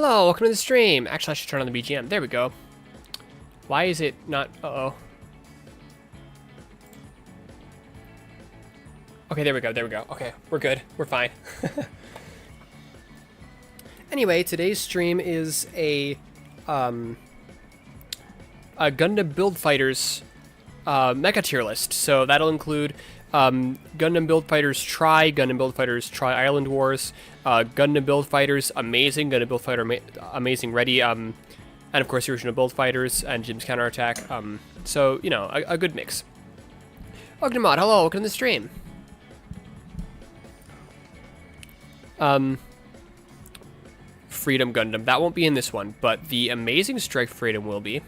Hello, welcome to the stream. Actually, I should turn on the BGM. There we go. Why is it not... Uh-oh. Okay, there we go, there we go. Okay, we're good. We're fine. Anyway, today's stream is a Gundam Build Fighters Mecha tier list. So that'll include Gundam Build Fighters Tri, Gundam Build Fighters Tri Island Wars, Gundam Build Fighters Amazing, Gundam Build Fighter Amazing Ready, and of course the original Build Fighters and Jim's Counterattack. So, you know, a good mix. Welcome to Mod, hello, welcome to the stream. Freedom Gundam, that won't be in this one, but the Amazing Strike Freedom will be.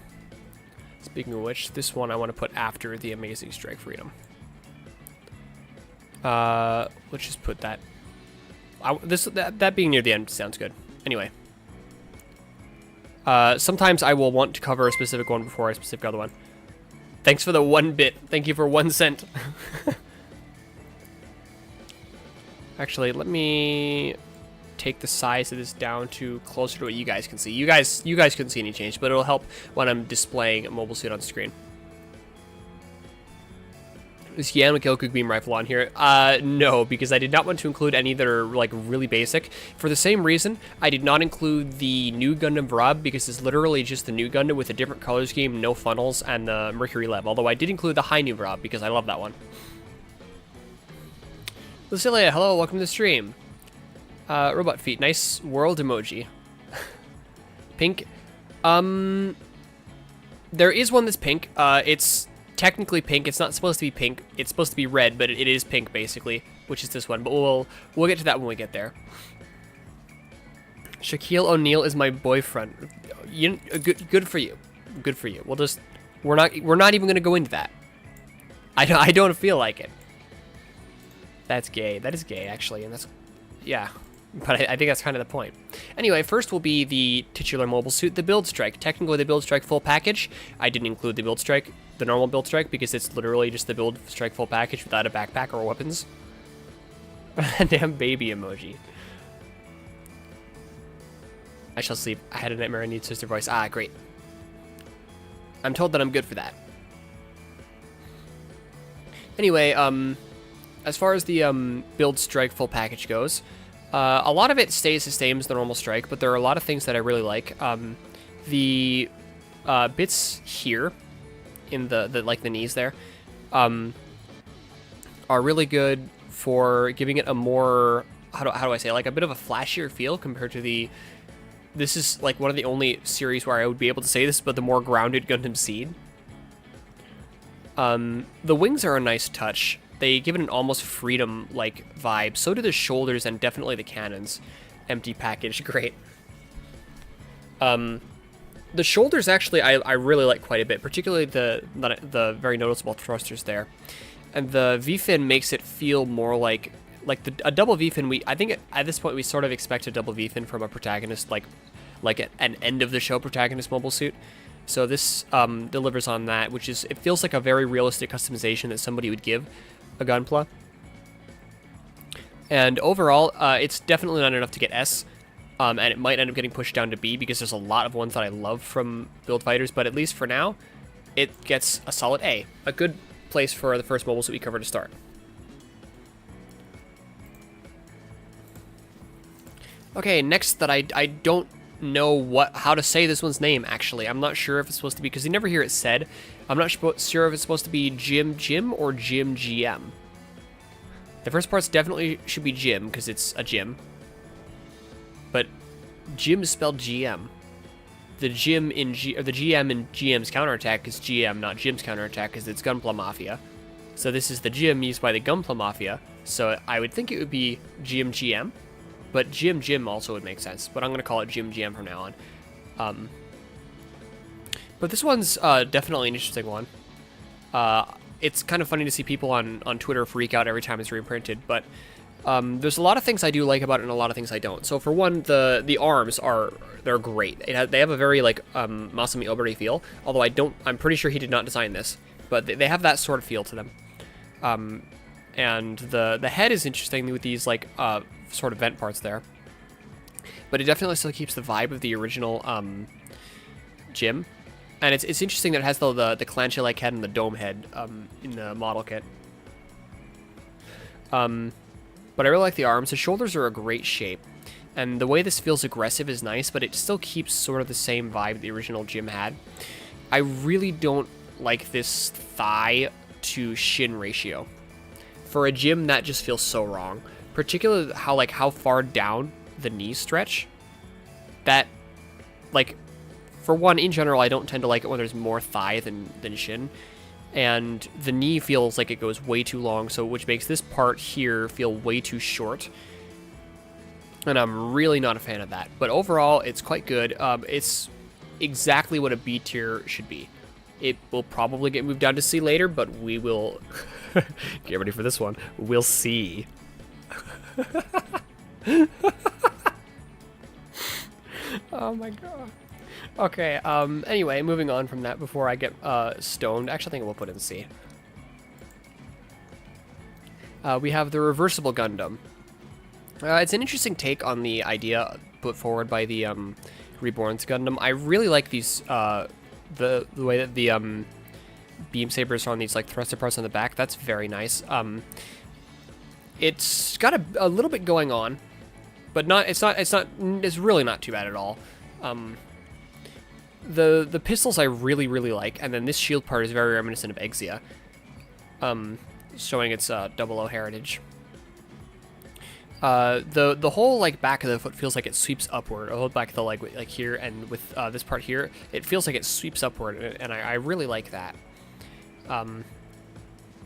Speaking of which, this one I want to put after the Amazing Strike Freedom. Let's just put that. That being near the end sounds good. Anyway. Sometimes I will want to cover a specific one before a specific other one. Thanks for the 1 bit. Thank you for 1 cent. Actually, let me take the size of this down to closer to what you guys can see. You guys couldn't see any change, but it'll help when I'm displaying a mobile suit on screen. Is Yamakyoku beam rifle on here? No, because I did not want to include any that are like really basic. For the same reason, I did not include the new Gundam Varab because it's literally just the new Gundam with a different color scheme, no funnels, and the Mercury Lev. Although I did include the high new Varab because I love that one. Lucilia, hello, welcome to the stream. Robot feet, nice world emoji. Pink. There is one that's pink. It's technically pink. It's not supposed to be pink. It's supposed to be red, but it is pink basically, which is this one. But we'll get to that when we get there. Shaquille O'Neal is my boyfriend. Good for you. Good for you. We're not even gonna go into that. I don't feel like it. That's gay. That is gay actually, and that's yeah. But I think that's kind of the point. Anyway, first will be the titular mobile suit, the Build Strike. Technically, the Build Strike full package. I didn't include the Build Strike, the normal Build Strike, because it's literally just the Build Strike full package without a backpack or weapons. Damn baby emoji. I shall sleep. I had a nightmare. I need sister voice. Ah, great. I'm told that I'm good for that. Anyway, as far as the Build Strike full package goes, a lot of it stays the same as the normal strike, but there are a lot of things that I really like. The bits here, in the like the knees there, are really good for giving it a more how do I say, like a bit of a flashier feel compared to the. This is like one of the only series where I would be able to say this, but the more grounded Gundam Seed. The wings are a nice touch. They give it an almost freedom-like vibe. So do the shoulders and definitely the cannons. Empty package, great. The shoulders actually I really like quite a bit, particularly the very noticeable thrusters there. And the V-fin makes it feel more like a double V-fin. I think at this point we sort of expect a double V-fin from a protagonist, like an end of the show protagonist mobile suit. So this delivers on that, which is, it feels like a very realistic customization that somebody would give a Gunpla. And overall, it's definitely not enough to get S, and it might end up getting pushed down to B because there's a lot of ones that I love from Build Fighters, but at least for now, it gets a solid A. A good place for the first mobiles that we cover to start. Okay, next that I don't know how to say this one's name, actually. I'm not sure if it's supposed to be, because you never hear it said. I'm not sure if it's supposed to be Jim or Jim GM. The first part's definitely should be Jim, because it's a Jim. But Jim is spelled GM. The Jim in the GM in GM's counterattack is GM, not Jim's counterattack, because it's Gunpla Mafia. So this is the Jim used by the Gunpla Mafia. So I would think it would be GM. But Jim also would make sense. But I'm going to call it Jim GM from now on. But this one's definitely an interesting one. It's kind of funny to see people on Twitter freak out every time it's reprinted. But there's a lot of things I do like about it and a lot of things I don't. So for one, the arms they're great. They have a very like Masami Oberi feel. Although I'm pretty sure he did not design this. But they have that sort of feel to them. And the head is interesting with these like sort of vent parts there. but it definitely still keeps the vibe of the original Jim. And it's interesting that it has the clancha-like head and the dome head in the model kit. But I really like the arms. The shoulders are a great shape. And the way this feels aggressive is nice, but it still keeps sort of the same vibe the original Jim had. I really don't like this thigh to shin ratio. For a Jim, that just feels so wrong. Particularly how far down the knees stretch. That, like, for one, in general, I don't tend to like it when there's more thigh than shin. And the knee feels like it goes way too long, so which makes this part here feel way too short. And I'm really not a fan of that. But overall, it's quite good. It's exactly what a B tier should be. It will probably get moved down to C later, but we will... Get ready for this one. We'll see. Oh my god. Okay, anyway, moving on from that before I get stoned. Actually, I think we'll put in C. We have the reversible Gundam. It's an interesting take on the idea put forward by the Reborn's Gundam. I really like these, the way that the beam sabers are on these like thruster parts on the back. That's very nice. It's got a little bit going on, but it's really not too bad at all. The pistols I really like, and then this shield part is very reminiscent of Exia, showing its 00 heritage. The whole like back of the foot feels like it sweeps upward. The whole back of the leg, like here, and with this part here, it feels like it sweeps upward, and I really like that.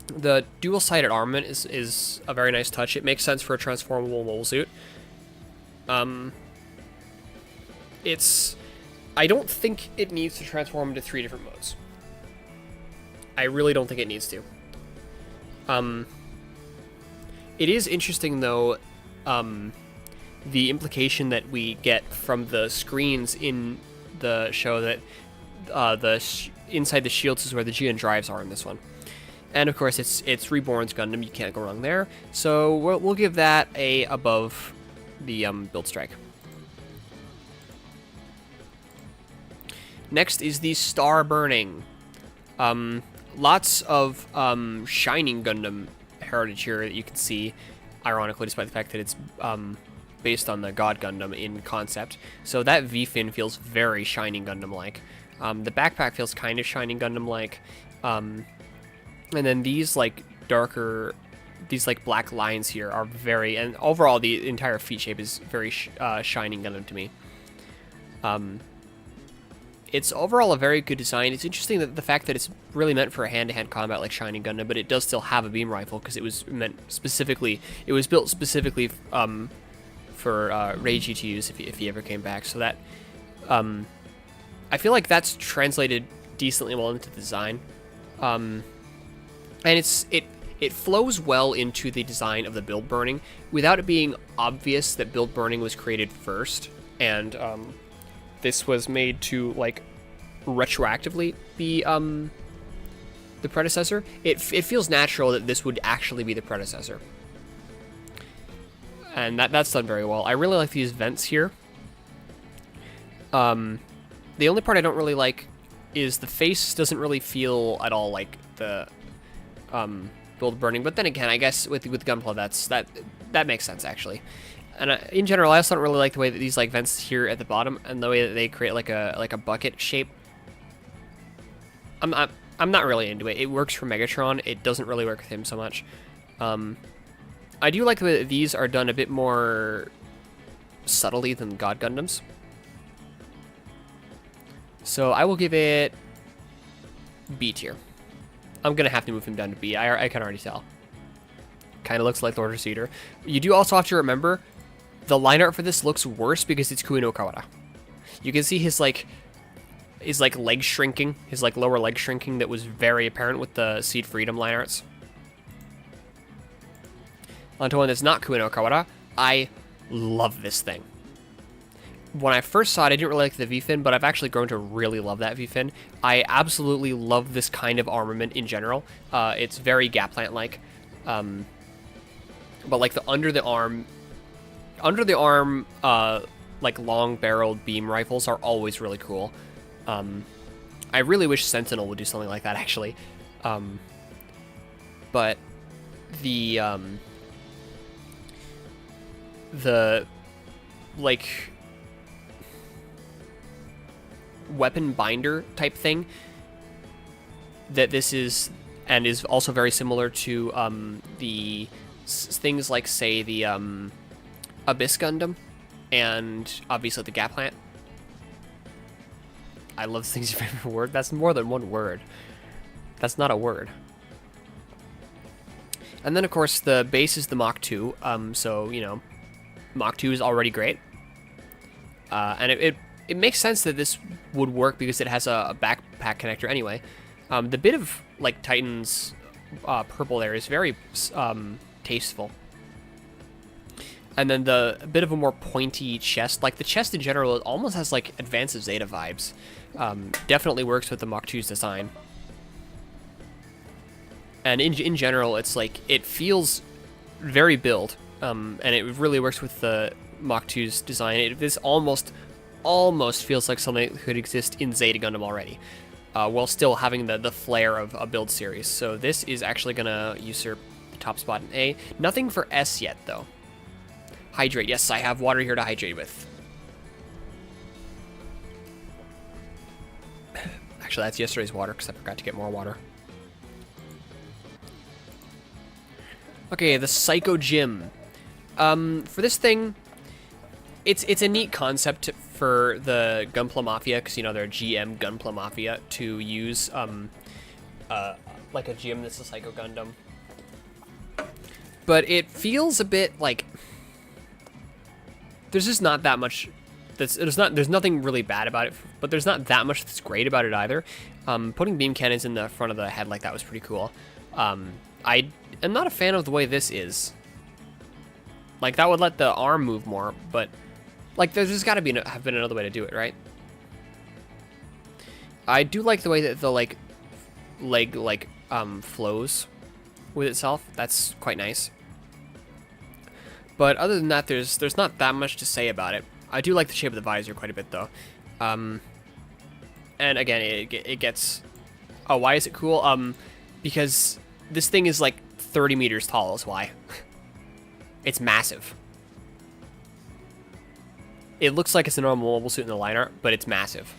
The dual-sided armament is a very nice touch. It makes sense for a transformable mole suit. I don't think it needs to transform into 3 different modes. I really don't think it needs to. It is interesting, though, the implication that we get from the screens in the show that inside the shields is where the GN drives are in this one. And, of course, it's Reborn's Gundam. You can't go wrong there. So we'll give that a above the build strike. Next is the Star Burning. Lots of Shining Gundam heritage here that you can see, ironically, despite the fact that it's based on the God Gundam in concept. So that V-fin feels very Shining Gundam-like. The backpack feels kind of Shining Gundam-like. And then these, like, darker, these, like, black lines here are very, and overall the entire feet shape is very Shining Gundam to me. It's overall a very good design. It's interesting that the fact that it's really meant for a hand-to-hand combat like Shining Gundam, but it does still have a beam rifle because it was built specifically for Reiji to use if he ever came back. So that, I feel like that's translated decently well into the design. And it flows well into the design of the build burning without it being obvious that build burning was created first, and this was made to, like, retroactively be the predecessor. It feels natural that this would actually be the predecessor. And that's done very well. I really like these vents here. The only part I don't really like is the face doesn't really feel at all like the build burning. But then again, I guess with Gunpla, that makes sense, actually. And in general, I also don't really like the way that these like vents here at the bottom and the way that they create like a bucket shape. I'm not really into it. It works for Megatron. It doesn't really work with him so much. I do like the way that these are done a bit more subtly than God Gundams. So I will give it B tier. I'm gonna have to move him down to B. I can already tell. Kind of looks like Lord Receiver. You do also have to remember, the line art for this looks worse because it's Kui no Kawara. You can see his leg shrinking, his like lower leg shrinking that was very apparent with the Seed Freedom line arts. Onto one that's not Kui no Kawara, I love this thing. When I first saw it, I didn't really like the V-fin, but I've actually grown to really love that V-fin. I absolutely love this kind of armament in general. It's very Gaplant-like. But like the under the arm like long-barreled beam rifles are always really cool. I really wish Sentinel would do something like that, actually. But the like weapon binder type thing that this is, and is also very similar to the things like, say, the Abyss Gundam, and obviously the Gap Plant. I love things your favorite word. That's more than one word. That's not a word. And then, of course, the base is the Mach 2. So, you know, Mach 2 is already great. And it makes sense that this would work because it has a backpack connector anyway. The bit of, like, Titan's purple there is very tasteful. And then the bit of a more pointy chest, like the chest in general, it almost has, like, Advance of Zeta vibes. Definitely works with the Mach 2's design. And in general, it's like, it feels very build, and it really works with the Mach 2's design. This almost feels like something that could exist in Zeta Gundam already, while still having the flair of a build series. So this is actually going to usurp the top spot in A. Nothing for S yet, though. Hydrate. Yes, I have water here to hydrate with. Actually, that's yesterday's water, because I forgot to get more water. Okay, the Psycho Gym. For this thing, it's a neat concept for the Gunpla Mafia, because, you know, they're GM Gunpla Mafia, to use, like a gym that's a Psycho Gundam. But it feels a bit like there's just not that much there's nothing really bad about it, but there's not that much that's great about it either. Putting beam cannons in the front of the head like that was pretty cool. I am not a fan of the way this is. Like, that would let the arm move more, but, like, there's got to have been another way to do it, right? I do like the way that the, like, leg, like, flows with itself. That's quite nice. But other than that, there's not that much to say about it. I do like the shape of the visor quite a bit, though. And again, it gets... Oh, why is it cool? Because this thing is like 30 meters tall, is why. It's massive. It looks like it's a normal mobile suit in the line art, but it's massive.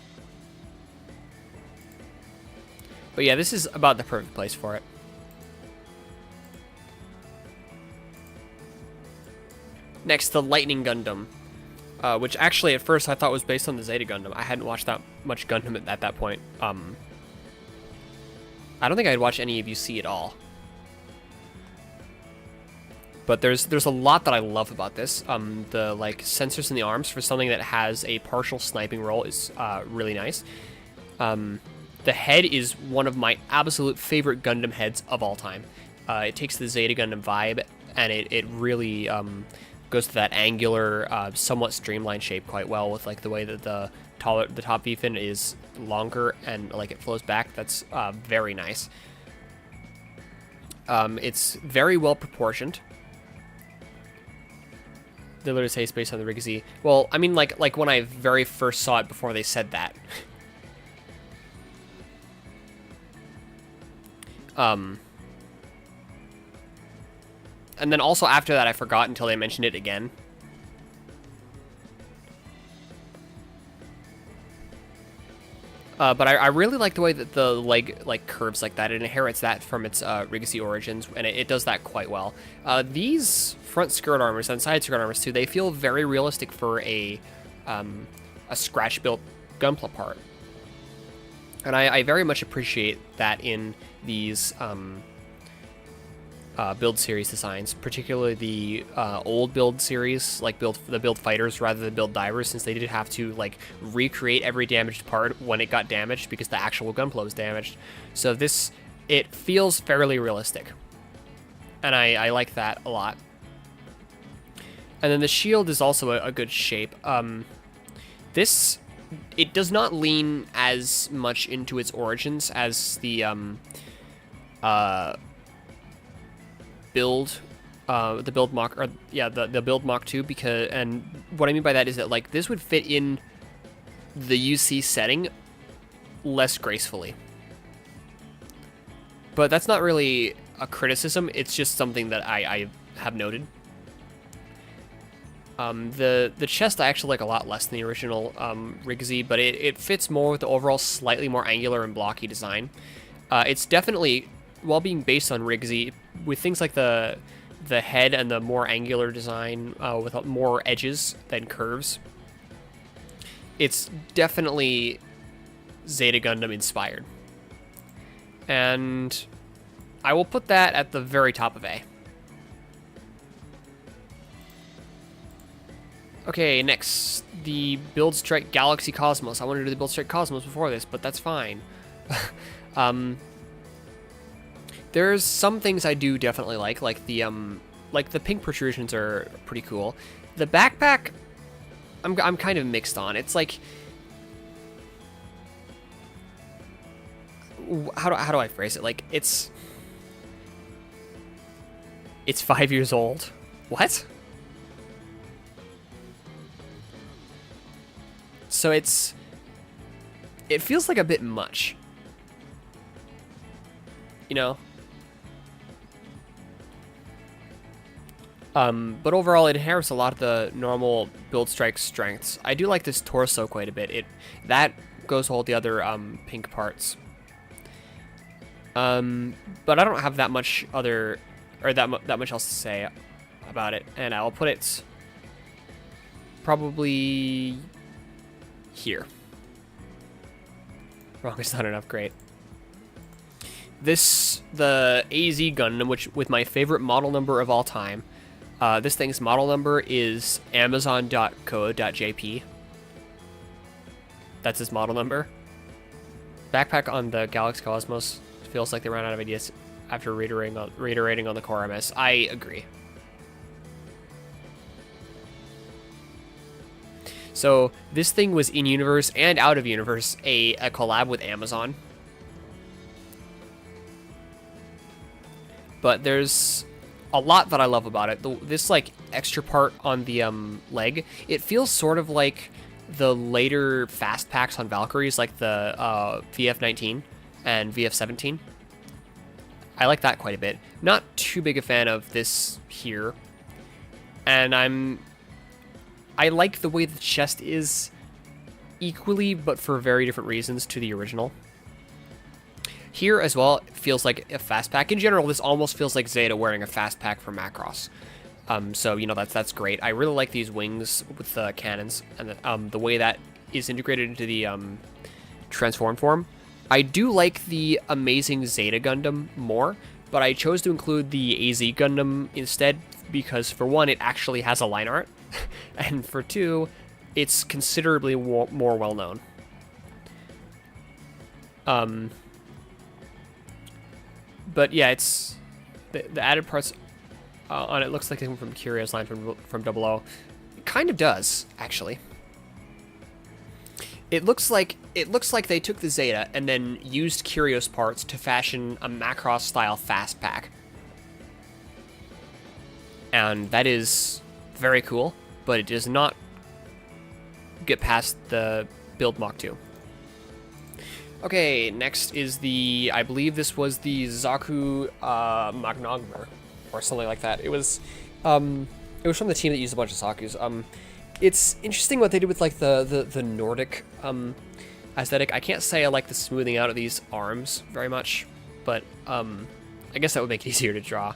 But yeah, this is about the perfect place for it. Next, the Lightning Gundam. Which actually at first I thought was based on the Zeta Gundam. I hadn't watched that much Gundam at that point. I don't think I'd watch any of UC at all. But there's a lot that I love about this. The like sensors in the arms for something that has a partial sniping role is really nice. The head is one of my absolute favorite Gundam heads of all time. It takes the Zeta Gundam vibe, and it really goes to that angular, somewhat streamlined shape quite well, with like the way that the top V fin is longer and like it flows back. That's very nice. It's very well proportioned. They literally say it's based on the Riggsy. Well, I mean, like when I very first saw it before they said that. And then also after that, I forgot until they mentioned it again. But I really like the way that the leg like curves like that. It inherits that from its Riggsy origins, and it does that quite well. These front skirt armors and side skirt armors too, they feel very realistic for a scratch-built Gunpla part. And I very much appreciate that in these build series designs, particularly the old build series, like the build fighters rather than build divers, since they did have to like recreate every damaged part when it got damaged because the actual Gunpla was damaged. So this, it feels fairly realistic, and I like that a lot. And then the shield is also a good shape. This, it does not lean as much into its origins as the build the build mock, or yeah, the build mock 2, because, and what I mean by that is that like this would fit in the UC setting less gracefully. But that's not really a criticism, it's just something that I have noted. The chest I actually like a lot less than the original Rigsy, but it fits more with the overall slightly more angular and blocky design. It's definitely, while being based on Rigsy, with things like the head and the more angular design with more edges than curves, it's definitely Zeta Gundam inspired. And I will put that at the very top of A. Okay, next, the Build Strike Galaxy Cosmos. I wanted to do the Build Strike Cosmos before this, but that's fine. There's some things I do definitely like the pink protrusions are pretty cool. The backpack, I'm kind of mixed on. It's like, how do I phrase it? Like, it's 5 years old. What? So it feels like a bit much, you know? But overall, it inherits a lot of the normal Build Strike strengths. I do like this torso quite a bit. That goes to all the other pink parts. But I don't have that much other, or that much else to say about it, and I'll put it probably here. Wrong is not enough. Great. The AZ Gundam, which with my favorite model number of all time. This thing's model number is amazon.co.jp. That's his model number. Backpack on the Galaxy Cosmos feels like they ran out of ideas after reiterating on the Core MS. I agree. So this thing was in universe and out of universe a collab with Amazon. But there's a lot that I love about it. This like extra part on the leg, it feels sort of like the later fast packs on Valkyries, like the VF-19 and VF-17. I like that quite a bit. Not too big a fan of this here. And I like the way the chest is equally, but for very different reasons, to the original. Here as well, it feels like a fast pack. In general, this almost feels like Zeta wearing a fast pack from Macross. So, you know, that's great. I really like these wings with the cannons and the way that is integrated into the transform form. I do like the Amazing Zeta Gundam more, but I chose to include the AZ Gundam instead because, for one, it actually has a line art, and for two, it's considerably more well-known. But yeah, it's the added parts on it looks like they come from Curio's line from 00. It kind of does, actually. It looks like they took the Zeta and then used Curio's parts to fashion a Macross style fast pack. And that is very cool, but it does not get past the build Mach 2. Okay, next is I believe this was the Zaku Magnogmer, or something like that. It was from the team that used a bunch of Zakus. It's interesting what they did with like the Nordic aesthetic. I can't say I like the smoothing out of these arms very much, but I guess that would make it easier to draw.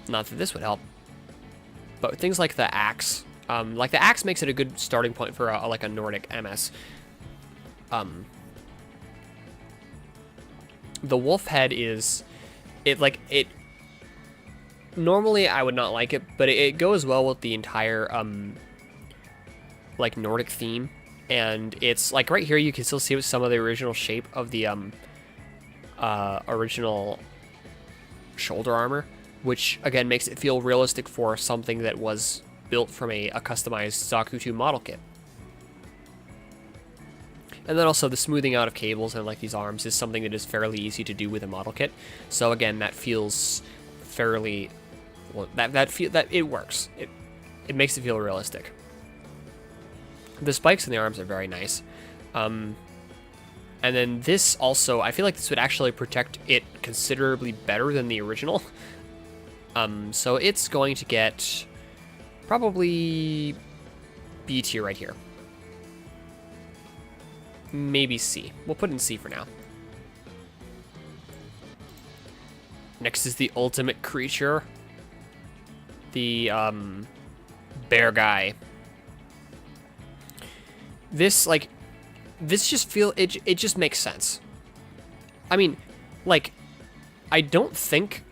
Not that this would help, but things like the axe, makes it a good starting point for like a Nordic MS. The wolf head is, normally I would not like it, but it goes well with the entire, like, Nordic theme, and it's, like, right here you can still see some of the original shape of the, original shoulder armor, which, again, makes it feel realistic for something that was built from a customized Zaku 2 model kit. And then also the smoothing out of cables and like these arms is something that is fairly easy to do with a model kit. So again, that feels fairly comfortable. That it works. It makes it feel realistic. The spikes in the arms are very nice. And then this also, I feel like this would actually protect it considerably better than the original. So it's going to get probably B tier right here. Maybe C. We'll put it in C for now. Next is the ultimate creature. The bear guy. This just it just makes sense. I mean, like, I don't think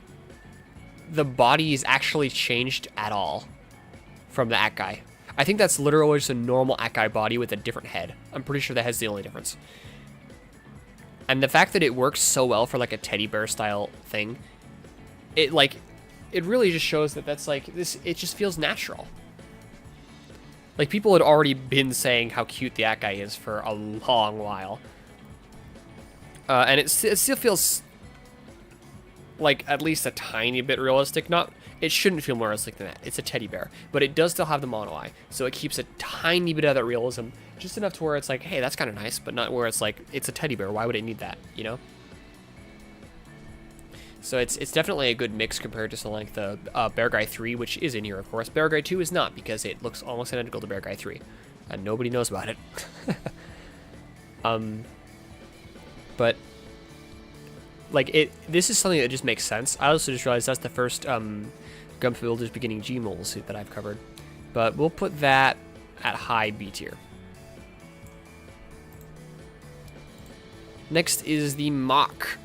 the body is actually changed at all from the Akai. I think that's literally just a normal Akai body with a different head. I'm pretty sure that has the only difference. And the fact that it works so well for like a teddy bear style thing, it really just shows that that's like this. It just feels natural. Like, people had already been saying how cute the Akai is for a long while. And it still feels like at least a tiny bit realistic. It shouldn't feel more realistic than that. It's a teddy bear. But it does still have the mono eye. So it keeps a tiny bit of that realism. Just enough to where it's like, hey, that's kind of nice. But not where it's like, it's a teddy bear. Why would it need that, you know? So it's definitely a good mix compared to something like the Bear Guy 3, which is in here, of course. Bear Guy 2 is not, because it looks almost identical to Bear Guy 3. And nobody knows about it. But, like, this is something that just makes sense. I also just realized that's the first Gundam Builder's Beginning G-Mole suit that I've covered. But we'll put that at high B tier. Next is the Mach.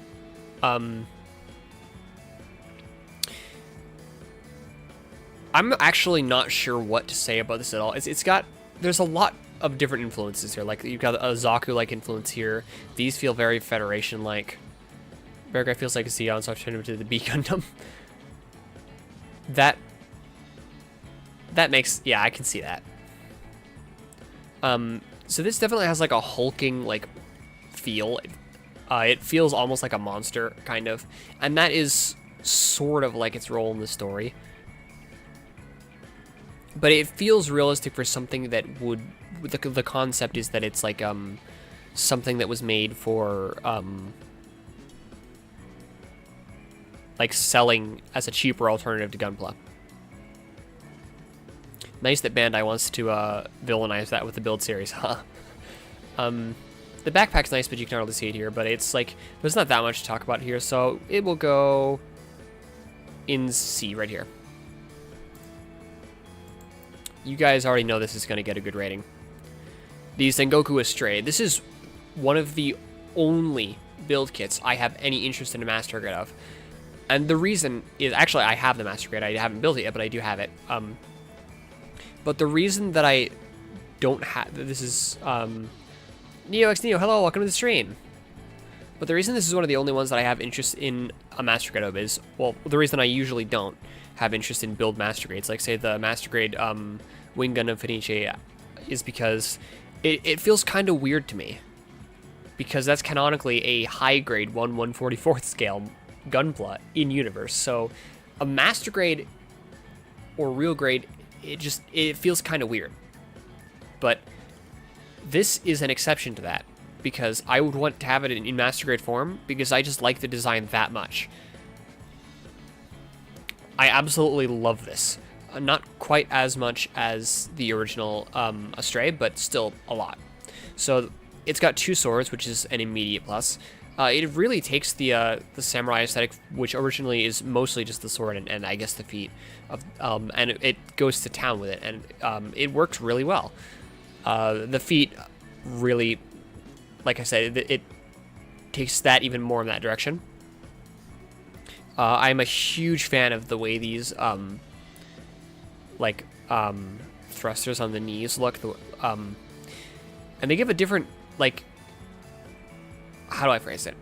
I'm actually not sure what to say about this at all. There's a lot of different influences here. Like, you've got a Zaku-like influence here. These feel very Federation-like. Bear Guy feels like a Zeon, so I've turned him to the B Gundam. That makes, yeah, I can see that. So this definitely has like a hulking like feel. It feels almost like a monster, kind of, and that is sort of like its role in the story. But it feels realistic for something that would... The concept is that it's like something that was made for like selling as a cheaper alternative to Gunpla. Nice that Bandai wants to villainize that with the build series, huh? The backpack's nice, but you can hardly see it here. But it's like, there's not that much to talk about here, so it will go in C right here. You guys already know this is going to get a good rating. The Sengoku Astray. This is one of the only build kits I have any interest in a master grade of. And the reason is, actually, I have the master grade. I haven't built it yet, but I do have it. But the reason that I don't have... This is... NeoXNeo, hello, welcome to the stream. But the reason this is one of the only ones that I have interest in a master grade of is... Well, the reason I usually don't have interest in build master grades, like, say, the master grade Wing Gundam Fenice, is because it feels kind of weird to me. Because that's canonically a high-grade 1/144th scale Gunpla in universe. So a master grade or real grade, it feels kind of weird. But this is an exception to that, because I would want to have it in master grade form, because I just like the design that much. I absolutely love this. Not quite as much as the original Astray, but still a lot. So it's got two swords, which is an immediate plus. It really takes the samurai aesthetic, which originally is mostly just the sword and I guess the feet, and it goes to town with it, and it works really well. The feet really, like I said, it takes that even more in that direction. I'm a huge fan of the way these thrusters on the knees look, and they give a different, like, how do I phrase it?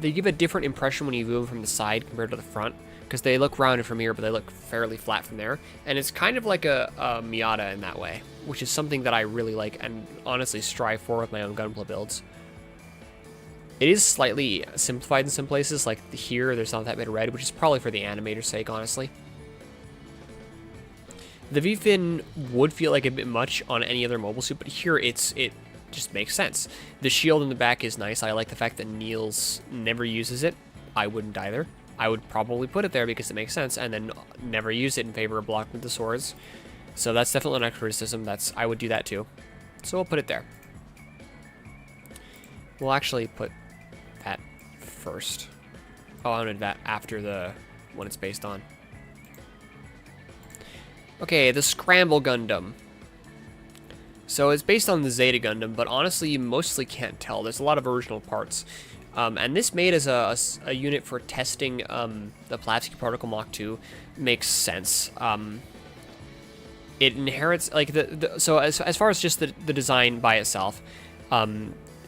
They give a different impression when you view them from the side compared to the front, because they look rounded from here, but they look fairly flat from there, and it's kind of like a Miata in that way, which is something that I really like and honestly strive for with my own Gunpla builds. It is slightly simplified in some places, like here, there's not that bit of red, which is probably for the animator's sake, honestly. The V-fin would feel like a bit much on any other mobile suit, but here it just makes sense. The shield in the back is nice. I like the fact that Niels never uses it. I wouldn't either. I would probably put it there because it makes sense, and then never use it in favor of blocking with the swords. So that's definitely not a criticism. I would do that too. So we'll put it there. We'll actually put that first. Oh, I wanted that after the one it's based on. Okay, the Scramble Gundam. So it's based on the Zeta Gundam, but honestly, you mostly can't tell. There's a lot of original parts. And this made as a unit for testing the Plavsky Particle Mach 2 makes sense. It inherits, like, so as far as just the design by itself,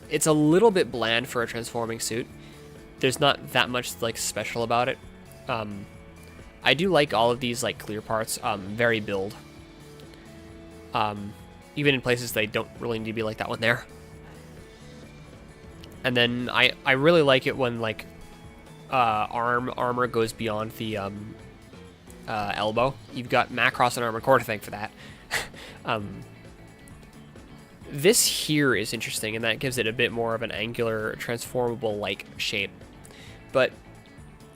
it's a little bit bland for a transforming suit. There's not that much, like, special about it. I do like all of these, like, clear parts, very build. Even in places they don't really need to be like that one there. And then I really like it when, like, armor goes beyond the elbow. You've got Macross and Armored Core to thank for that. This here is interesting, and that gives it a bit more of an angular, transformable-like shape. But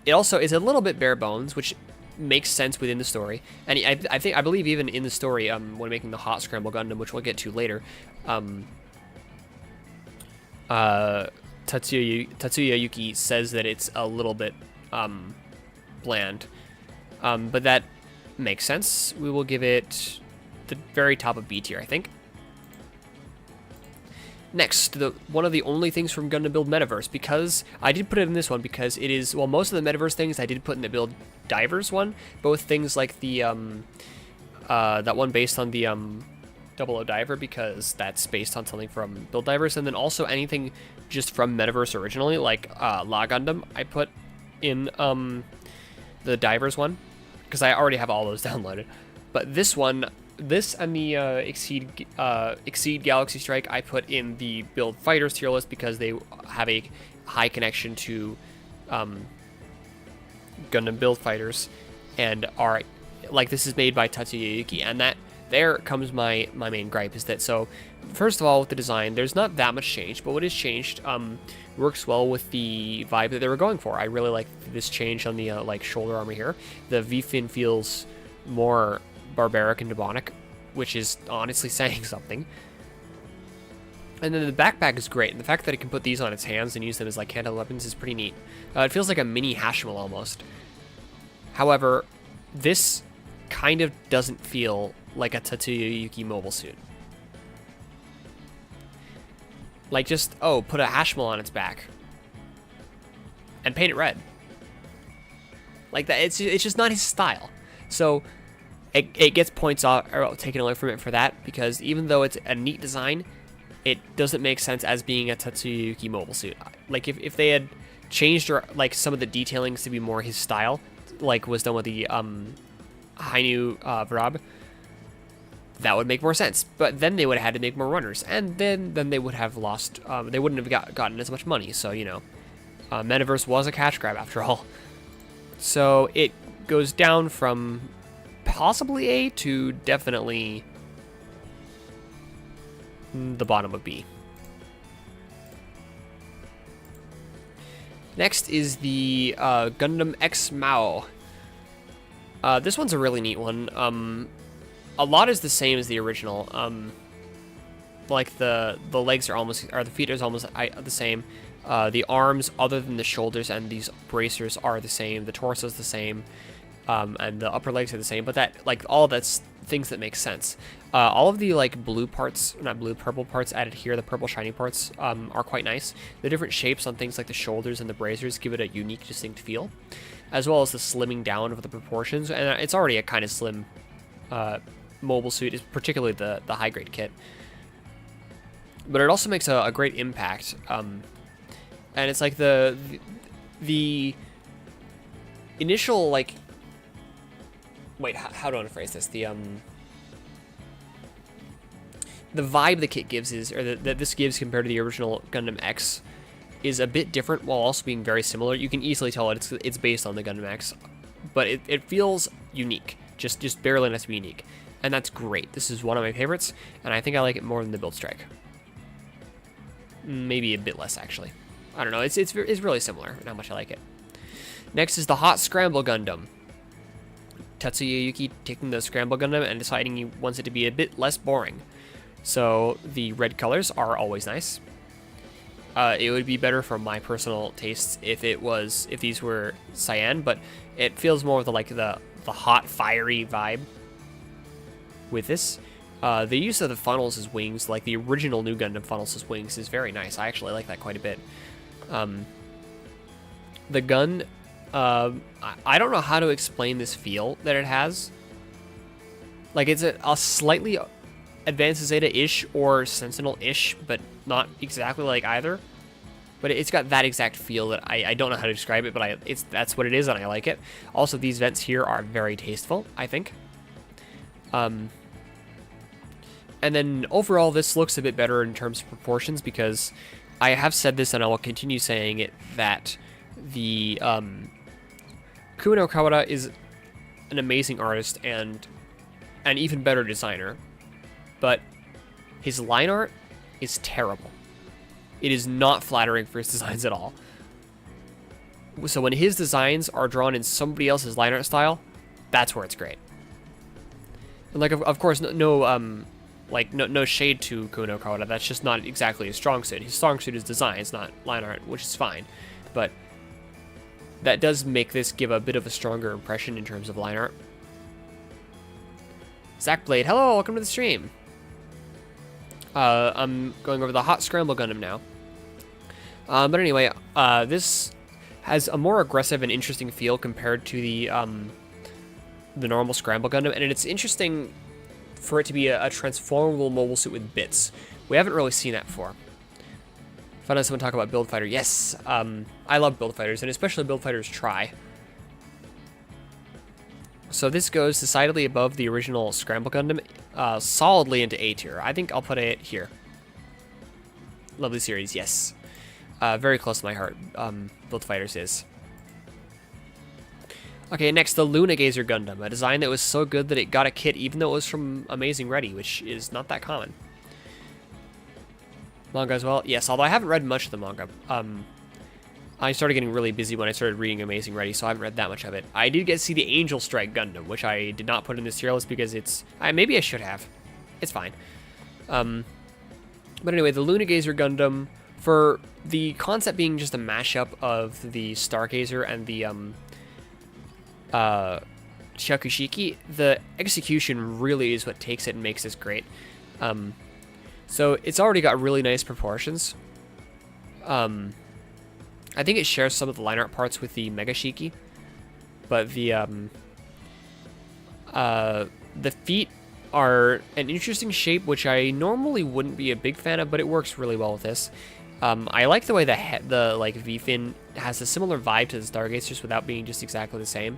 it also is a little bit bare bones, which makes sense within the story. And I believe even in the story, when making the Hot Scramble Gundam, which we'll get to later, Tatsuya Yuki says that it's a little bit bland. But that makes sense. We will give it the very top of B tier, I think. Next, one of the only things from Gundam Build Metaverse, because I did put it in this one because it is, well, most of the Metaverse things I did put in the Build Divers one, both things like the, that one based on the, Double O Diver, because that's based on something from Build Divers, and then also anything just from Metaverse originally, like, La Gundam, I put in, the Divers one, because I already have all those downloaded. But this one, this and the Exceed Galaxy Strike, I put in the Build Fighters tier list because they have a high connection to Gundam Build Fighters, and are, like, this is made by Tatsuya Yuki, and that there comes my main gripe, is that, so first of all, with the design, there's not that much change, but what is changed works well with the vibe that they were going for. I really like this change on the like shoulder armor here. The V-fin feels more barbaric and demonic, which is honestly saying something. And then the backpack is great, and the fact that it can put these on its hands and use them as like handheld weapons is pretty neat. It feels like a mini Hashmal almost. However, this kind of doesn't feel like a Tatsuya Yuki mobile suit. Like, just, oh, put a Hashmal on its back and paint it red. Like that, it's just not his style. So it gets points off, or taken away from it for that, because even though it's a neat design, it doesn't make sense as being a Tatsuya Yuki mobile suit. Like, if they had changed, or like some of the detailings to be more his style, like was done with the Hainu Vrab, that would make more sense. But then they would have had to make more runners, and then they would have lost, they wouldn't have gotten as much money. So, you know, Metaverse was a cash grab after all. So it goes down from possibly A to definitely the bottom of B. Next is the Gundam X Mao. This one's a really neat one. A lot is the same as the original. Like the legs are almost, or the feet is almost the same. The arms, other than the shoulders and these bracers, are the same. The torso is the same, and the upper legs are the same. But that, like, all that's things that make sense. All of the like blue parts, not blue, purple parts added here, the purple shiny parts, are quite nice. The different shapes on things like the shoulders and the bracers give it a unique, distinct feel, as well as the slimming down of the proportions. And it's already a kind of slim mobile suit, is particularly the high grade kit. But it also makes a great impact. And it's like the initial, like, wait, how do I want to phrase this? The vibe the kit gives is, or that this gives compared to the original Gundam X, is a bit different while also being very similar. You can easily tell it's based on the Gundam X, but it feels unique, just barely enough to be unique. and that's great. This is one of my favorites, and I think I like it more than the Build Strike. Maybe a bit less, actually. I don't know. It's really similar in how much I like it. Next is the Hot Scramble Gundam. Tetsuya Yuki taking the Scramble Gundam and deciding he wants it to be a bit less boring. So the red colors are always nice. It would be better for my personal tastes if these were cyan, but it feels more of the hot, fiery vibe with this. The use of the funnels as wings, like the original New Gundam funnels as wings, is very nice. I actually like that quite a bit. The gun, I don't know how to explain this feel that it has. Like, it's a slightly Advanced Zeta-ish or Sentinel-ish, but not exactly like either. But it's got that exact feel that I don't know how to describe it, but that's what it is, and I like it. Also, these vents here are very tasteful, I think. And then overall, this looks a bit better in terms of proportions, because I have said this, and I will continue saying it, that the Kumino Kawada is an amazing artist and an even better designer, but his line art is terrible. It is not flattering for his designs at all. So when his designs are drawn in somebody else's line art style, that's where it's great. And like, of course, no shade to Kuno Kawada. That's just not exactly his strong suit. His strong suit is designs, not line art, which is fine. But that does make this give a bit of a stronger impression in terms of line art. Zach Blade, hello, welcome to the stream. I'm going over the Hot Scramble Gundam now. But anyway, this has a more aggressive and interesting feel compared to the normal Scramble Gundam, and it's interesting for it to be a transformable mobile suit with bits. We haven't really seen that before. Found out someone talk about Build Fighter. Yes, I love Build Fighters, and especially Build Fighters Try. So this goes decidedly above the original Scramble Gundam, solidly into A tier. I think I'll put it here. Lovely series, yes. Very close to my heart, Build Fighters is. Okay, next, the Luna Gazer Gundam, a design that was so good that it got a kit even though it was from Amazing Ready, which is not that common. Manga as well? Yes, although I haven't read much of the manga. I started getting really busy when I started reading Amazing Ready, so I haven't read that much of it. I did get to see the Angel Strike Gundam, which I did not put in this tier list because it's... maybe I should have. It's fine. But anyway, the Luna Gazer Gundam, for the concept being just a mashup of the Stargazer and the Shakushiki, the execution really is what takes it and makes this great. So it's already got really nice proportions. I think it shares some of the line art parts with the Mega Shiki, but the feet are an interesting shape, which I normally wouldn't be a big fan of, but it works really well with this. I like the way the V-fin has a similar vibe to the Stargazers without being just exactly the same.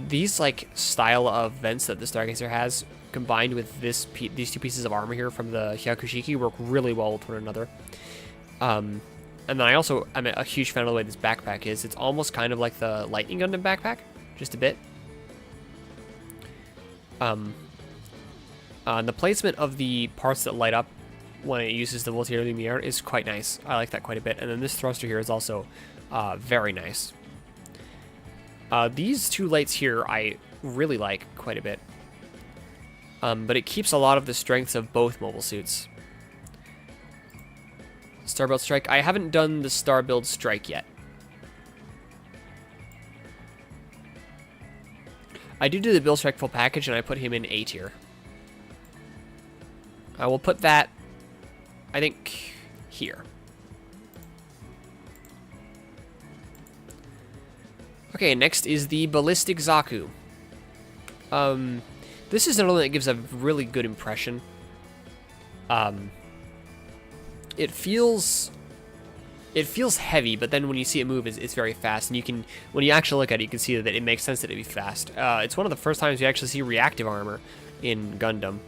These style of vents that the Stargazer has, combined with these two pieces of armor here from the Hyakushiki, work really well with one another. And then I'm a huge fan of the way this backpack is. It's almost kind of like the Lightning Gundam backpack, just a bit. And the placement of the parts that light up when it uses the Voltaire Lumiere is quite nice. I like that quite a bit. And then this thruster here is also very nice. These two lights here I really like quite a bit. But it keeps a lot of the strengths of both mobile suits. Starbuild Strike. I haven't done the Starbuild Strike yet. I do the Build Strike full package, and I put him in A tier. I will put that, I think, here. Okay, next is the Ballistic Zaku. This is another one that gives a really good impression. It feels heavy, but then when you see it move, it's very fast, and when you actually look at it, you can see that it makes sense that it'd be fast. It's one of the first times you actually see reactive armor in Gundam.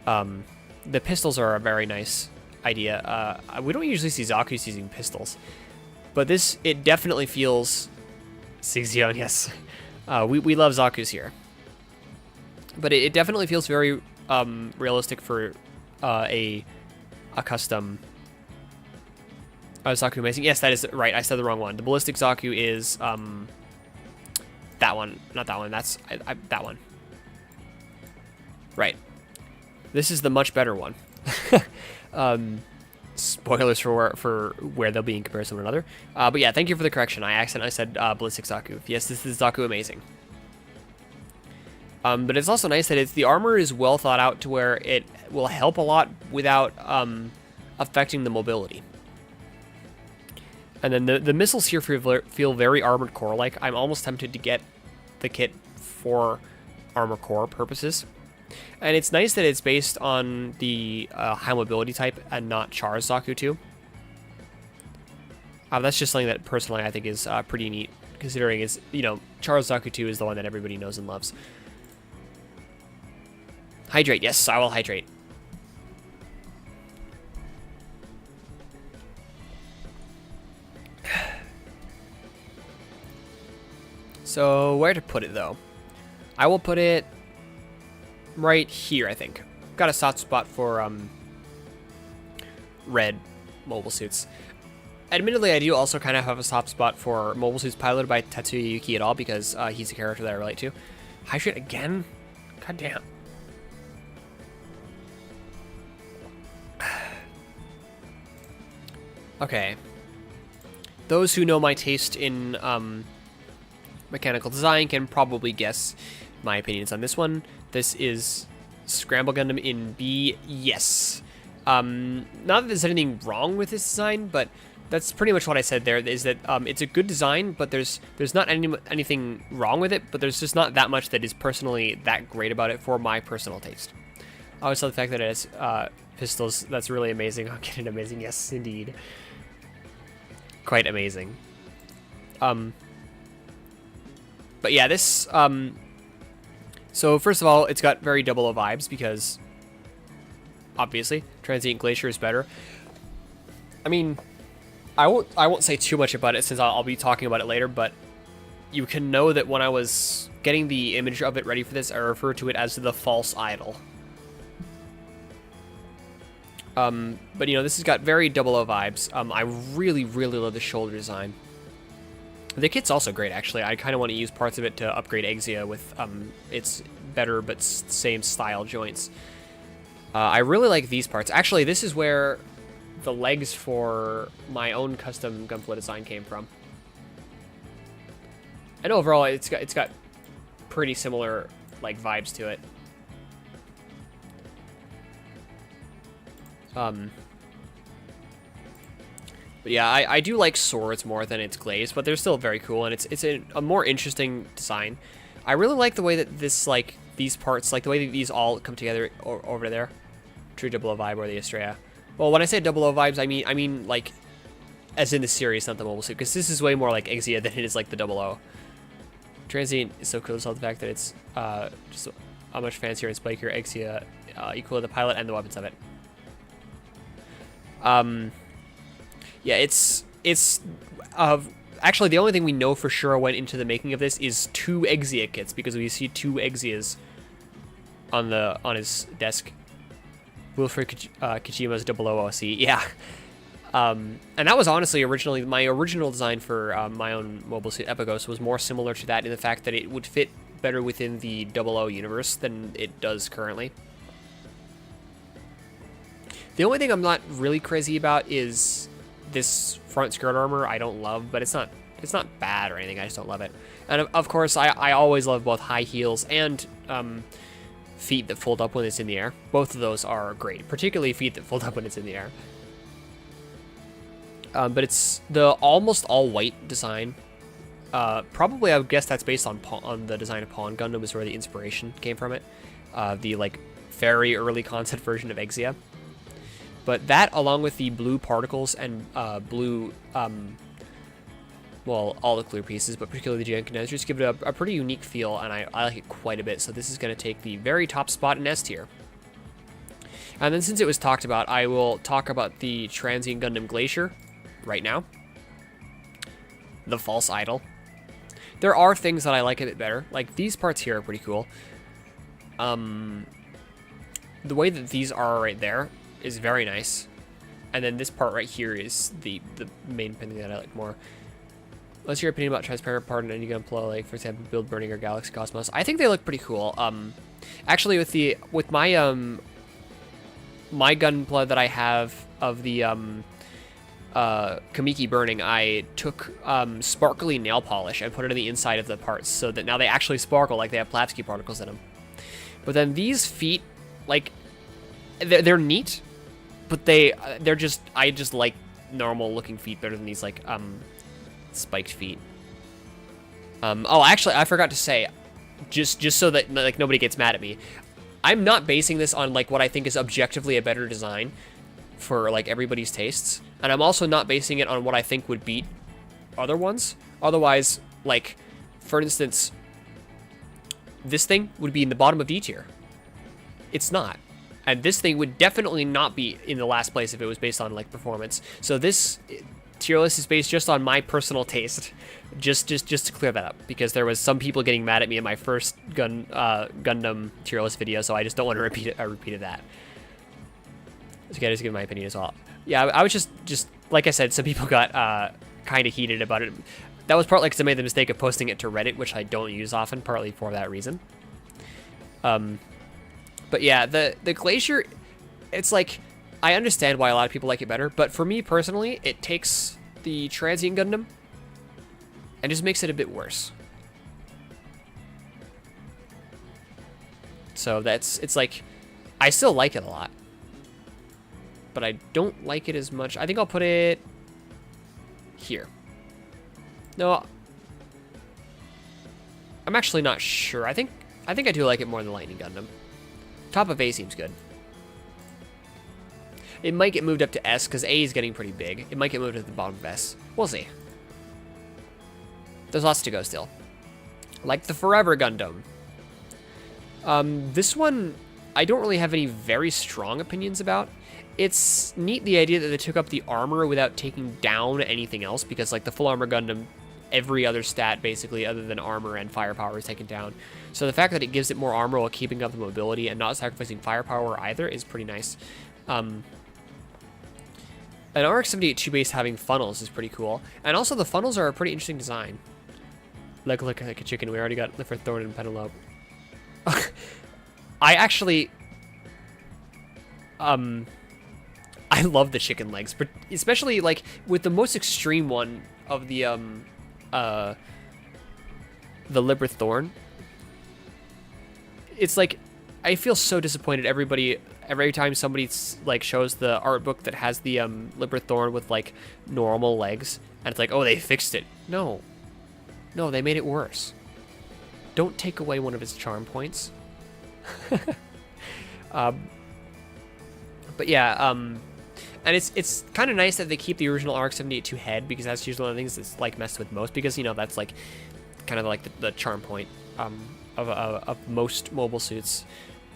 The pistols are a very nice idea. We don't usually see Zaku's using pistols, but it definitely feels Sigzion, yes. We love Zaku's here. But it definitely feels very realistic for a custom Zaku Amazing. Yes, that is right. I said the wrong one. The Ballistic Zaku is that one, not that one. That's that one. Right. This is the much better one. Spoilers for where they'll be in comparison to one another. But yeah, thank you for the correction. I accidentally said Ballistic Zaku. Yes, this is Zaku Amazing. But it's also nice that the armor is well thought out to where it will help a lot without affecting the mobility. And then the missiles here feel very Armored Core-like. I'm almost tempted to get the kit for Armor Core purposes. And it's nice that it's based on the high mobility type and not Char's Zaku 2. That's just something that personally I think is pretty neat, considering Char's Zaku 2 is the one that everybody knows and loves. Hydrate, yes, I will hydrate. So, where to put it, though? I will put it right here, I think. Got a soft spot for red mobile suits. Admittedly, I do also kind of have a soft spot for mobile suits piloted by Tetsuya Yuki at all, because he's a character that I relate to. Hydrate again? God damn. Okay. Those who know my taste in mechanical design can probably guess my opinions on this one. This is Scramble Gundam in B. Yes. Not that there's anything wrong with this design, but that's pretty much what I said there, is that it's a good design, but there's not anything wrong with it, but there's just not that much that is personally that great about it for my personal taste. I always love the fact that it has pistols. That's really amazing. I'll get it amazing. Yes, indeed. Quite amazing. But yeah, this, so first of all, it's got very 00 vibes because, obviously, Transient Glacier is better. I mean, I won't say too much about it since I'll be talking about it later, but you can know that when I was getting the image of it ready for this, I referred to it as the false idol. But this has got very 00 vibes. I really, really love the shoulder design. The kit's also great, actually. I kind of want to use parts of it to upgrade Exia with its better but same style joints. I really like these parts. Actually, this is where the legs for my own custom gunflow design came from. And overall, it's got pretty similar vibes to it. But yeah, I do like swords more than its glaze, but they're still very cool, and it's a more interesting design. I really like the way that these parts, the way that these all come together over there. True 00 vibe or the Estrella. Well, when I say 00 vibes, I mean as in the series, not the mobile suit, because this is way more like Exia than it is like the 00. Transient is so cool. Just the fact that it's just a much fancier and spikier Exia, equal to the pilot and the weapons of it. Yeah, it's actually the only thing we know for sure went into the making of this is 2 Exia kits, because we see 2 Exias on his desk. Wilfred Kichima's 00 OC, yeah. And that was honestly originally my original design for my own mobile suit Epigos was more similar to that in the fact that it would fit better within the 00 universe than it does currently. The only thing I'm not really crazy about is this front skirt armor. I don't love, but it's not bad or anything. I just don't love it. And of course, I always love both high heels and feet that fold up when it's in the air. Both of those are great, particularly feet that fold up when it's in the air. But it's the almost all white design. Probably I would guess that's based on the design of Pawn Gundam is where the inspiration came from it. The very early concept version of Exia. But that, along with the blue particles and blue, well, all the clear pieces, but particularly the GN condensers, give it a pretty unique feel, and I like it quite a bit. So this is going to take the very top spot in S tier. And then since it was talked about, I will talk about the Transient Gundam Glacier right now. The false idol. There are things that I like a bit better. Like these parts here are pretty cool. The way that these are right there is very nice. And then this part right here is the main thing that I like more. What's your opinion about transparent part in any gunpla, like for example, Build Burning or Galaxy Cosmos? I think they look pretty cool. Actually, with my my gunpla that I have of the Kamiki Burning, I took sparkly nail polish and put it on the inside of the parts so that now they actually sparkle like they have Plavsky particles in them. But then these feet, like, they're neat, but they're just, I just like normal looking feet better than these like spiked feet. Oh, actually, I forgot to say, just so that like nobody gets mad at me, I'm not basing this on like what I think is objectively a better design for like everybody's tastes, and I'm also not basing it on what I think would beat other ones. Otherwise, like for instance, this thing would be in the bottom of D tier. It's not. And this thing would definitely not be in the last place if it was based on like performance. So this tier list is based just on my personal taste, just to clear that up, because there was some people getting mad at me in my first Gundam tier list video, so I just don't want to repeat it. I repeated that. So I just give my opinion as well. Yeah, I was just like I said, some people got kind of heated about it. That was partly because I made the mistake of posting it to Reddit, which I don't use often, partly for that reason. But yeah, the Glacier, it's like, I understand why a lot of people like it better, but for me personally, it takes the Transient Gundam and just makes it a bit worse. So it's like, I still like it a lot, but I don't like it as much. I think I'll put it here. No, I'm actually not sure. I think I do like it more than Lightning Gundam. Top of A seems good. It might get moved up to S because A is getting pretty big. It might get moved to the bottom of S. We'll see. There's lots to go still. Like the Forever Gundam. This one, I don't really have any very strong opinions about. It's neat, the idea that they took up the armor without taking down anything else, because like the full armor Gundam, every other stat basically other than armor and firepower is taken down. So the fact that it gives it more armor while keeping up the mobility and not sacrificing firepower either is pretty nice. An RX-78 base having funnels is pretty cool, and also the funnels are a pretty interesting design. Look like a chicken. We already got Lifford, Thorn, and Penelope. I actually, I love the chicken legs, but especially like with the most extreme one of the Libbeth Thorn. It's like, I feel so disappointed every time somebody like shows the art book that has the Libbeth Thorn with like normal legs, and it's like, oh, they fixed it. No, they made it worse. Don't take away one of its charm points. But yeah, and it's kind of nice that they keep the original RX-78 head, because that's usually one of the things that's like messed with most, because you know that's like kind of like the charm point of most mobile suits.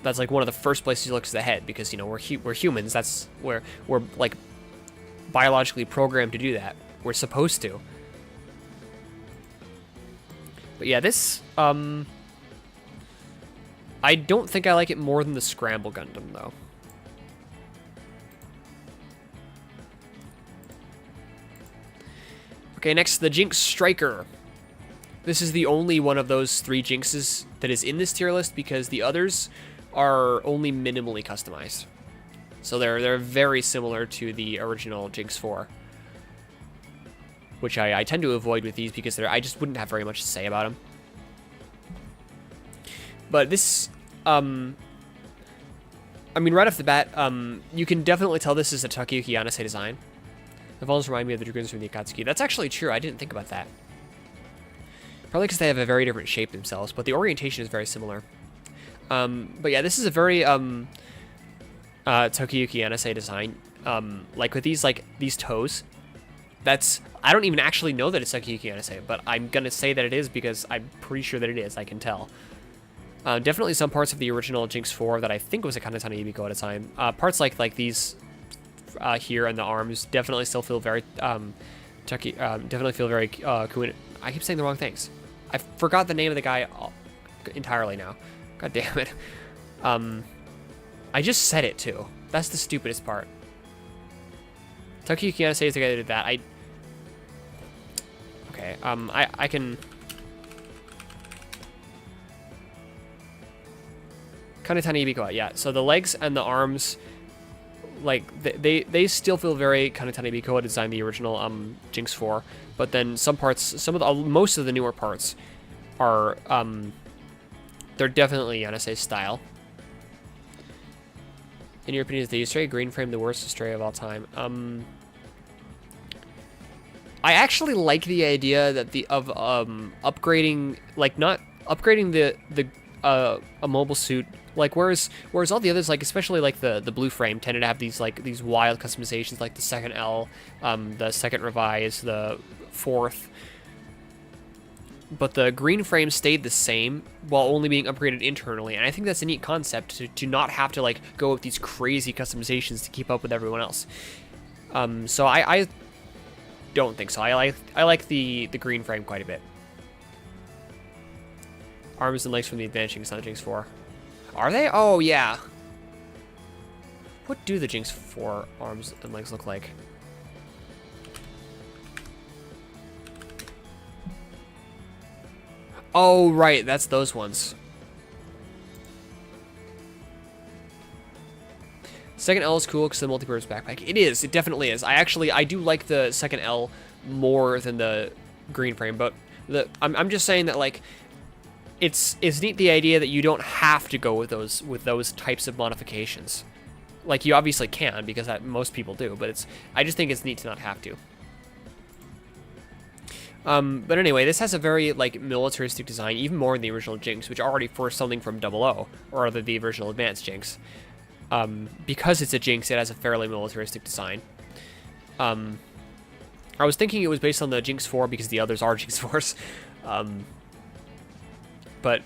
That's like one of the first places you look is the head, because you know we're humans. That's where we're like biologically programmed to do that. We're supposed to. But yeah, this I don't think I like it more than the Scramble Gundam though. Okay, next, the Jinx Striker. This is the only one of those three Jinxes that is in this tier list, because the others are only minimally customized. So they're very similar to the original Jinx 4, which I tend to avoid with these because I just wouldn't have very much to say about them. But this, I mean, right off the bat, you can definitely tell this is a Takayuki Yanase design. The Vols remind me of the Dragoons from the Akatsuki. That's actually true. I didn't think about that. Probably because they have a very different shape themselves, but the orientation is very similar. But yeah, this is a very Takayuki Yanase design. Like with these toes, I don't even actually know that it's Takayuki Yanase, but I'm gonna say that it is because I'm pretty sure that it is. I can tell. Definitely some parts of the original Jinx 4 that I think was a Kanetana Yumiko at a time. Parts like these here and the arms definitely still feel very definitely feel very Kuin. I keep saying the wrong things. I forgot the name of the guy entirely now. God damn it. I just said it too. That's the stupidest part. Takayuki Yanase is the guy that did that. Okay, I can... Kanetani Ibikawa, yeah. So the legs and the arms, like, they still feel very Kanetani Ibikawa design, the original Jinx 4. But then some parts, most of the newer parts are, they're definitely Yanase's style. In your opinion, is the Astray green frame the worst Astray of all time? I actually like the idea that upgrading, like, not upgrading a mobile suit, like, whereas all the others, like, especially like the blue frame, tended to have these wild customizations, like the second L, the second revise, the fourth. But the green frame stayed the same while only being upgraded internally, and I think that's a neat concept to not have to, like, go with these crazy customizations to keep up with everyone else. So I don't think so. I like the green frame quite a bit. Arms and legs from the Advanced Jinx, not Jinx 4. Are they? Oh, yeah. What do the Jinx 4 arms and legs look like? Oh, right. That's those ones. Second L is cool because the multi-purpose backpack. It is. It definitely is. I do like the second L more than the green frame, but I'm just saying that, like, it's neat, the idea that you don't have to go with those types of modifications. Like, you obviously can, because most people do, but I just think it's neat to not have to. But anyway, this has a very, like, militaristic design, even more than the original Jinx, which already forced something from 00, or rather the original Advanced Jinx. Because it's a Jinx, it has a fairly militaristic design. I was thinking it was based on the Jinx 4 because the others are Jinx 4s. But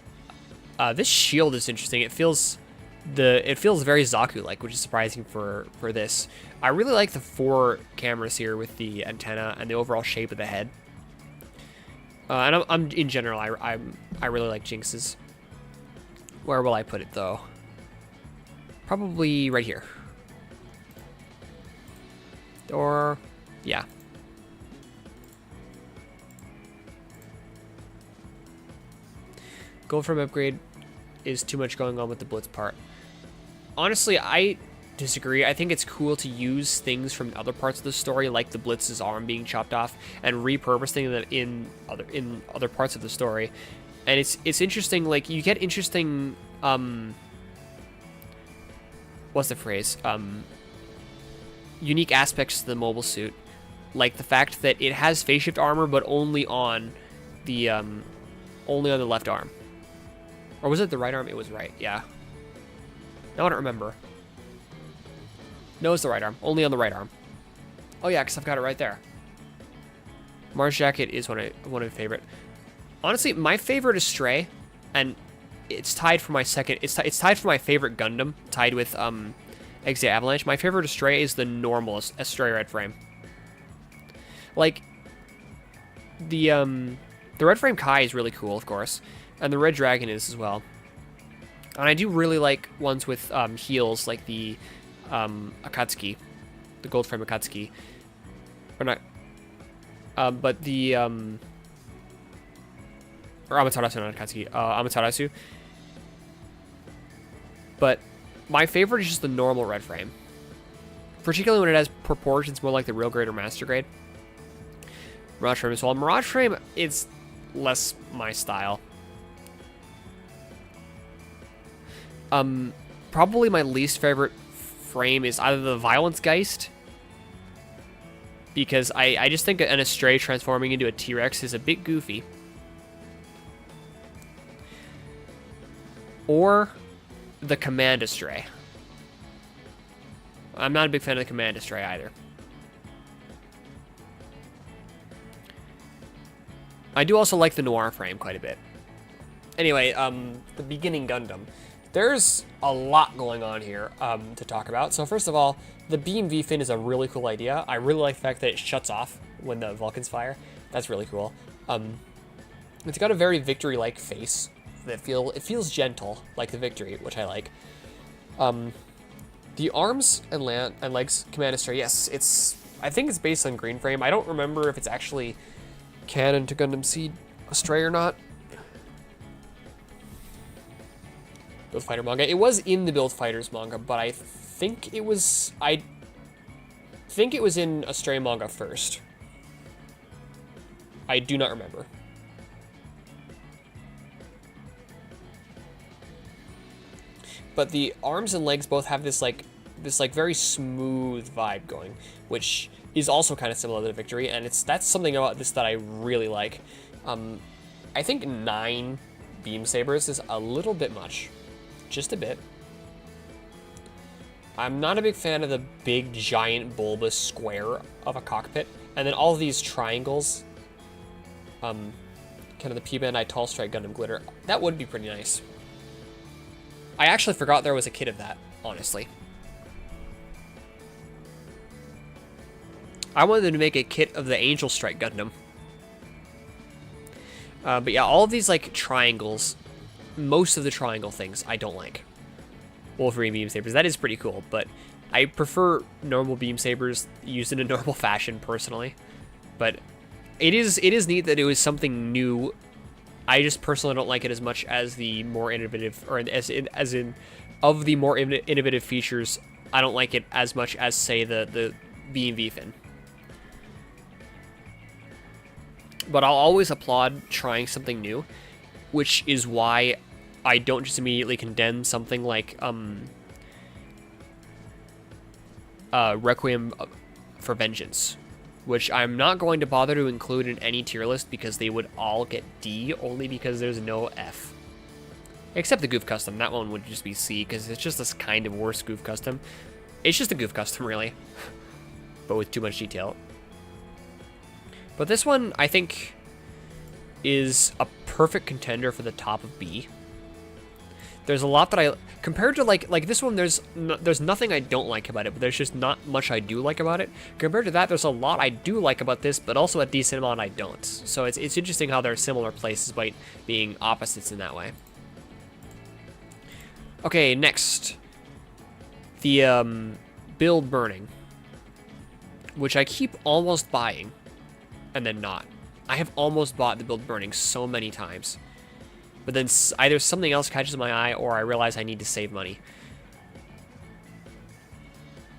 this shield is interesting. It feels very Zaku-like, which is surprising for this. I really like the 4 cameras here with the antenna and the overall shape of the head. And I'm in general, I really like Jinxes. Where will I put it though? Probably right here. Or yeah. Gold frame upgrade is too much going on with the Blitz part. Honestly, I disagree. I think it's cool to use things from other parts of the story, like the Blitz's arm being chopped off, and repurposing them in other parts of the story. And it's interesting. Like, you get interesting what's the phrase? Unique aspects to the mobile suit, like the fact that it has phase shift armor, but only on the left arm. Or was it the right arm? It was right, yeah. Now I don't remember. No, it's the right arm. Only on the right arm. Oh yeah, because I've got it right there. Mars Jacket is one of my favorite. Honestly, my favorite is Stray, and it's tied for my second. It's tied for my favorite Gundam, tied with Exia Avalanche. My favorite Stray is the normal Stray Red Frame. Like, the Red Frame Kai is really cool, of course. And the Red Dragon is as well. And I do really like ones with heels, like the Akatsuki. The gold frame Akatsuki. Or not. But the... or Amaterasu, not Akatsuki. Amaterasu. But my favorite is just the normal red frame. Particularly when it has proportions more like the real grade or master grade. Mirage frame as well. Mirage frame is less my style. Probably my least favorite frame is either the Violence Geist, because I just think an Astray transforming into a T-Rex is a bit goofy. Or the Command Astray. I'm not a big fan of the Command Astray either. I do also like the Noir frame quite a bit. Anyway, the beginning Gundam. There's a lot going on here to talk about. So first of all, the beam V-fin is a really cool idea. I really like the fact that it shuts off when the Vulcans fire. That's really cool. It's got a very Victory-like face that it feels gentle, like the victory, which I like. The arms and legs command Astray. Yes, I think it's based on Green Frame. I don't remember if it's actually canon to Gundam Seed Astray or not. Build Fighter manga. It was in the Build Fighters manga, but I think it was in Astray manga first. I do not remember. But the arms and legs both have this very smooth vibe going, which is also kind of similar to Victory, and that's something about this that I really like. I think 9 beam sabers is a little bit much. Just a bit. I'm not a big fan of the big, giant, bulbous square of a cockpit. And then all of these triangles, kind of the P-Bandai Tall Strike Gundam glitter, that would be pretty nice. I actually forgot there was a kit of that, honestly. I wanted them to make a kit of the Angel Strike Gundam. But yeah, all of these, like, triangles, most of the triangle things I don't like. Wolverine beam sabers, that is pretty cool, but I prefer normal beam sabers used in a normal fashion personally. But it is neat that it was something new. I just personally don't like it as much as the more innovative, or as in of the more innovative features. I don't like it as much as, say, the B&V fin. But I'll always applaud trying something new, which is why I don't just immediately condemn something like Requiem for Vengeance, which I'm not going to bother to include in any tier list because they would all get D only because there's no F. Except the Goof Custom. That one would just be C because it's just this kind of worse Goof Custom. It's just a Goof Custom, really, but with too much detail. But this one, I think, is a perfect contender for the top of B. There's a lot that I... Compared to, like this one, there's nothing I don't like about it, but there's just not much I do like about it. Compared to that, there's a lot I do like about this, but also a decent amount I don't. So it's interesting how they're similar places, despite being opposites in that way. Okay, next. The, Build Burning. Which I keep almost buying. And then not. I have almost bought the Build Burning so many times. But then either something else catches my eye or I realize I need to save money.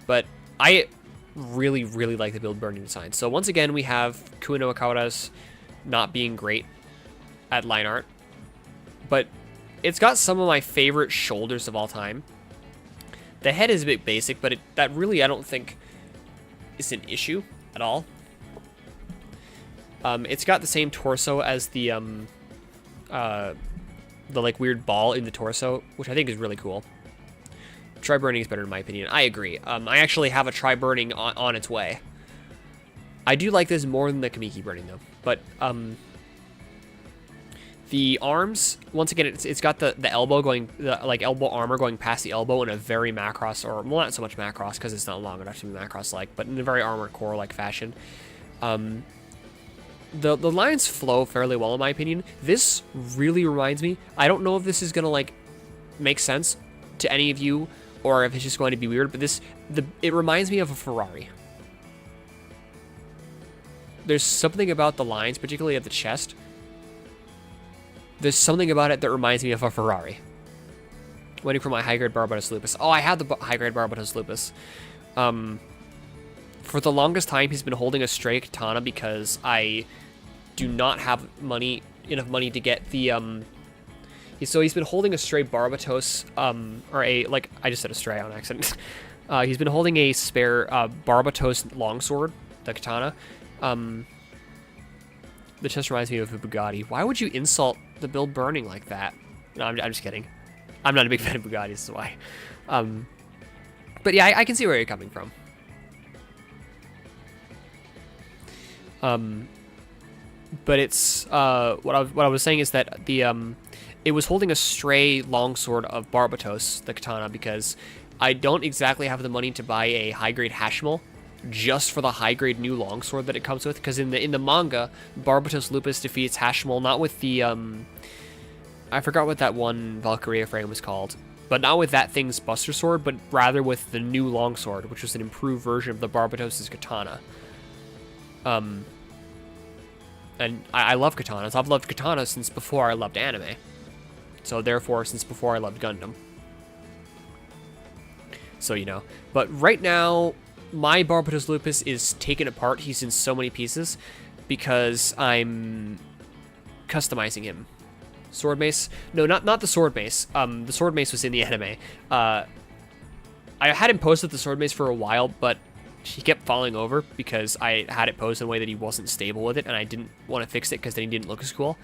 But I really, really like the Build Burning design. So once again, we have Kuno Akara's not being great at line art. But it's got some of my favorite shoulders of all time. The head is a bit basic, but that really I don't think is an issue at all. It's got the same torso as the like weird ball in the torso, which I think is really cool. Tri-burning is better in my opinion. I agree. I actually have a tri-burning on its way. I do like this more than the Kamiki burning though. But the arms, once again, it's got the elbow going, like elbow armor going past the elbow in a very Macross, or well, not so much Macross because it's not long enough to be Macross-like, but in a very Armored Core-like fashion. The lines flow fairly well in my opinion. This really reminds me, I don't know if this is gonna like make sense to any of you or if it's just going to be weird, but it reminds me of a Ferrari. There's something about the lines, particularly at the chest. There's something about it that reminds me of a Ferrari. Waiting for my high-grade Barbatos Lupus. Oh, I had the high-grade Barbatos Lupus. For the longest time, he's been holding a stray katana because I do not have enough money to get the, so he's been holding a stray Barbatos, I just said a stray on accident. He's been holding a spare, Barbatos longsword, the katana. The chest reminds me of a Bugatti. Why would you insult the Build Burning like that? No, I'm just kidding. I'm not a big fan of Bugattis, this is why. But yeah, I can see where you're coming from. But it's what I was saying is that it was holding a stray longsword of Barbatos, the katana, because I don't exactly have the money to buy a high-grade Hashmal just for the high-grade new longsword that it comes with, because in the manga, Barbatos Lupus defeats Hashmal not with the I forgot what that one Valkyria frame was called. But not with that thing's Buster Sword, but rather with the new longsword, which was an improved version of the Barbatos' katana. And I love katanas. I've loved katanas since before I loved anime. So therefore, since before I loved Gundam. So, you know. But right now, my Barbatos Lupus is taken apart. He's in so many pieces because I'm customizing him. Sword mace? No, not the sword mace. The sword mace was in the anime. I had him posted the sword mace for a while, but he kept falling over because I had it posed in a way that he wasn't stable with it, and I didn't want to fix it because then he didn't look as cool.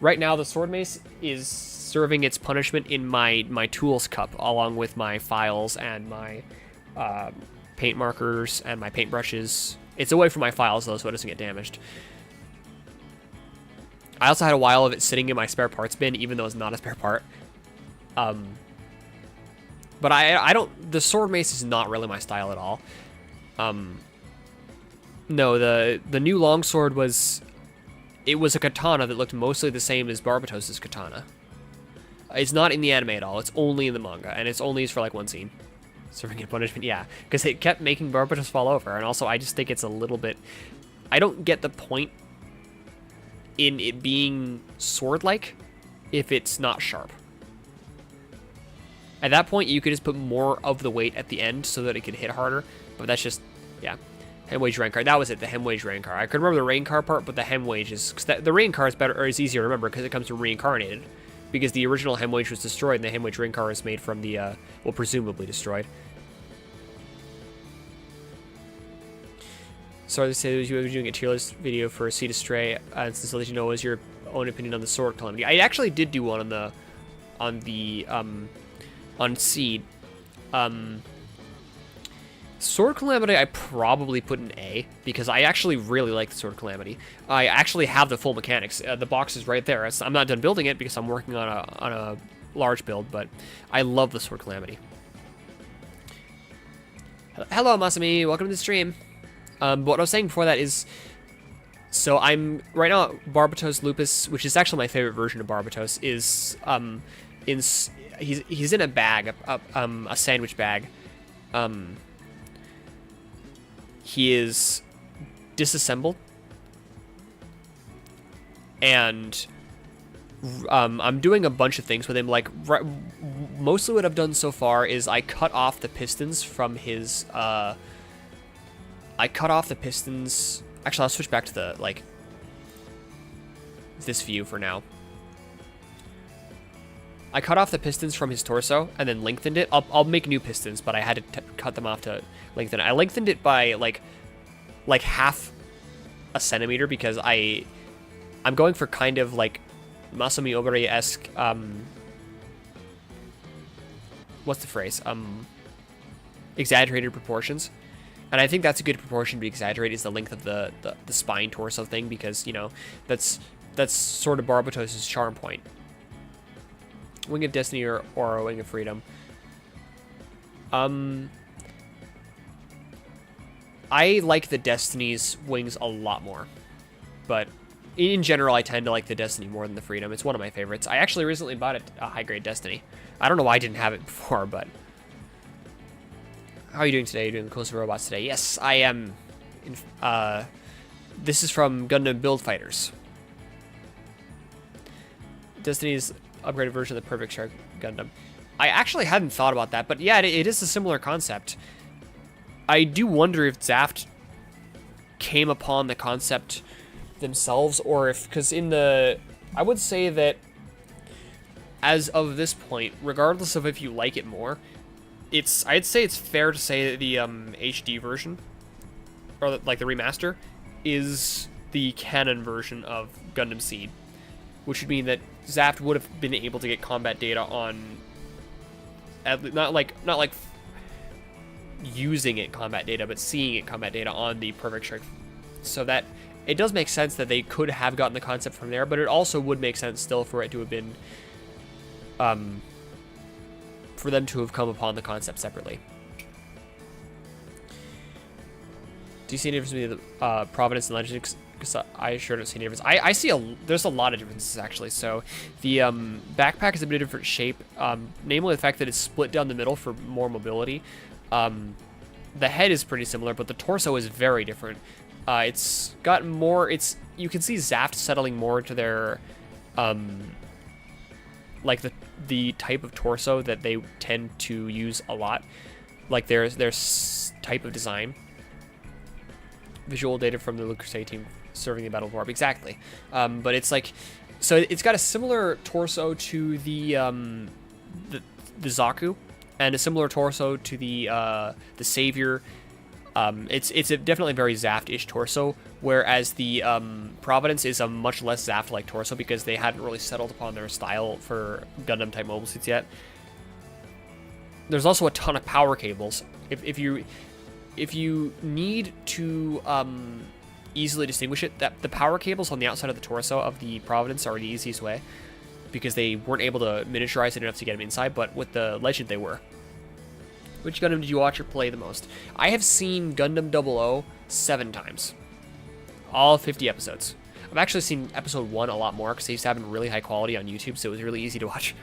Right now, the sword mace is serving its punishment in my tools cup, along with my files and my paint markers and my paintbrushes. It's away from my files, though, so it doesn't get damaged. I also had a while of it sitting in my spare parts bin, even though it's not a spare part. But I don't... The sword mace is not really my style at all. No, the new longsword was... It was a katana that looked mostly the same as Barbatos' katana. It's not in the anime at all. It's only in the manga, and it's only for, like, one scene. Serving a punishment, yeah. Because it kept making Barbatos fall over, and also I just think it's a little bit... I don't get the point in it being sword-like if it's not sharp. At that point, you could just put more of the weight at the end so that it could hit harder, but that's just, yeah. Hemwage Rankar, that was it, the Hemwage Rankar. I could remember the Rankar part, but the Hemwage is, because the Rankar is better, or is easier to remember because it comes from reincarnated, because the original Hemwage was destroyed, and the Hemwage Rankar is made from the, well, presumably destroyed. Sorry to say that you were doing a tier list video for Seed Astray, and since I'll let you know what was your own opinion on the Sword Calamity. I actually did do one on Seed. Sword Calamity I probably put an A, because I actually really like the Sword Calamity. I actually have the full mechanics. The box is right there. I'm not done building it because I'm working on a large build, but I love the Sword Calamity. Hello, Masami. Welcome to the stream. But what I was saying before that is, so I'm right now Barbatos Lupus, which is actually my favorite version of Barbatos, is he's in a bag, a sandwich bag. He is disassembled, and I'm doing a bunch of things with him. Like mostly what I've done so far is I cut off the pistons from his. I cut off the pistons. Actually, I'll switch back to the, like, this view for now. I cut off the pistons from his torso and then lengthened it. I'll make new pistons, but I had to cut them off to lengthen it. I lengthened it by, like half a centimeter because I'm going for kind of, like, Masami Obere-esque, what's the phrase? Exaggerated proportions. And I think that's a good proportion to be exaggerated, is the length of the spine torso thing, because, you know, that's sort of Barbatos' charm point. Wing of Destiny or a Wing of Freedom. I like the Destiny's wings a lot more, but in general, I tend to like the Destiny more than the Freedom. It's one of my favorites. I actually recently bought a high-grade Destiny. I don't know why I didn't have it before, but... How are you doing today? You're doing the Close of Robots today. Yes, I am. This is from Gundam Build Fighters. Destiny's upgraded version of the Perfect Shark Gundam. I actually hadn't thought about that, but yeah, it is a similar concept. I do wonder if Zaft came upon the concept themselves, or if, because I would say that as of this point, regardless of if you like it more, I'd say it's fair to say that the HD version, or like the remaster, is the canon version of Gundam Seed, which would mean that Zaft would have been able to get combat data on, not like using it combat data, but seeing it combat data on the Perfect Shark. So that it does make sense that they could have gotten the concept from there, but it also would make sense still for it to have been, for them to have come upon the concept separately. Do you see any difference between the Providence and Legend? Because I sure don't see any difference. I see there's a lot of differences actually. So the backpack is a bit different shape, namely the fact that it's split down the middle for more mobility. The head is pretty similar, but the torso is very different. It's got more. You can see Zaft settling more into their like the type of torso that they tend to use a lot, like their type of design. Visual data from the Le Creuset team serving the Battle of Warp, exactly. But it's like, so it's got a similar torso to the Zaku, and a similar torso to the Savior. It's definitely a very Zaft-ish torso, whereas the Providence is a much less Zaft-like torso because they hadn't really settled upon their style for Gundam-type mobile suits yet. There's also a ton of power cables. If you need to easily distinguish it, that the power cables on the outside of the torso of the Providence are the easiest way, because they weren't able to miniaturize it enough to get them inside, but with the Legend they were. Which Gundam did you watch or play the most? I have seen Gundam 00 7 times. All 50 episodes. I've actually seen episode 1 a lot more because they used to have it in really high quality on YouTube, so it was really easy to watch.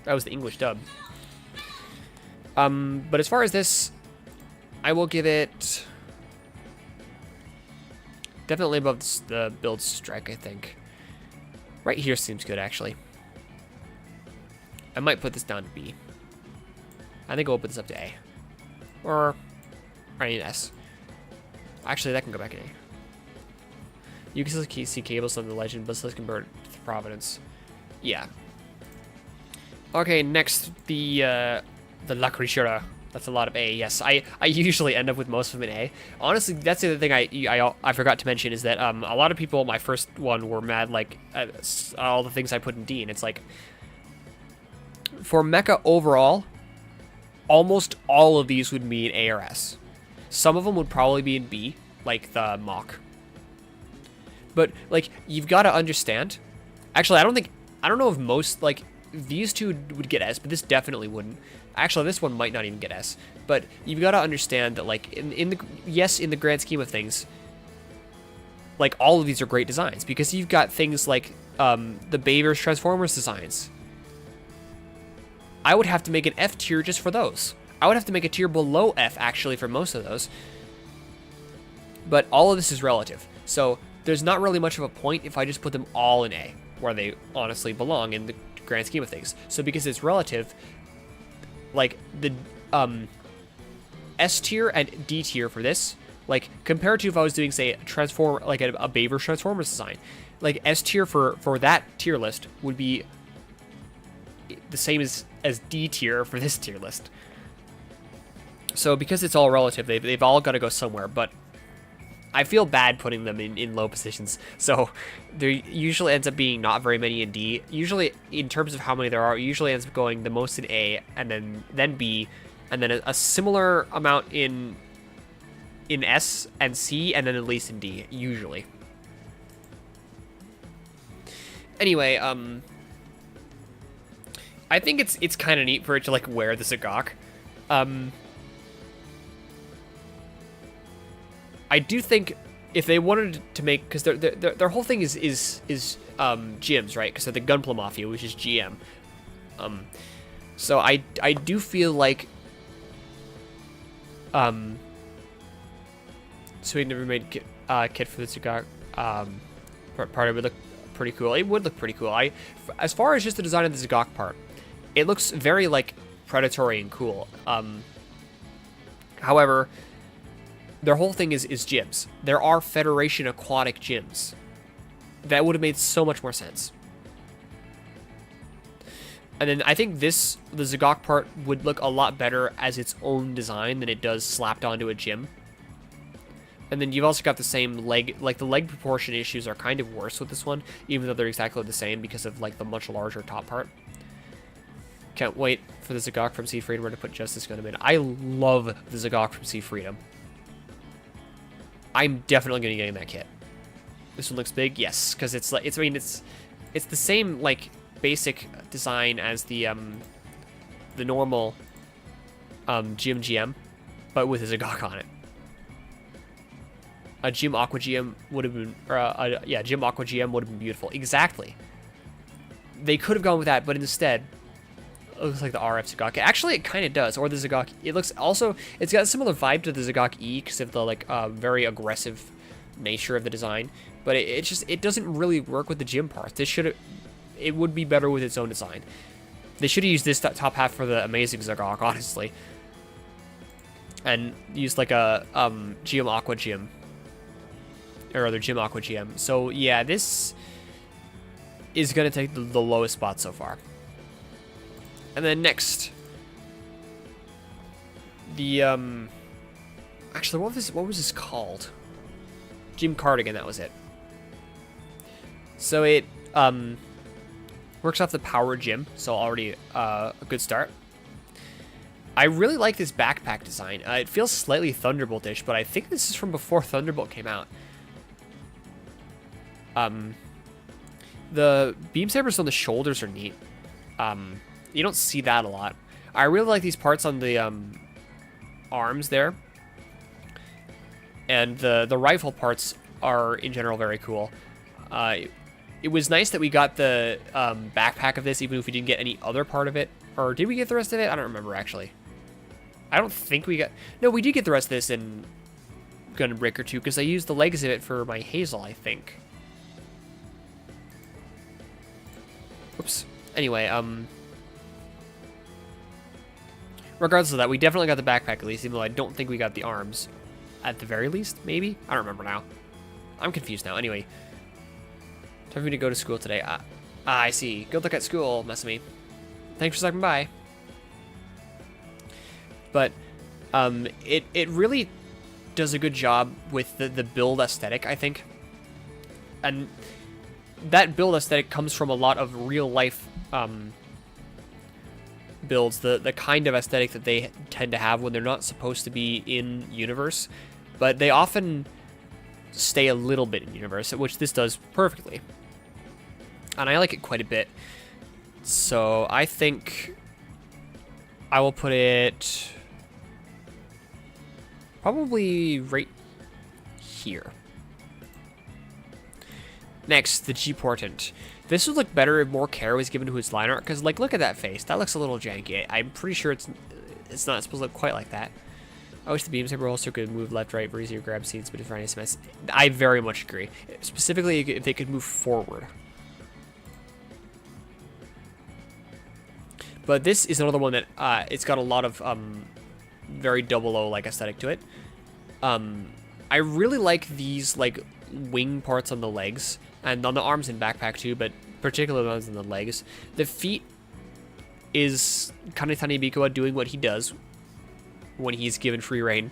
That was the English dub. But as far as this, I will give it definitely above the build strike, I think. Right here seems good, actually. I might put this down to B. I think I'll put this up to A. Or I need S. Actually, that can go back in A. You can still see cables on the Legend, but let's convert it to Providence. Yeah. Okay, next, the La Creatura. That's a lot of A. Yes, I usually end up with most of them in A. Honestly, that's the other thing I forgot to mention is that a lot of people, my first one, were mad like at all the things I put in D, and it's like, for Mecha overall, almost all of these would be in A or S. Some of them would probably be in B, like the Mach. But like, you've got to understand. Actually, I don't know if most, like, these two would get S, but this definitely wouldn't. Actually, this one might not even get S. But you've got to understand that, like, in the grand scheme of things, like, all of these are great designs, because you've got things like the Bayverse Transformers designs. I would have to make an F tier just for those. I would have to make a tier below F, actually, for most of those. But all of this is relative. So there's not really much of a point if I just put them all in A, where they honestly belong in the grand scheme of things. So because it's relative, like the S tier and D tier for this, like compared to if I was doing, say, a Bayverse Transformers design, like S tier for that tier list would be the same as D tier for this tier list. So because it's all relative, they've all got to go somewhere, but I feel bad putting them in low positions. So there usually ends up being not very many in D. Usually, in terms of how many there are, it usually ends up going the most in A, and then B, and then a similar amount in S and C, and then at least in D, usually. Anyway, I think it's kind of neat for it to like wear the Zagok. I do think if they wanted to make, because their whole thing is GMs, right? Because they're the Gunpla Mafia, which is GM. So I do feel like Sweden never made kit for the Zagok part. It would look pretty cool. It would look pretty cool. As far as just the design of the Zagok part, it looks very like predatory and cool. However, their whole thing is gyms. There are Federation aquatic gyms. That would have made so much more sense. And then I think the Zagok part would look a lot better as its own design than it does slapped onto a gym. And then you've also got the same leg, like the leg proportion issues are kind of worse with this one, even though they're exactly the same because of like the much larger top part. Can't wait for the Zagok from Sea Freedom to put Justice Gundam in. I love the Zagok from Sea Freedom. I'm definitely going to be getting that kit. This one looks big, yes, because it's the same like basic design as the normal GM, but with a Zagok on it. A Gym Aqua GM would have been, yeah, Gym Aqua GM would have been beautiful. Exactly. They could have gone with that, but instead, it looks like the RF Zagok. Actually, it kind of does, or the Zagok. It looks also, it's got a similar vibe to the Zagok E because of the like very aggressive nature of the design. But it doesn't really work with the gym parts. It would be better with its own design. They should have used this top half for the amazing Zagok, honestly, and used like a Gym Aqua Gym. Or other Gym Aqua GM. So yeah, this is gonna take the lowest spot so far. And then next, the actually, what was this called? Gym Cardigan. That was it. So it works off the Power Gym. So already a good start. I really like this backpack design. It feels slightly Thunderbolt-ish, but I think this is from before Thunderbolt came out. The beam sabers on the shoulders are neat. You don't see that a lot. I really like these parts on the arms there, and the rifle parts are in general very cool. It was nice that we got the backpack of this, even if we didn't get any other part of it. Or did we get the rest of it? I don't remember actually. I don't think we got. No, we did get the rest of this in Gundam Breaker 2 because I used the legs of it for my Hazel, I think. Oops. Anyway, regardless of that, we definitely got the backpack at least, even though I don't think we got the arms. At the very least, maybe? I don't remember now. I'm confused now. Anyway, time for me to go to school today. I see. Good luck at school, Mesame. Thanks for stopping by. But, it really does a good job with the build aesthetic, I think. And that build aesthetic comes from a lot of real life builds, the kind of aesthetic that they tend to have when they're not supposed to be in universe, but they often stay a little bit in universe, which this does perfectly. And I like it quite a bit. So I think I will put it probably right here. Next, the G-Portent. This would look better if more care was given to his line art, because, like, look at that face. That looks a little janky. I'm pretty sure it's not supposed to look quite like that. I wish the beam saber holster could move left, right, for easier grab scenes, but it's for SMS. I very much agree. Specifically, if they could move forward. But this is another one that it's got a lot of very 00-like aesthetic to it. I really like these like wing parts on the legs and on the arms and backpack too, but particularly the ones on the legs. The feet is Kanetani Bikoa doing what he does when he's given free reign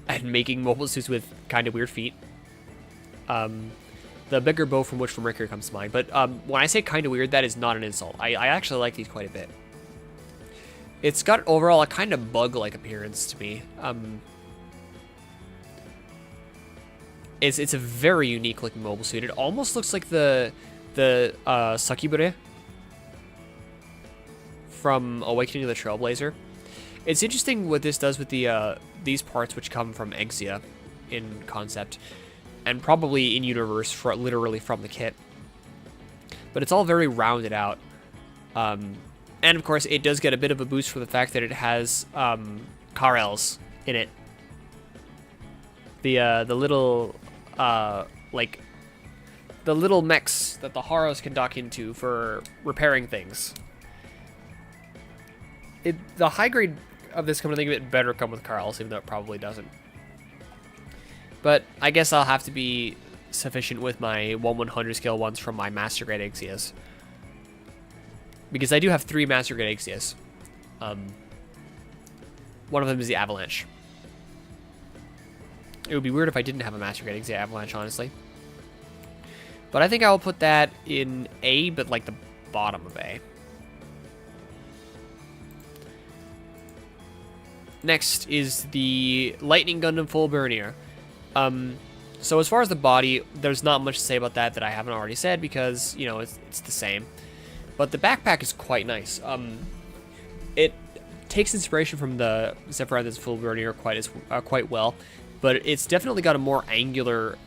and making mobile suits with kind of weird feet. The bigger bow from Mercury comes to mind, but when I say kind of weird, that is not an insult. I actually like these quite a bit. It's got overall a kind of bug-like appearance to me. It's a very unique looking mobile suit. It almost looks like the Sakibure from Awakening of the Trailblazer. It's interesting what this does with the these parts, which come from Exia in concept, and probably in universe literally from the kit. But it's all very rounded out. And of course, it does get a bit of a boost for the fact that it has Karels in it. The little like the little mechs that the Haros can dock into for repairing things. The high grade of this, come to think of it, better come with Karels, even though it probably doesn't. But I guess I'll have to be sufficient with my 1/100 scale ones from my Master Grade Ixias. Because I do have 3 Master Grade Ixias. One of them is the Avalanche. It would be weird if I didn't have a Master Grade Ixia Avalanche, honestly. But I think I will put that in A, but like the bottom of A. Next is the Lightning Gundam Full Bernier. So as far as the body, there's not much to say about that I haven't already said because, you know, it's the same. But the backpack is quite nice. It takes inspiration from the Zephyrant's full vernier quite well, but it's definitely got a more angular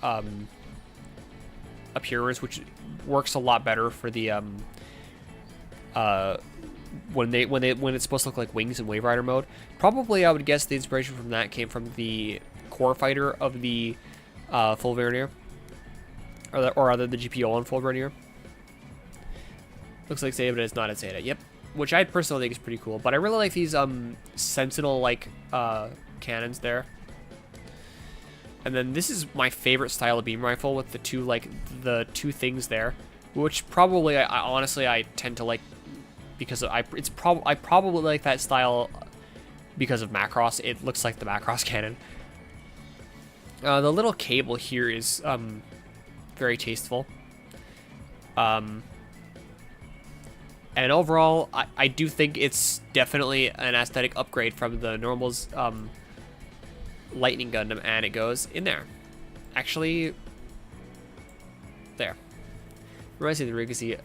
appearance, which works a lot better for the when it's supposed to look like wings in Wave Rider mode. Probably, I would guess the inspiration from that came from the core fighter of the full vernier, or rather the GPO on full vernier. Looks like Zeta, but it's not at Zeta. Yep, which I personally think is pretty cool. But I really like these Sentinel-like cannons there. And then this is my favorite style of beam rifle with the two things there, which probably I honestly tend to like because I probably like that style because of Macross. It looks like the Macross cannon. The little cable here is very tasteful. And overall, I do think it's definitely an aesthetic upgrade from the normals Lightning Gundam, and it goes in there. Actually, there. Reminds me of the Rigsy,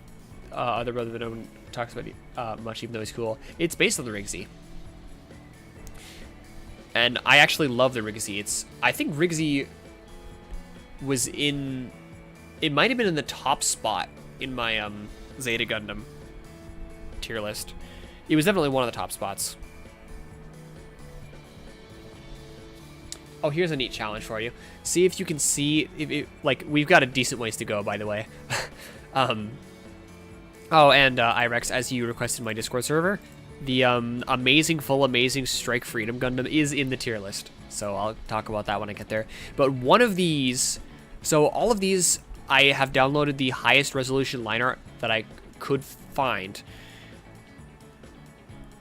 other brother that no one talks about much, even though he's cool. It's based on the Rigsy. And I actually love the Rigsy. I think Rigsy was in... It might have been in the top spot in my Zeta Gundam tier list. It was definitely one of the top spots. Oh, here's a neat challenge for you. See if you can see, like, we've got a decent ways to go, by the way. Oh, and Irex, as you requested in my Discord server, the amazing Strike Freedom Gundam is in the tier list. So I'll talk about that when I get there. But one of these, so all of these, I have downloaded the highest resolution line art that I could find,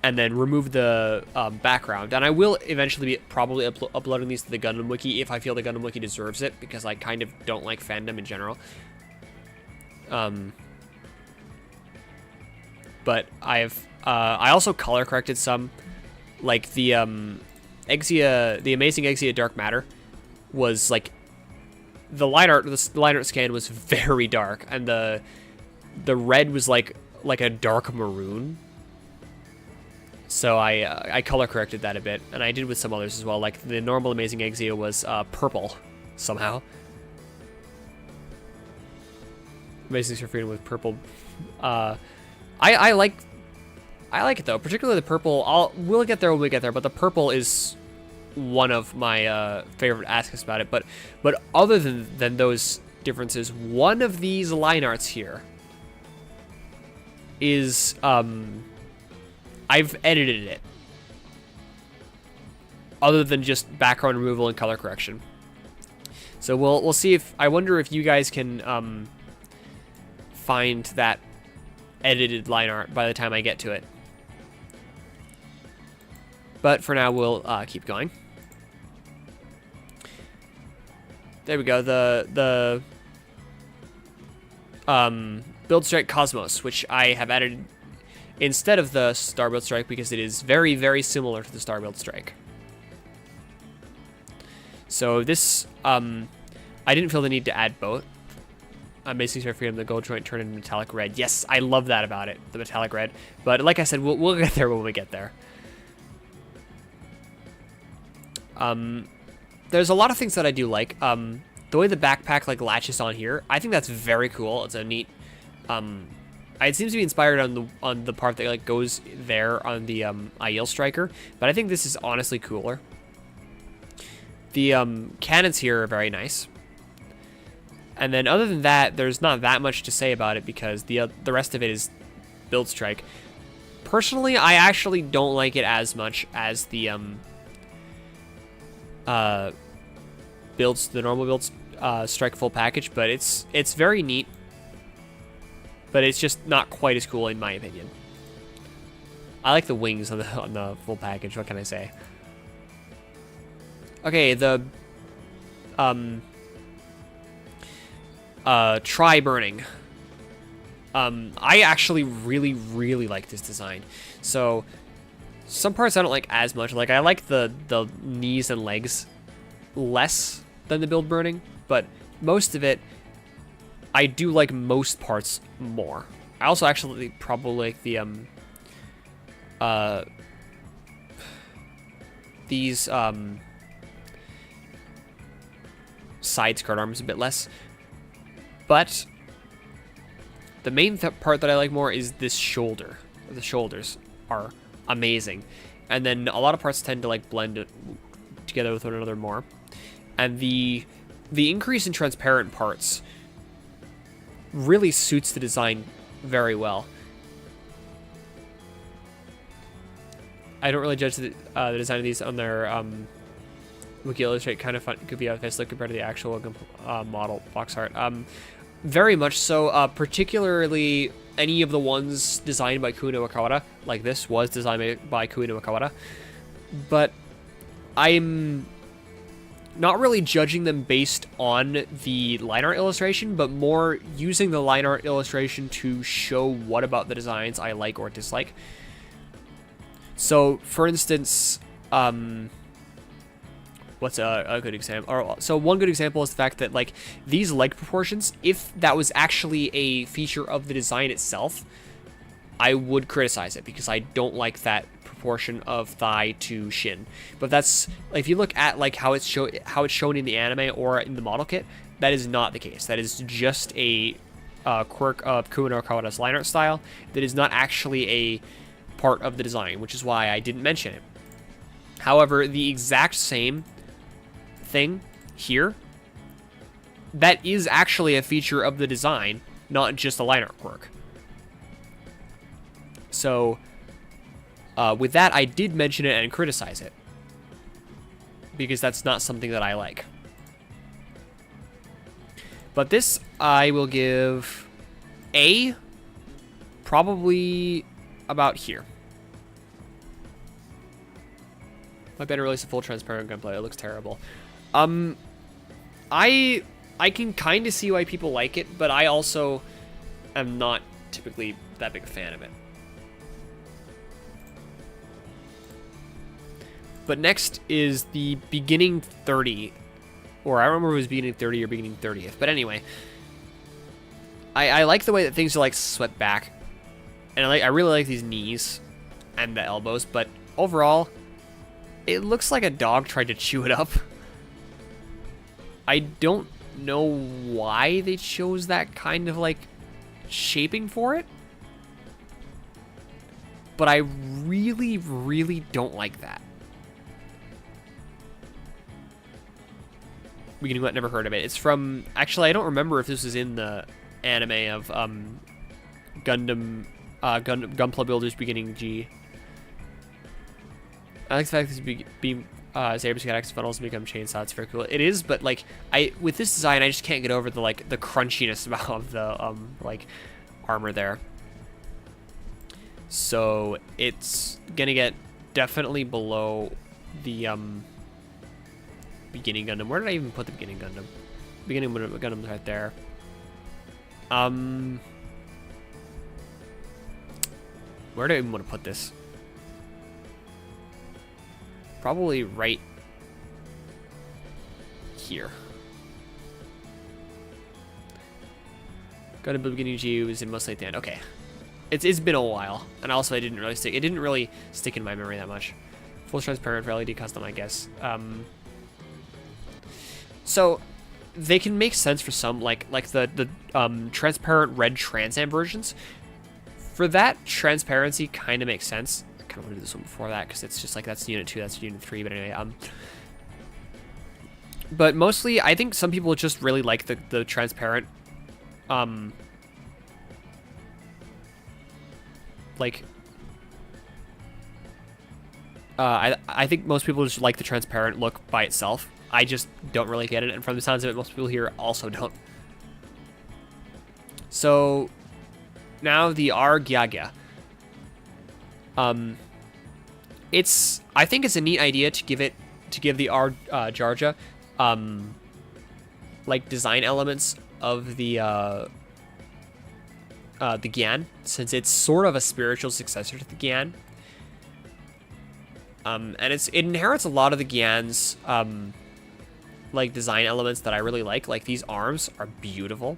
and then remove the background. And I will eventually be probably uploading these to the Gundam Wiki if I feel the Gundam Wiki deserves it, because I kind of don't like fandom in general. But I also color corrected some, like the Exia, the Amazing Exia Dark Matter was like, the line art scan was very dark, and the red was like a dark maroon. So I color corrected that a bit, and I did with some others as well. Like the normal Amazing Exia was purple somehow. Amazing for Freedom with purple. I like it though, particularly the purple. We'll get there when we get there, but the purple is one of my favorite aspects about it. But other than those differences, one of these line arts here is I've edited it, other than just background removal and color correction. So we'll see if, I wonder if you guys can find that edited line art by the time I get to it. But for now, we'll keep going. There we go. The Build Strike Cosmos, which I have added instead of the Star Build Strike because it is very, very similar to the Star Build Strike. So this, I didn't feel the need to add both. Amazing Star Freedom, the gold joint turned into metallic red. Yes, I love that about it, the metallic red. But like I said, we'll get there when we get there. There's a lot of things that I do like. The way the backpack like latches on here, I think that's very cool. It's a neat. It seems to be inspired on the part that like goes there on the Aiel Striker, but I think this is honestly cooler. The cannons here are very nice. And then other than that, there's not that much to say about it because the rest of it is Build Strike. Personally, I actually don't like it as much as the normal Build Strike full package, but it's very neat. But it's just not quite as cool in my opinion. I like the wings on the full package. What can I say? Okay, the Try Burning. I actually really like this design. So some parts I don't like as much. Like I like the knees and legs less than the Build Burning, but most of it I do like most parts more. I also actually probably like the these side skirt arms a bit less. But the main part that I like more is this shoulder. The shoulders are amazing. And then a lot of parts tend to like blend it together with one another more. And the increase in transparent parts really suits the design very well. I don't really judge the design of these on their Wiki Illustrate. Kind of fun, could be if I look compared to the actual model box art. Very much so. Particularly any of the ones designed by Kuno Akawara, like this was designed by Kuno Akawara. But I'm not really judging them based on the line art illustration, but more using the line art illustration to show what about the designs I like or dislike. So, for instance, what's a good example? So one good example is the fact that, like, these leg proportions, if that was actually a feature of the design itself, I would criticize it, because I don't like that proportion of thigh to shin. But that's, if you look at, like, how it's shown in the anime or in the model kit, that is not the case. That is just a quirk of Kuno Kawada's line art style that is not actually a part of the design, which is why I didn't mention it. However, the exact same thing here, that is actually a feature of the design, not just a line art quirk. So, with that, I did mention it and criticize it, because that's not something that I like. But this, I will give A, probably about here. My better release a full transparent gunplay. It looks terrible. I can kind of see why people like it, but I also am not typically that big a fan of it. But next is the beginning 30, or I don't remember if it was beginning 30 or beginning 30th. But anyway, I like the way that things are like swept back, and I really like these knees and the elbows. But overall, it looks like a dog tried to chew it up. I don't know why they chose that kind of like shaping for it, but I really, really don't like that. Beginning what? Never heard of it. It's from, actually, I don't remember if this is in the anime of Gundam, Gunpla Builders Beginning G. I like the fact that these Zaber's got X funnels and become chainsaw. It's very cool. It is, but like with this design, I just can't get over the the crunchiness of the like armor there. So it's gonna get definitely below the beginning Gundam. Where did I even put the beginning Gundam? Beginning Gundam's right there. Where do I even want to put this? Probably right here. Gundam Beginning G was in mostly at the end. Okay. It's been a while. And also it didn't really stick in my memory that much. Full transparent for LED custom, I guess. So they can make sense for some, like the transparent red Trans Am versions. For that, transparency kind of makes sense. I kind of want to do this one before that, because it's just like that's unit 2, that's unit 3. But anyway, but mostly I think some people just really like the transparent I think most people just like the transparent look by itself. I just don't really get it, and from the sounds of it, most people here also don't. So now the R Gyagya. I think it's a neat idea to give the R Jarja like design elements of the Gyan, since it's sort of a spiritual successor to the Gyan. And it inherits a lot of the Gyan's like design elements that I really like. Like these arms are beautiful,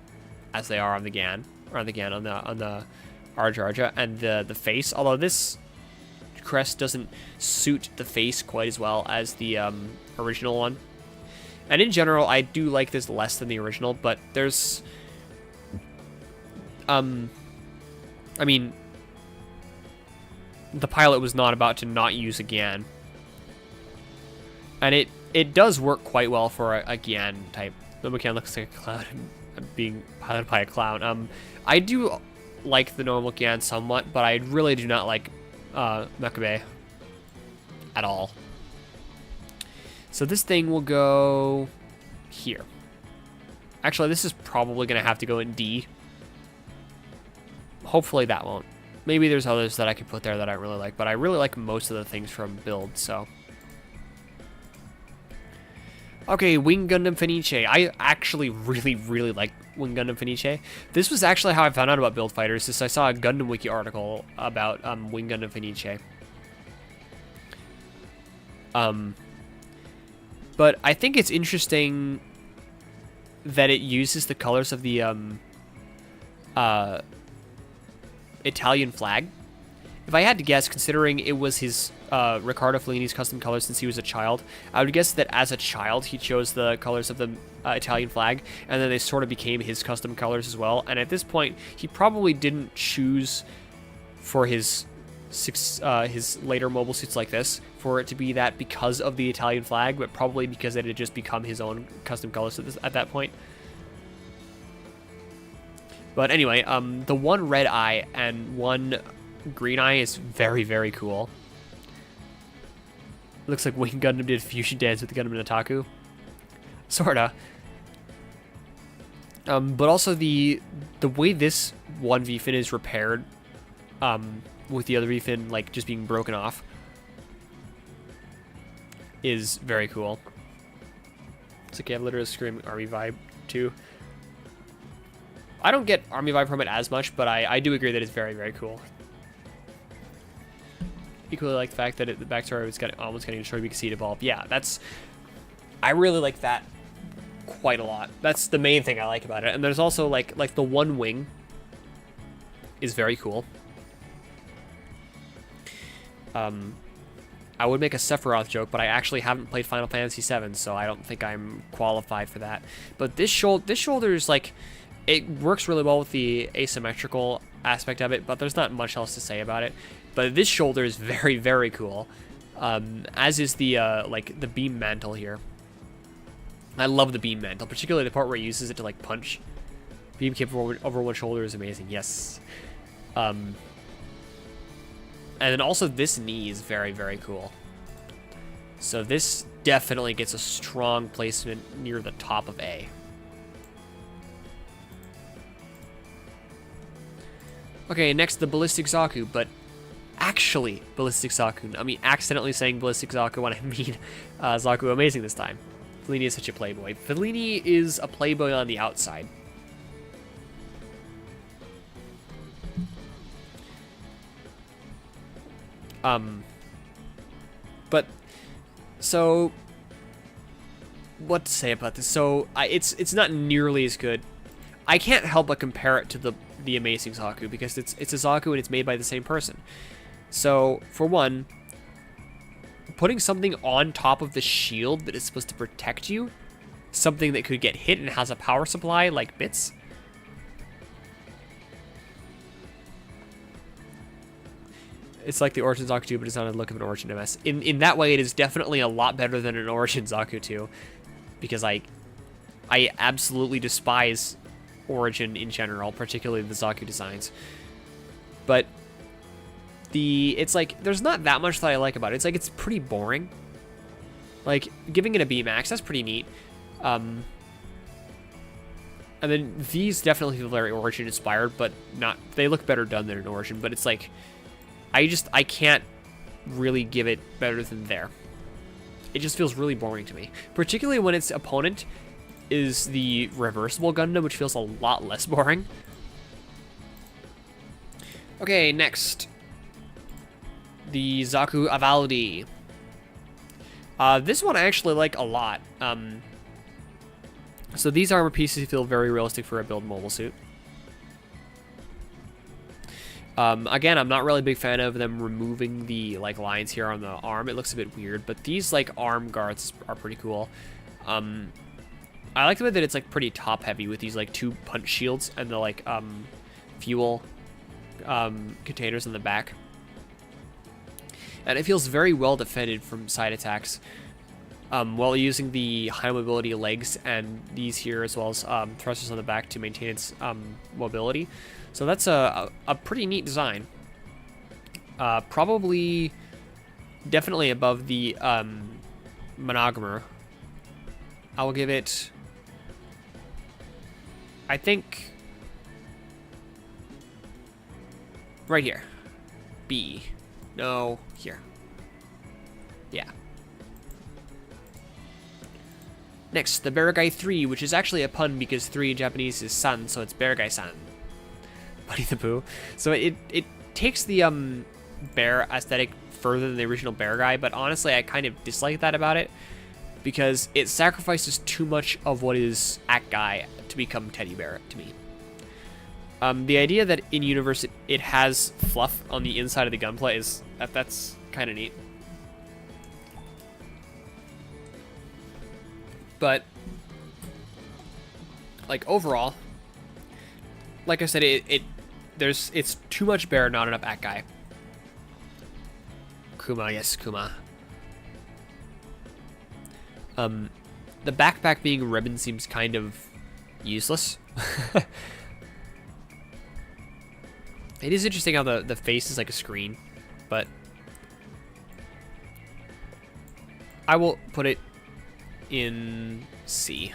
as they are on the Gyan, or on the Gyan on the R Jarja, and the face. Although this crest doesn't suit the face quite as well as the original one. And in general, I do like this less than the original, but there's... I mean, the pilot was not about to not use a Gyan. And it does work quite well for a Gyan type. The Mecha looks like a clown being piloted by a clown. I do like the normal Gyan somewhat, but I really do not like Mecha at all. So this thing will go here. Actually, this is probably going to have to go in D. Hopefully that won't. Maybe there's others that I could put there that I really like, but I really like most of the things from Build, so. Okay, Wing Gundam Fenice. I actually really like Wing Gundam Fenice. This was actually how I found out about Build Fighters, is I saw a Gundam Wiki article about Wing Gundam Fenice. But I think it's interesting that it uses the colors of the Italian flag. If I had to guess, considering it was his Riccardo Fellini's custom colors since he was a child, I would guess that as a child he chose the colors of the Italian flag, and then they sort of became his custom colors as well. And at this point, he probably didn't choose for his later mobile suits like this for it to be that because of the Italian flag, but probably because it had just become his own custom colors at that point. But anyway, the one red eye and one green eye is very cool. Looks like Wing Gundam did fusion dance with the Gundam and Otaku. Sorta. But also the way this one V-fin is repaired, with the other V-fin like just being broken off, is very cool. It's like you have literally screaming army vibe too. I don't get army vibe from it as much, but I do agree that it's very cool. Equally like the fact that the backstory was almost getting destroyed because he'd evolved. Yeah, I really like that quite a lot. That's the main thing I like about it. And there's also like the one wing is very cool. I would make a Sephiroth joke, but I actually haven't played Final Fantasy VII, so I don't think I'm qualified for that. But this shoulder is like, it works really well with the asymmetrical aspect of it, but there's not much else to say about it. But this shoulder is very cool, as is the like the beam mantle here. I love the beam mantle, particularly the part where he uses it to like punch. Beam cape over one shoulder is amazing. Yes. And then also this knee is very cool. So this definitely gets a strong placement near the top of A. Okay, next the Ballistic Zaku, but actually Ballistic Zaku. I mean, accidentally saying Ballistic Zaku when I mean Zaku Amazing this time. Fellini is such a playboy. Fellini is a playboy on the outside. But so what to say about this? So it's not nearly as good. I can't help but compare it to the Amazing Zaku because it's a Zaku and it's made by the same person. So for one, putting something on top of the shield that is supposed to protect you, something that could get hit and has a power supply like bits. It's like the Origin Zaku 2, but it's not the look of an Origin MS. In that way, it is definitely a lot better than an Origin Zaku 2, because I absolutely despise Origin in general, particularly the Zaku designs. But it's like, there's not that much that I like about it. It's like, it's pretty boring. Like, giving it a B max, that's pretty neat. And then these definitely feel very Origin inspired, but not, they look better done than an Origin, but it's like, I can't really give it better than there. It just feels really boring to me. Particularly when its opponent is the reversible Gundam, which feels a lot less boring. Okay, next. The Zaku Avaldi. This one I actually like a lot. So these armor pieces feel very realistic for a build mobile suit. Again, I'm not really a big fan of them removing the like lines here on the arm. It looks a bit weird, but these like arm guards are pretty cool. I like the way that it's like pretty top heavy with these like 2 punch shields and the like fuel containers in the back. And it feels very well defended from side attacks while using the high mobility legs and these here as well as thrusters on the back to maintain its mobility. So that's a pretty neat design. Probably definitely above the monogamer. I will give it, I think, right here. B. No, here. Yeah. Next, the Bearguy 3, which is actually a pun because 3 in Japanese is san, so it's Bearguy-san. Buddy the Pooh. So it takes the bear aesthetic further than the original Bearguy, but honestly, I kind of dislike that about it because it sacrifices too much of what is Act Guy to become Teddy Bear to me. The idea that in universe it has fluff on the inside of the gunplate is that's kind of neat. But like overall, like I said, it's too much bear, not enough Act Guy. Kuma, yes, Kuma. The backpack being a ribbon seems kind of useless. It is interesting how the face is like a screen, but I will put it in C.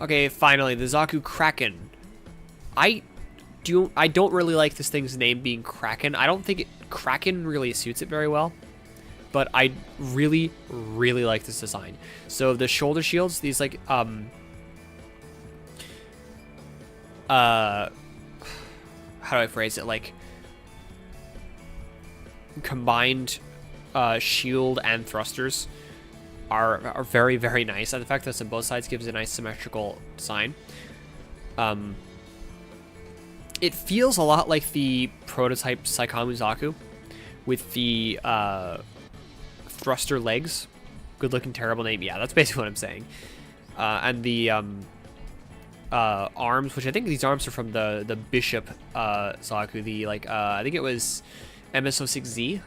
Okay, finally, the Zaku Kraken. I don't really like this thing's name being Kraken. I don't think Kraken really suits it very well, but I really, really like this design. So the shoulder shields, these like how do I phrase it? Like combined shield and thrusters are very, very nice. And the fact that it's on both sides gives it a nice symmetrical design. It feels a lot like the prototype Saikamu Zaku with the thruster legs. Good looking, terrible name. Yeah, that's basically what I'm saying. And the arms, which I think these arms are from the Bishop Zaku. The like I think it was MS06Z.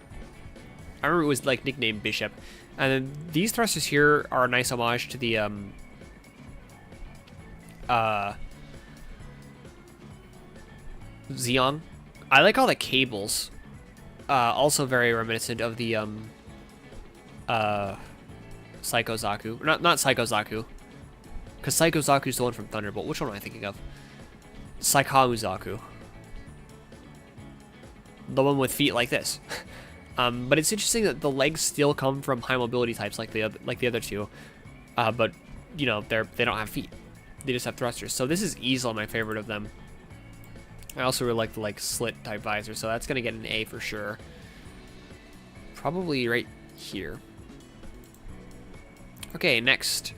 I remember it was like nicknamed Bishop. And then these thrusters here are a nice homage to the Xeon. I like all the cables. Also very reminiscent of the Psycho Zaku. Not Psycho Zaku. Because Psycho Zaku is the one from Thunderbolt. Which one am I thinking of? Saikamu Zaku. The one with feet like this. But it's interesting that the legs still come from high mobility types like the other two. But you know, they don't have feet. They just have thrusters. So this is easily my favorite of them. I also really like the like slit type visor, so that's gonna get an A for sure. Probably right here. Okay, next.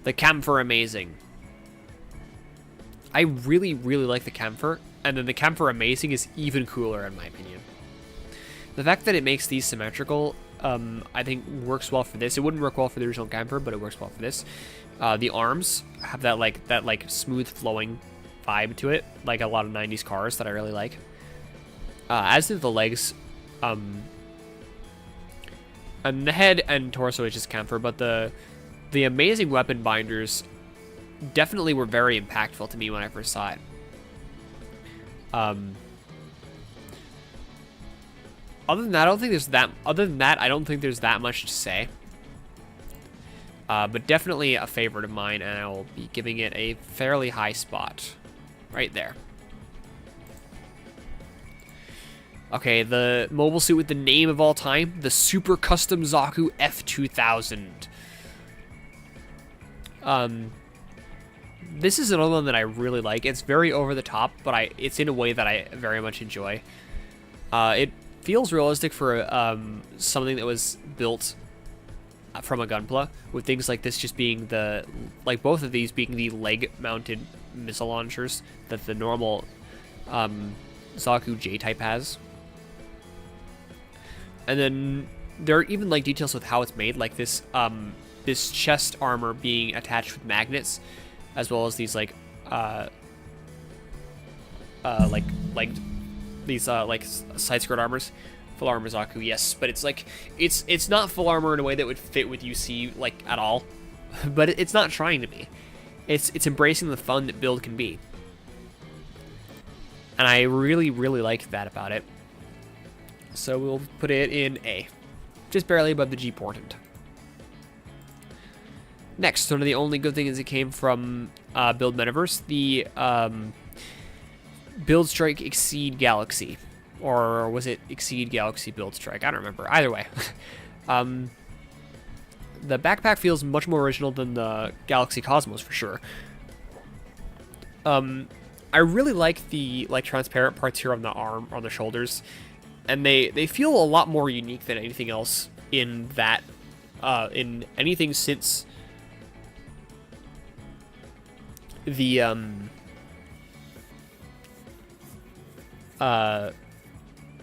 The Camphor Amazing. I really, really like the Camphor, and then the Camphor Amazing is even cooler in my opinion. The fact that it makes these symmetrical, I think works well for this. It wouldn't work well for the original Camphor, but it works well for this. The arms have that like smooth flowing vibe to it, like a lot of 90s cars that I really like. As do the legs, and the head and torso is just Camphor, but the amazing weapon binders definitely were very impactful to me when I first saw it. Other than that, I don't think there's that. Other than that, I don't think there's that much to say. But definitely a favorite of mine, and I will be giving it a fairly high spot, right there. Okay, the mobile suit with the name of all time, the Super Custom Zaku F2000. This is another one that I really like. It's very over the top, but it's in a way that I very much enjoy. It feels realistic for something that was built from a Gunpla, with things like this just being both of these being the leg-mounted missile launchers that the normal Zaku J-type has. And then there are even like details with how it's made, like this this chest armor being attached with magnets, as well as these like these side skirt armors. Full armor Zaku, yes, but it's like it's not full armor in a way that would fit with UC like at all, but it's not trying to be. It's embracing the fun that build can be, and I really like that about it. So we'll put it in A, just barely above the G portent. Next, one of the only good things that came from Build Metaverse, the Build Strike Exceed Galaxy. Or was it Exceed Galaxy Build Strike? I don't remember. Either way. The backpack feels much more original than the Galaxy Cosmos for sure. I really like the transparent parts here on the arm, on the shoulders. And they feel a lot more unique than anything else in that, in anything since the,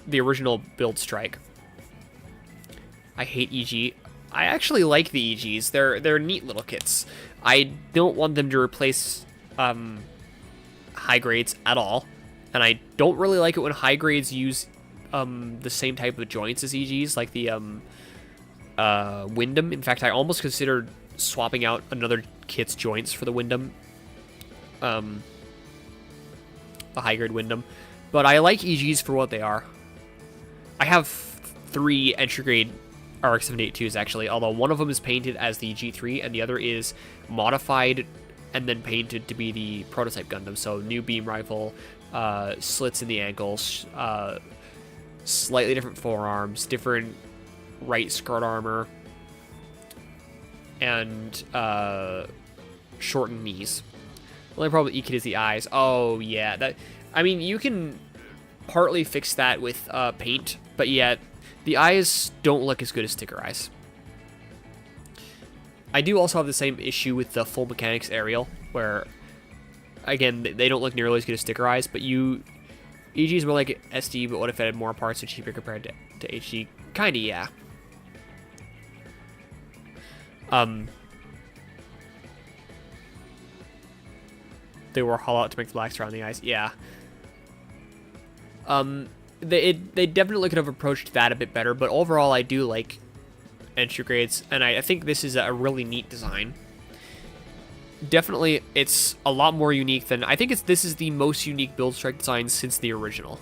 the original Build Strike. I hate EG. I actually like the EGs. They're neat little kits. I don't want them to replace high grades at all, and I don't really like it when high grades use the same type of joints as EGs, like the Windom. In fact, I almost considered swapping out another kit's joints for the Windom, the high grade Windom. But I like EGs for what they are. I have 3 entry grade RX-78-2s actually, although one of them is painted as the G3 and the other is modified and then painted to be the prototype Gundam. So new beam rifle, slits in the ankles, slightly different forearms, different right skirt armor, and shortened knees. The only problem with EKIT is the eyes. Oh yeah, that. I mean, you can partly fix that with paint, but yet the eyes don't look as good as sticker eyes. I do also have the same issue with the full mechanics aerial, where, again, they don't look nearly as good as sticker eyes, but EG is more like SD, but what if it had more parts and cheaper compared to HD? Kinda, yeah. They were hollow out to make the blacks around the eyes, yeah. They definitely could have approached that a bit better, but overall I do like entry grades, and I think this is a really neat design. Definitely, it's a lot more unique than... I think this is the most unique Build Strike design since the original.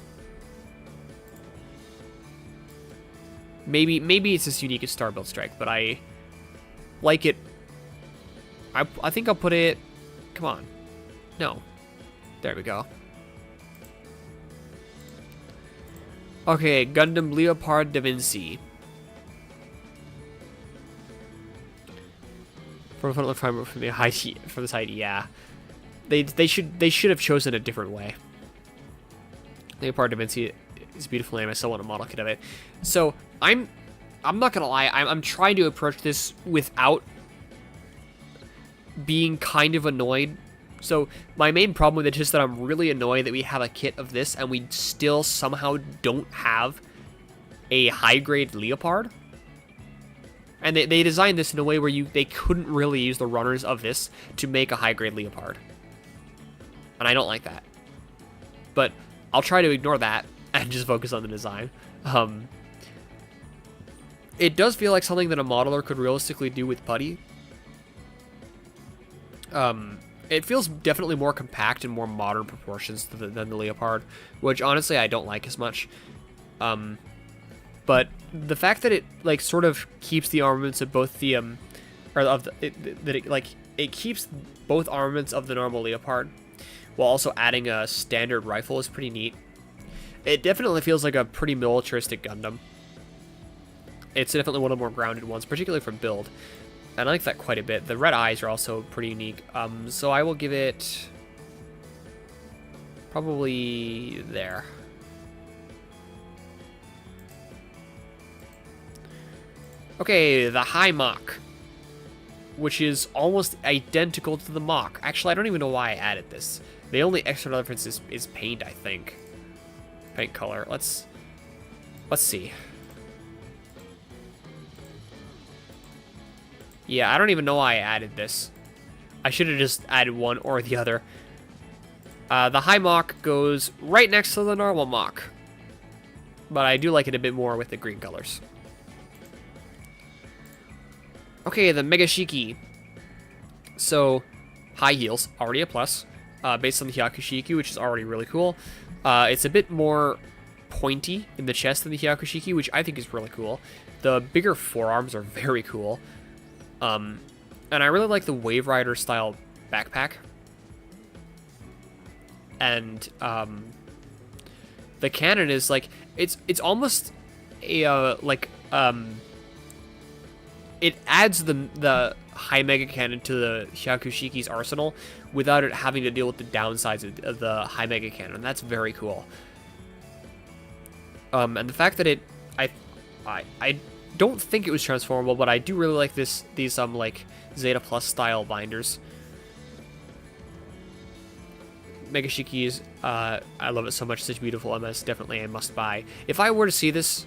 Maybe it's as unique as Star Build Strike, but I like it. I think I'll put it... Come on. No. There we go. Okay, Gundam Leopard Da Vinci. From the side, yeah. They should have chosen a different way. Leopard Da Vinci is a beautiful name. I still want a model kit of it. So I'm not gonna lie. I'm trying to approach this without being kind of annoyed. So my main problem with it is just that I'm really annoyed that we have a kit of this and we still somehow don't have a high-grade Leopard. And they designed this in a way where they couldn't really use the runners of this to make a high-grade Leopard. And I don't like that. But I'll try to ignore that and just focus on the design. It does feel like something that a modeler could realistically do with putty. It feels definitely more compact and more modern proportions than the Leopard, which honestly I don't like as much. But the fact that it like sort of keeps the armaments of both the it keeps both armaments of the normal Leopard while also adding a standard rifle is pretty neat. It definitely feels like a pretty militaristic Gundam. It's definitely one of the more grounded ones, particularly for build. And I like that quite a bit. The red eyes are also pretty unique. So I will give it probably there. Okay, the high Mach, which is almost identical to the Mach. Actually, I don't even know why I added this. The only extra difference is paint, I think. Paint color. Let's see. Yeah, I don't even know why I added this. I should have just added one or the other. The high Mach goes right next to the normal Mach. But I do like it a bit more with the green colors. Okay, the Mega Shiki. So, high heels, already a plus. Based on the Hyakushiki, which is already really cool. It's a bit more pointy in the chest than the Hyakushiki, which I think is really cool. The bigger forearms are very cool. And I really like the Wave Rider style backpack. And the cannon is like it's almost a it adds the high mega cannon to the Hyakushiki's arsenal without it having to deal with the downsides of the high mega cannon. That's very cool. And the fact that I don't think it was transformable, but I do really like these like Zeta Plus style binders. Mega Shikis, I love it so much. Such a beautiful MS, definitely a must buy. If I were to see this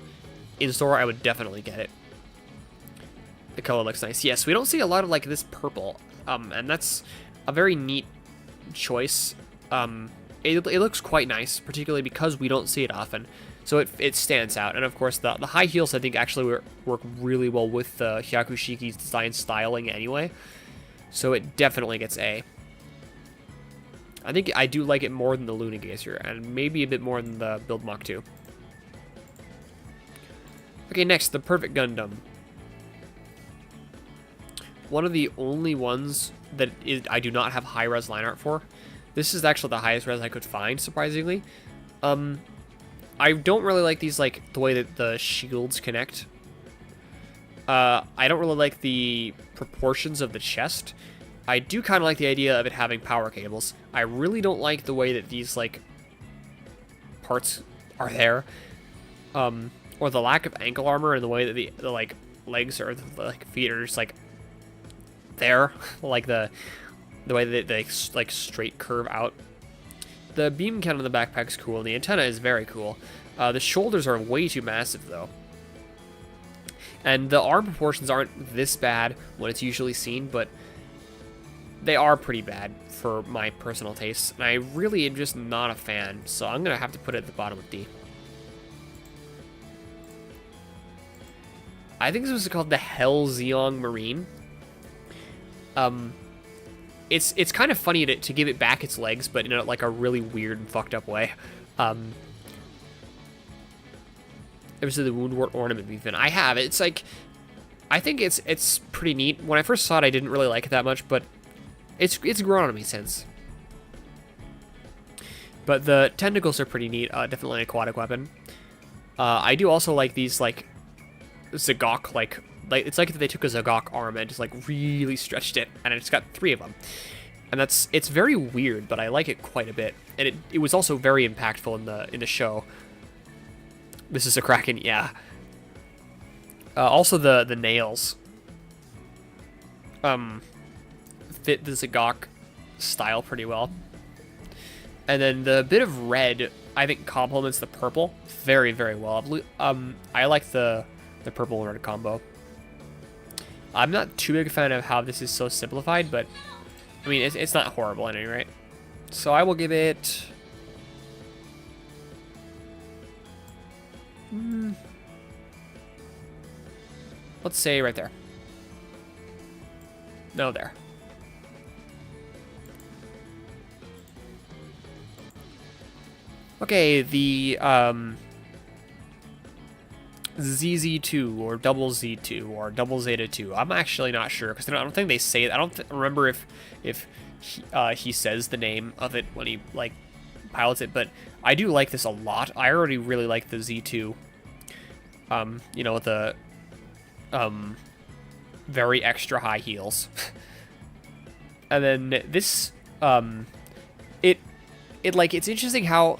in store, I would definitely get it. The color looks nice. Yes, we don't see a lot of like this purple, and that's a very neat choice. It looks quite nice, particularly because we don't see it often, so it stands out. And of course, the high heels I think actually work really well with the Hyakushiki's design styling anyway, so it definitely gets A. I think I do like it more than the Luna Gazer, and maybe a bit more than the Build Mach 2. Okay, next, the Perfect Gundam. One of the only ones that I do not have high-res line art for. This is actually the highest res I could find, surprisingly. I don't really like these, like, the way that the shields connect. I don't really like the proportions of the chest. I do kind of like the idea of it having power cables. I really don't like the way that these, like, parts are there. Or the lack of ankle armor and the way that the like, legs or the like, feet are just, like, there. Like, the way that they, like, straight curve out. The beam cannon on the backpack's cool, and the antenna is very cool. The shoulders are way too massive, though. And the arm proportions aren't this bad when it's usually seen, but they are pretty bad for my personal tastes, and I really am just not a fan, so I'm going to have to put it at the bottom of D. I think this was called the Hell Zeong Marine. It's kind of funny to give it back its legs, but in like a really weird and fucked up way. There's the Woundwort ornament even. I have it. It's like, I think it's pretty neat. When I first saw it, I didn't really like it that much, but it's grown on me since. But the tentacles are pretty neat. Definitely an aquatic weapon. I do also like these, like, Zagok, like it's like they took a Zagok arm and just, like, really stretched it, and it's got 3 of them. And it's very weird, but I like it quite a bit. And it was also very impactful in the show. This is a Kraken, yeah. Also the nails. Fit the Zagok style pretty well. And then the bit of red, I think, complements the purple very, very well. I like the purple and red combo. I'm not too big a fan of how this is so simplified, but I mean, it's not horrible at any rate. So I will give it... let's say right there. No, there. Okay, the ZZ2 or double Z2 or double Zeta 2. I'm actually not sure because I don't think they say it. I don't remember if he says the name of it when he like pilots it, but I do like this a lot. I already really like the Z2. You know, with the very extra high heels. And then this it's interesting how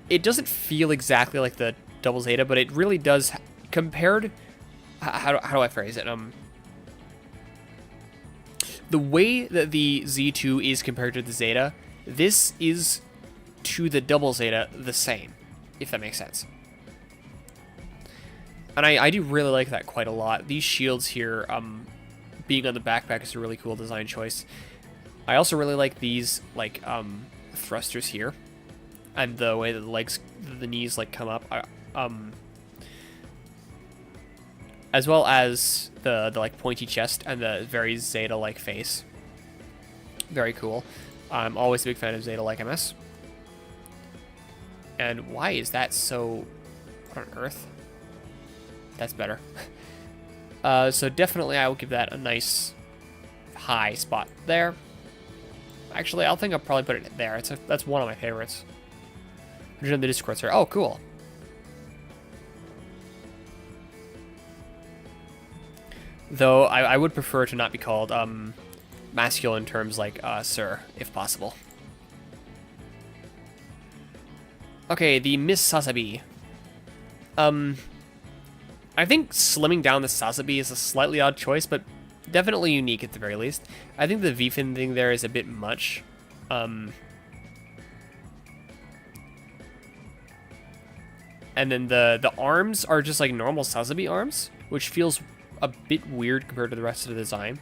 it doesn't feel exactly like the double Zeta, but it really does, compared how do I phrase it? The way that the Z2 is compared to the Zeta, this is to the double Zeta the same, if that makes sense. And I do really like that quite a lot. These shields here, being on the backpack is a really cool design choice. I also really like these, like, thrusters here, and the way that the legs, the knees, like, come up. As well as the like pointy chest and the very Zeta-like face. Very cool. I'm always a big fan of Zeta-like MS. And why is that so... What on earth? That's better. So definitely I will give that a nice high spot there. Actually, I think I'll probably put it there. That's one of my favorites. The Discord server. Oh, cool. Though I would prefer to not be called masculine terms like sir, if possible. Okay, the Miss Sasabi. I think slimming down the Sasabi is a slightly odd choice, but definitely unique at the very least. I think the V-fin thing there is a bit much. And then the arms are just like normal Sasabi arms, which feels a bit weird compared to the rest of the design.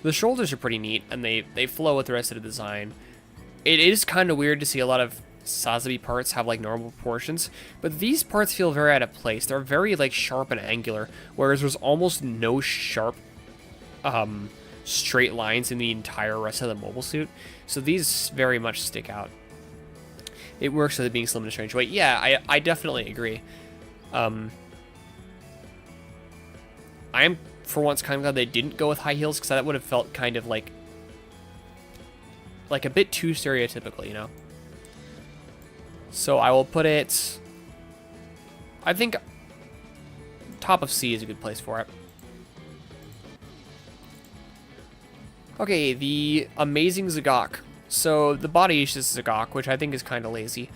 The shoulders are pretty neat, and they flow with the rest of the design. It is kind of weird to see a lot of Sasabi parts have like normal proportions, but these parts feel very out of place. They're very like sharp and angular, whereas there's almost no sharp straight lines in the entire rest of the mobile suit. So these very much stick out. It works with it being slim in a strange way. Yeah, I definitely agree. I am, for once, kind of glad they didn't go with high heels, because that would have felt kind of like a bit too stereotypical, you know? So I will put it... I think top of C is a good place for it. Okay, the Amazing Zagok. So the body is just Zagok, which I think is kind of lazy.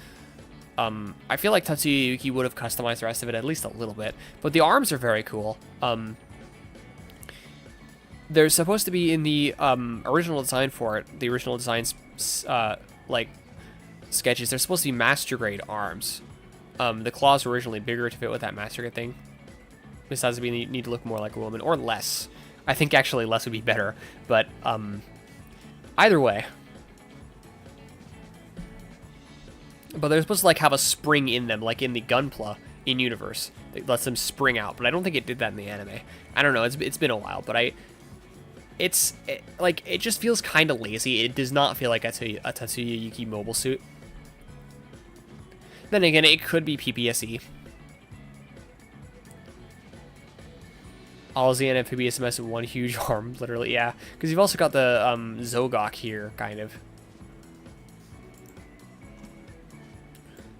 I feel like Tatsuya Yuki would have customized the rest of it at least a little bit, but the arms are very cool. They're supposed to be in the original design for it, the original designs, like, sketches. They're supposed to be master grade arms. The claws were originally bigger to fit with that master grade thing. Besides, we need to look more like a woman, or less. I think actually less would be better, but either way. But they're supposed to like have a spring in them, like in the Gunpla in universe. It lets them spring out, but I don't think it did that in the anime. I don't know. It's been a while, but it just feels kind of lazy. It does not feel like a Tatsuya Yuki mobile suit. Then again, it could be PPSE. All Z and Amphibious MS in one huge arm, literally, yeah. Because you've also got the Zogok here, kind of.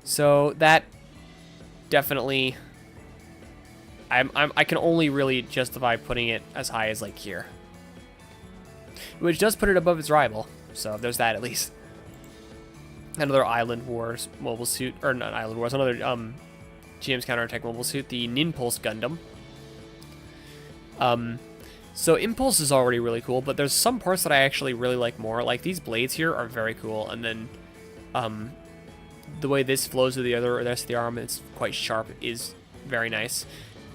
So that definitely, I can only really justify putting it as high as like here, which does put it above its rival. So there's that at least. Another Island Wars mobile suit, or not Island Wars, another GM's Counterattack mobile suit, the Ninpulse Gundam. So Impulse is already really cool, but there's some parts that I actually really like more. Like these blades here are very cool, and then the way this flows with the rest of the arm, it's quite sharp, is very nice.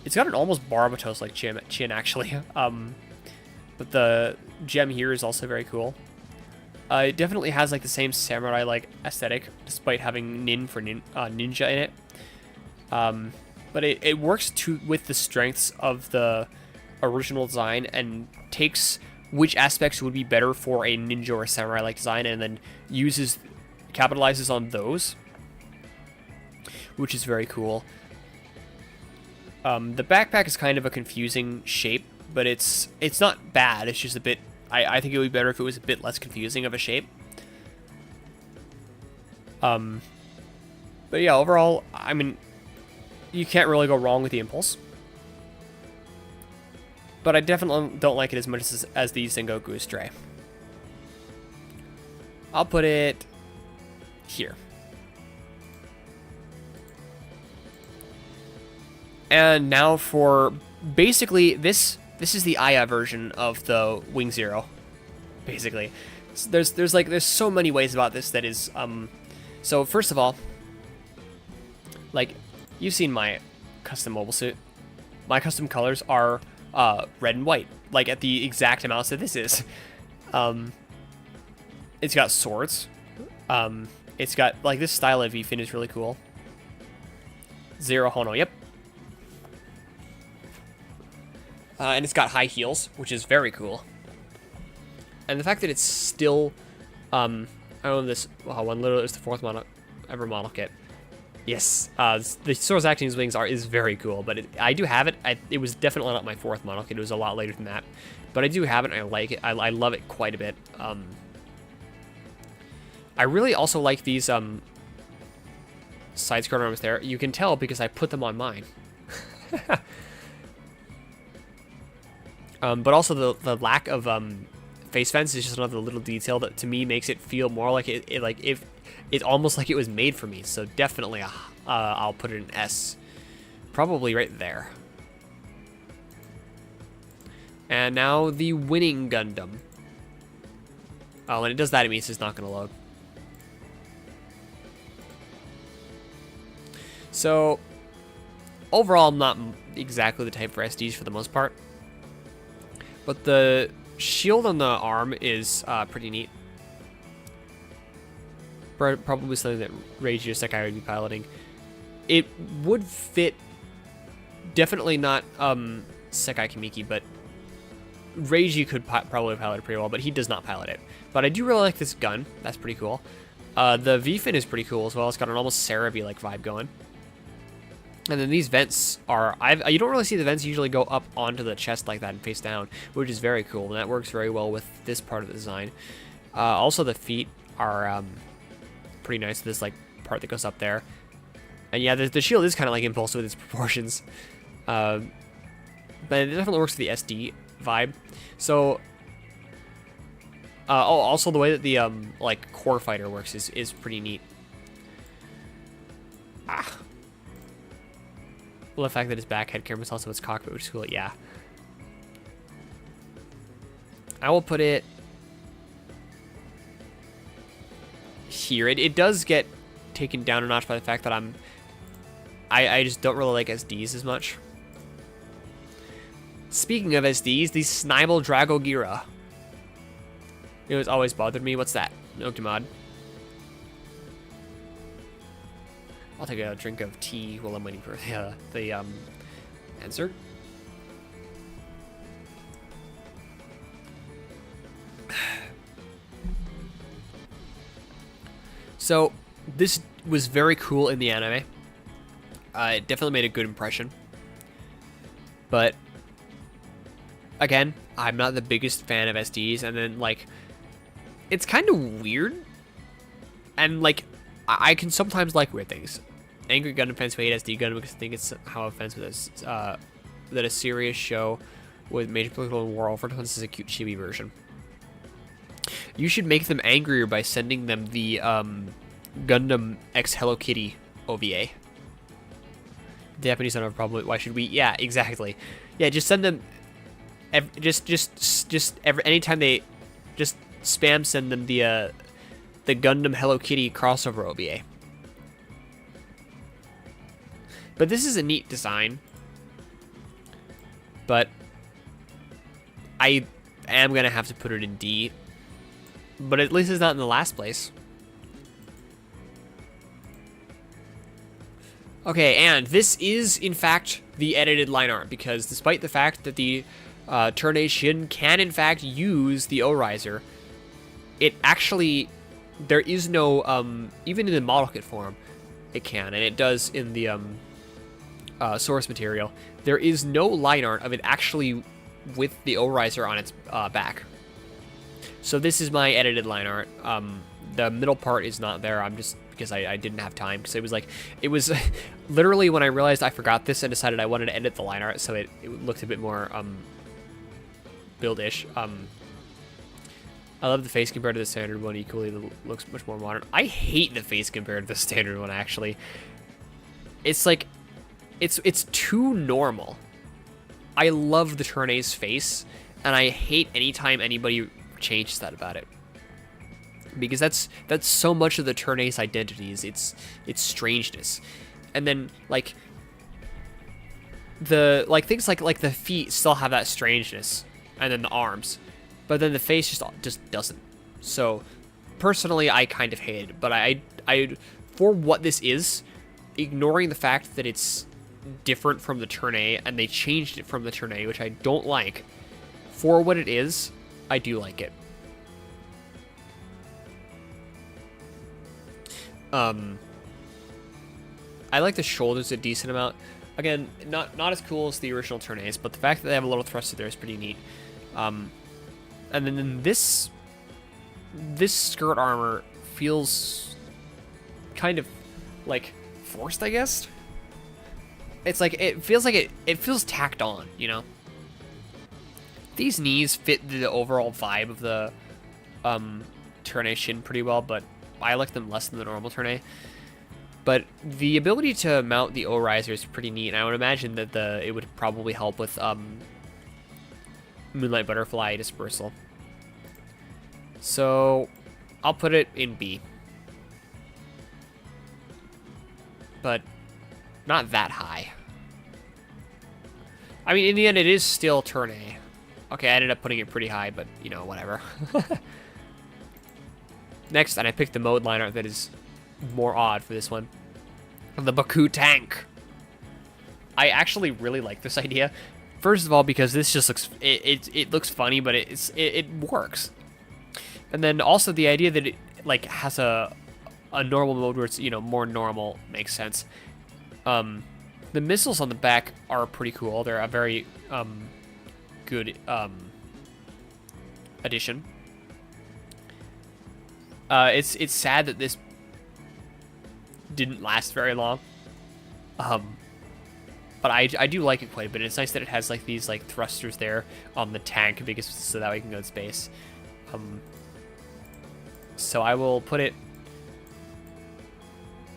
It's got an almost Barbatos-like chin actually. But the gem here is also very cool. It definitely has like the same samurai-like aesthetic, despite having nin for ninja in it. But it works with the strengths of the original design and takes which aspects would be better for a ninja or samurai-like design, and then capitalizes on those, which is very cool. The backpack is kind of a confusing shape, but it's not bad. It's just a bit. I think it would be better if it was a bit less confusing of a shape. But yeah, overall, I mean, you can't really go wrong with the Impulse. But I definitely don't like it as much as the Sengoku Stray. I'll put it here. And now for basically this is the Aya version of the Wing Zero. Basically, so there's so many ways about this that is So first of all, like, you've seen my custom mobile suit. My custom colors are red and white, like at the exact amounts that this is. It's got swords. It's got, like, this style of V-fin is really cool. Zero Hono, yep. And it's got high heels, which is very cool. And the fact that it's still, I own this one. Literally, it's the 4th model ever model kit. Yes, the Sora's Acting's wings is very cool, but I do have it. It was definitely not my 4th model kit. It was a lot later than that, but I do have it. And I like it. I love it quite a bit. I really also like these side skirt arms there. You can tell because I put them on mine. But also the lack of face vents is just another little detail that to me makes it feel more like it's almost like it was made for me. So definitely I'll put it in S, probably right there. And now the winning Gundam. Oh, when it does that, it means it's not going to load. So overall, I'm not exactly the type for SDs for the most part. But the shield on the arm is pretty neat. Probably something that Reiji or Sekai would be piloting. It would fit, definitely not Sekai Kamiki, but Reiji could probably pilot it pretty well, but he does not pilot it. But I do really like this gun. That's pretty cool. The V-fin is pretty cool as well. It's got an almost Cerebi-like vibe going. And then these vents are, you don't really see the vents usually go up onto the chest like that and face down, which is very cool. And that works very well with this part of the design. Also, the feet are pretty nice. This like part that goes up there. And yeah, the shield is kind of like Impulse with its proportions. But it definitely works with the SD vibe. So, also the way that the like core fighter works is pretty neat. Well, the fact that his back head camera is also its cockpit, which is cool. Yeah. I will put it here. It does get taken down a notch by the fact that I just don't really like SDs as much. Speaking of SDs, the Snibel Dragogira. It was always bothered me. What's that? Octomod. I'll take a drink of tea while I'm waiting for the answer. So, this was very cool in the anime. It definitely made a good impression. But, again, I'm not the biggest fan of SDs, and then, like, it's kind of weird. And, like, I can sometimes like weird things. Angry Gundam fans who hate SD Gundam because I think it's somehow offensive that a serious show with major political and war overtones is a cute chibi version. You should make them angrier by sending them the Gundam X Hello Kitty OVA. The Japanese don't have a problem with. Why should we? Yeah, exactly. Yeah, just send them. Anytime they just spam send them the Gundam Hello Kitty crossover OVA. But this is a neat design. But I am going to have to put it in D. But at least it's not in the last place. Okay, and this is, in fact, the edited line art. Because despite the fact that the Turn A Shin can, in fact, use the O-Riser, it actually... There is no, even in the model kit form, it can, and it does in the source material. There is no line art of it actually with the O-Riser on its back. So this is my edited line art. The middle part is not there. I'm just, because I didn't have time, because it was literally when I realized I forgot this and decided I wanted to edit the line art so it looked a bit more build-ish. I love the face compared to the standard one. Equally, it looks much more modern. I hate the face compared to the standard one, actually. It's like, it's too normal. I love the Turne's face, and I hate anytime anybody changes that about it. Because that's so much of the Turne's identity is its strangeness. And then like things like the feet still have that strangeness, and then the arms. But then the face just doesn't. So personally I kind of hate it, but I for what this is, ignoring the fact that it's different from the Turn and they changed it from the Turn, which I don't like, for what it is, I do like it. I like the shoulders a decent amount. Again, not as cool as the original Turn, but the fact that they have a little thruster there is pretty neat. And then this skirt armor feels kind of like forced, I guess. It's like it feels tacked on, you know. These knees fit the overall vibe of the Turn shin pretty well, but I like them less than the normal Turn. But the ability to mount the O-riser is pretty neat, and I would imagine that it would probably help with Moonlight Butterfly dispersal. So I'll put it in B. But not that high. I mean, in the end, it is still Turn A. Okay, I ended up putting it pretty high, but, you know, whatever. Next, and I picked the mode line art that is more odd for this one. The Baku tank. I actually really like this idea. First of all, because this just looks... It looks funny, but it works. And then also the idea that it, like, has a normal mode where it's, you know, more normal makes sense. The missiles on the back are pretty cool. They're a very good addition. It's sad that this didn't last very long. But I do like it quite a bit. It's nice that it has like these like thrusters there on the tank because so that way it can go in space. So I will put it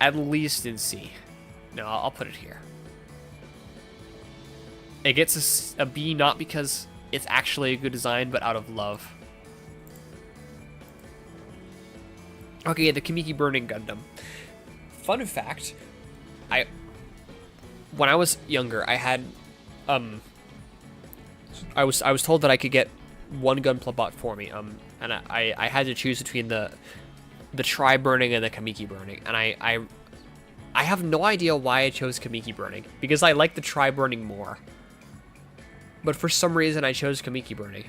at least in C. No, I'll put it here. It gets a B not because it's actually a good design, but out of love. Okay, the Kamiki Burning Gundam. Fun fact, when I was younger, I had I was told that I could get one Gunpla bought for me, and I had to choose between the Tri Burning and the Kamiki Burning, and I have no idea why I chose Kamiki Burning, because I like the Tri Burning more. But for some reason, I chose Kamiki Burning.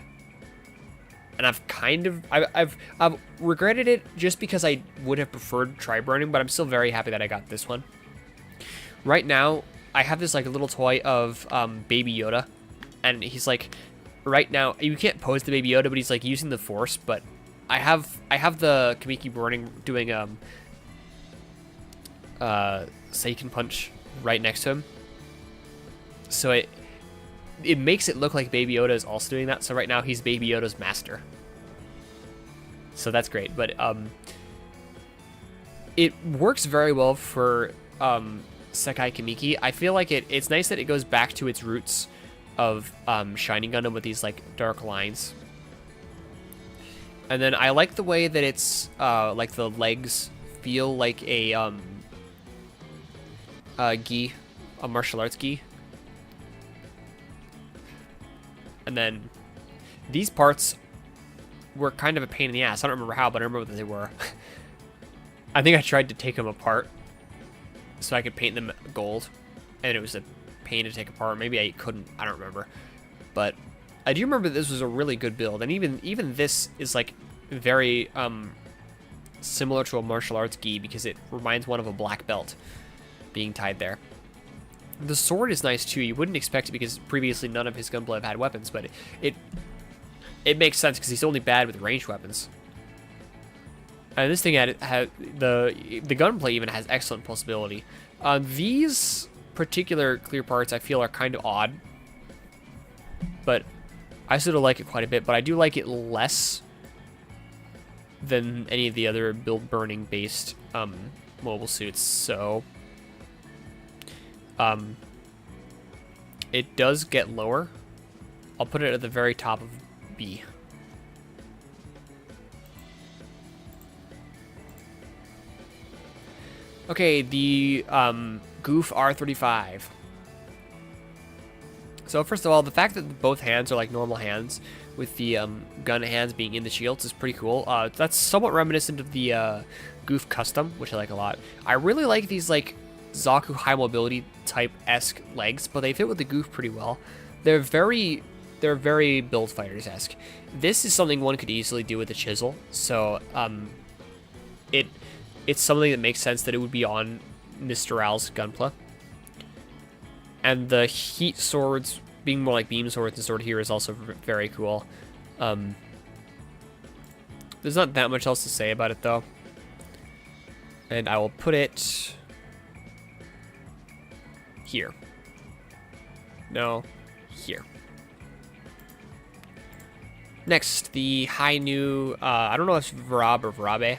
And I've regretted it just because I would have preferred Tri Burning, but I'm still very happy that I got this one. Right now, I have this like little toy of Baby Yoda, and he's like, right now, you can't pose the Baby Yoda, but he's like using the Force, but I have the Kamiki Burning doing Seiken Punch right next to him. So it makes it look like Baby Yoda is also doing that. So right now he's Baby Yoda's master. So that's great. But it works very well for Sekai Kamiki. I feel like it's nice that it goes back to its roots of Shining Gundam with these like dark lines. And then I like the way that it's like the legs feel like a gi, a martial arts gi. And then these parts were kind of a pain in the ass. I don't remember how, but I remember that they were. I think I tried to take them apart so I could paint them gold, and it was a pain to take apart. Maybe I couldn't. I don't remember. But I do remember this was a really good build, and even this is like very similar to a martial arts gi because it reminds one of a black belt being tied there. The sword is nice too. You wouldn't expect it because previously none of his Gunpla have had weapons, but it makes sense because he's only bad with ranged weapons. And this thing had the Gunpla even has excellent pulsability. These particular clear parts I feel are kind of odd, but I sort of like it quite a bit. But I do like it less than any of the other build burning based mobile suits. So it does get lower. I'll put it at the very top of B. Okay, the Goof R35. So first of all, the fact that both hands are like normal hands, with the gun hands being in the shields, is pretty cool. That's somewhat reminiscent of the Goof Custom, which I like a lot. I really like these like Zaku high mobility type-esque legs, but they fit with the Goof pretty well. They're very build fighters-esque. This is something one could easily do with a chisel, so it's something that makes sense that it would be on Mr. Al's Gunpla. And the heat swords being more like beam swords and sword here is also very cool. There's not that much else to say about it though. And I will put it here. No, here. Next, the Hainu, I don't know if it's Vrab or Vrabe.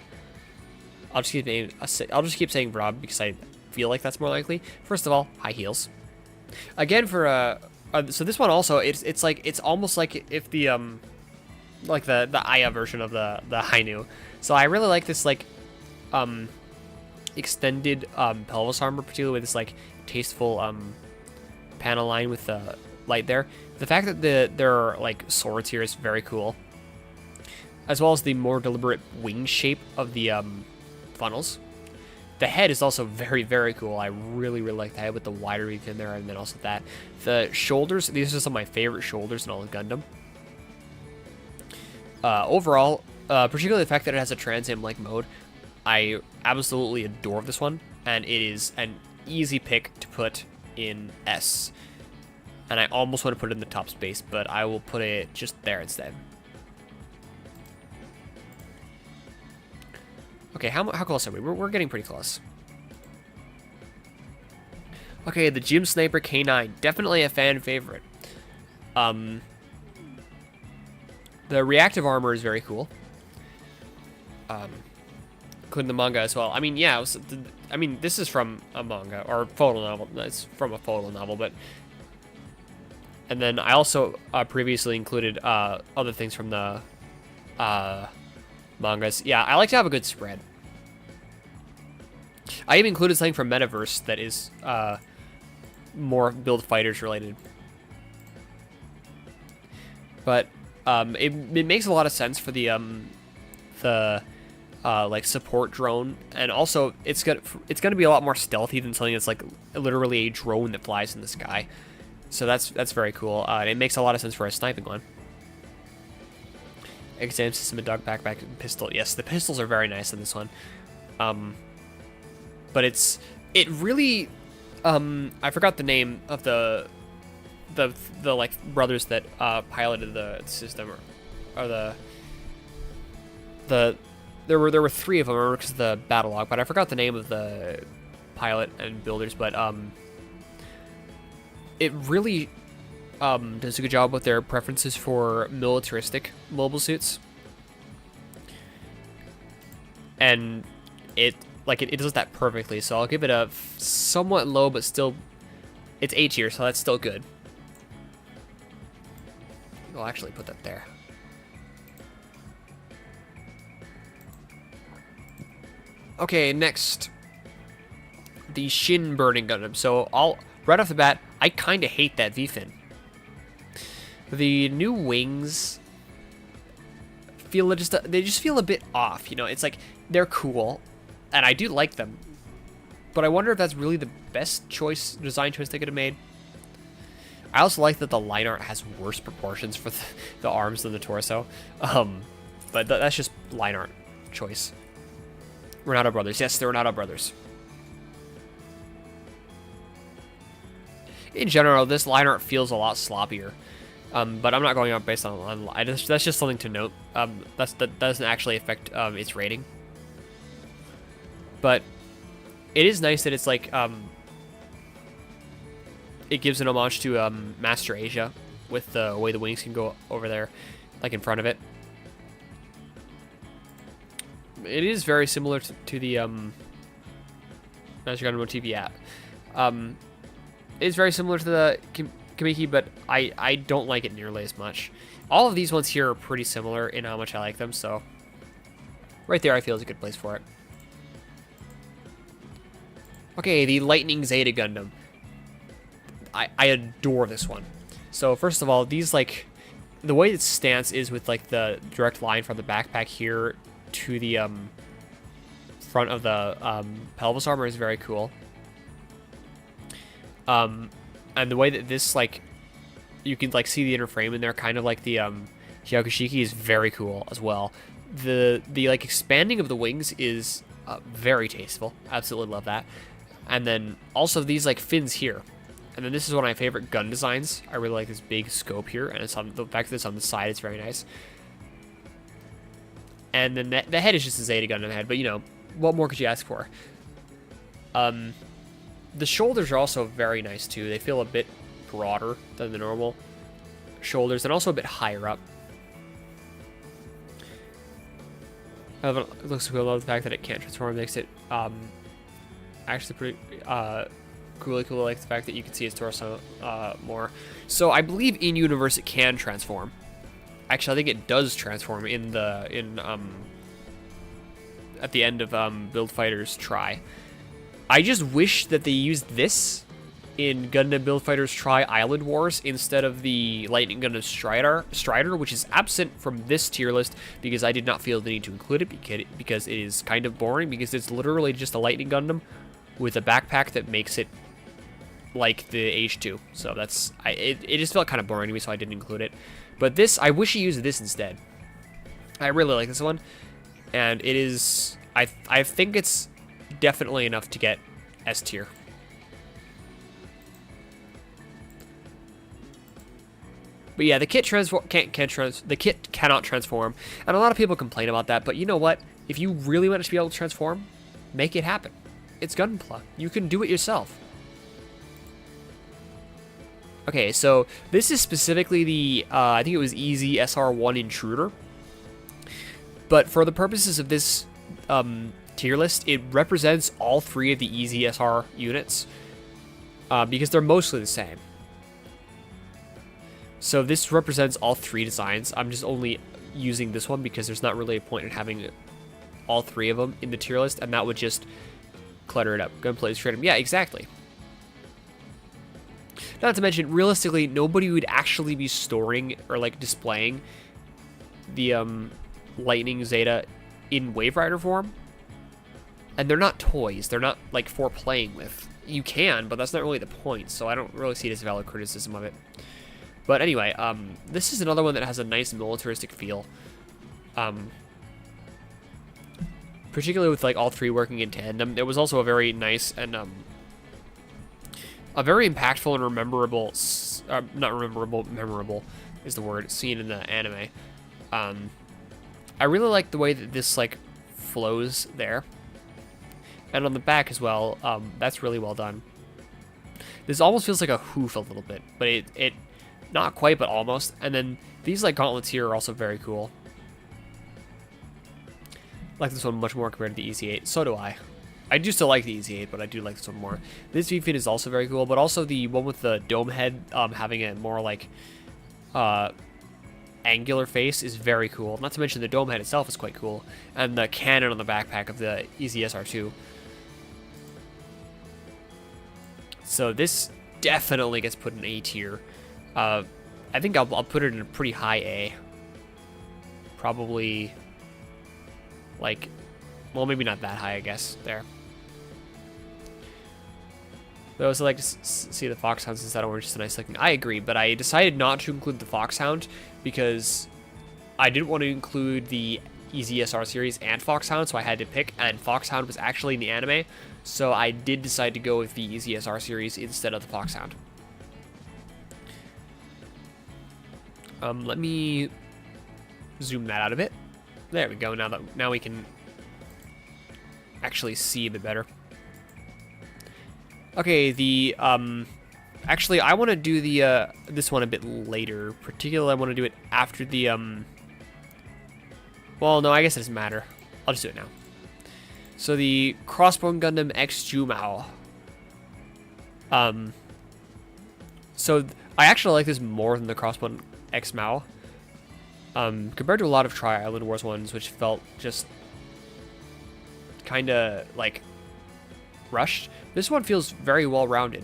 I'll just keep saying Vrab because I feel like that's more likely. First of all, high heels. Again, for so this one also, it's almost like if the like the Aya version of the Hainu. So I really like this like extended pelvis armor, particularly with this like tasteful panel line with the light there. The fact that there are like swords here is very cool, as well as the more deliberate wing shape of the funnels. The head is also very, very cool. I really, really like the head with the wider reach in there, and then also that. The shoulders, these are some of my favorite shoulders in all of Gundam. Overall, particularly the fact that it has a Trans Am-like mode, I absolutely adore this one, and it is an easy pick to put in S. And I almost want to put it in the top space, but I will put it just there instead. Okay, how close are we? We're getting pretty close. Okay, the Gym Sniper K9. Definitely a fan favorite. The reactive armor is very cool. Including the manga as well. I mean, yeah, this is from a manga, or photo novel. It's from a photo novel, but... And then I also previously included other things from the mangas. Yeah, I like to have a good spread. I even included something from Metaverse that is more build fighters related. But it makes a lot of sense for the like support drone, and also it's gonna be a lot more stealthy than something that's like literally a drone that flies in the sky. So that's very cool. And it makes a lot of sense for a sniping one. Exam system and dog backpack and pistol. Yes, the pistols are very nice in this one. But it really I forgot the name of the like brothers that piloted the system, or there were three of them, I remember, because of the battle log, but I forgot the name of the pilot and builders. But it really does a good job with their preferences for militaristic mobile suits, and it does that perfectly. So I'll give it a somewhat low, but still, it's A tier, so that's still good. I'll actually put that there. Okay, next, the Shin Burning Gundam. So right off the bat, I kind of hate that V-fin. The new wings they just feel a bit off, you know. It's like they're cool, and I do like them, but I wonder if that's really the best design choice they could have made. I also like that the line art has worse proportions for the arms than the torso, but that's just line art choice. Renato Brothers, yes, the Renato Brothers. In general, this line art feels a lot sloppier, but I'm not going out based on that's just something to note. That doesn't actually affect its rating, but it is nice that it's like it gives an homage to Master Asia with the way the wings can go over there, like in front of it. It is very similar to the Master Gundam motif. Yeah. It is very similar to the gimmicky, but I don't like it nearly as much. All of these ones here are pretty similar in how much I like them, so right there I feel is a good place for it. Okay, the Lightning Zeta Gundam. I adore this one. So first of all, these, like, the way its stance is with, like, the direct line from the backpack here to the front of the pelvis armor is very cool. And the way that this, like, you can, like, see the inner frame in there, kind of like the Hyakushiki, is very cool as well. The like expanding of the wings is very tasteful. Absolutely love that. And then also these like fins here. And then this is one of my favorite gun designs. I really like this big scope here, and it's on the fact that it's on the side. It's very nice. And then the head is just a Zeta Gundam head, but you know, what more could you ask for? The shoulders are also very nice too. They feel a bit broader than the normal shoulders, and also a bit higher up. It looks cool. I love the fact that it can't transform. It makes it actually pretty really cool. I like the fact that you can see its torso more. So I believe in universe it can transform. Actually, I think it does transform in at the end of Build Fighters Try. I just wish that they used this in Gundam Build Fighters Try Island Wars instead of the Lightning Gundam Strider, which is absent from this tier list because I did not feel the need to include it because it is kind of boring, because it's literally just a Lightning Gundam with a backpack that makes it like the H2. So that's it just felt kind of boring to me, so I didn't include it. But this, I wish he used this instead. I really like this one, and it is I think it's definitely enough to get S tier. But yeah, the kit the kit cannot transform, and a lot of people complain about that. But you know what? If you really want it to be able to transform, make it happen. It's Gunpla. You can do it yourself. Okay, so this is specifically the I think it was Easy SR1 Intruder. But for the purposes of this tier list, it represents all three of the Easy SR units because they're mostly the same. So this represents all three designs. I'm just only using this one because there's not really a point in having all three of them in the tier list, and that would just clutter it up. Gunplay is random. Yeah, exactly. Not to mention, realistically, nobody would actually be storing or like displaying the Lightning Zeta in Wave Rider form. And they're not toys. They're not like for playing with. You can, but that's not really the point, so I don't really see it as a valid criticism of it. But anyway, this is another one that has a nice militaristic feel. Particularly with like all three working in tandem. There was also a very nice and a very impactful and memorable is the word, scene in the anime. I really like the way that this like flows there. And on the back as well, that's really well done. This almost feels like a hoof a little bit, but it not quite, but almost. And then these like gauntlets here are also very cool. I like this one much more compared to the EZ8. So do I. I do still like the EZ8, but I do like this one more. This V-fin is also very cool, but also the one with the dome head having a more like angular face is very cool. Not to mention the dome head itself is quite cool, and the cannon on the backpack of the EZSR2. So this definitely gets put in A tier. I think I'll put it in a pretty high A. Probably, like, well, maybe not that high, I guess, there. But I also like to see the Foxhound since that one was just a nice looking. I agree, but I decided not to include the Foxhound because I didn't want to include the EZSR series and Foxhound, so I had to pick, and Foxhound was actually in the anime, so I did decide to go with the EZSR series instead of the Foxhound. Let me zoom that out a bit. There we go. Now we can actually see a bit better. Okay, the actually I want to do the this one a bit later. Particularly, I want to do it after the well, no, I guess it doesn't matter. I'll just do it now. So the Crossbone Gundam X Jumao. So I actually like this more than the Crossbone X Mao. Compared to a lot of Tri-Island Wars ones, which felt just kind of like rushed. This one feels very well-rounded.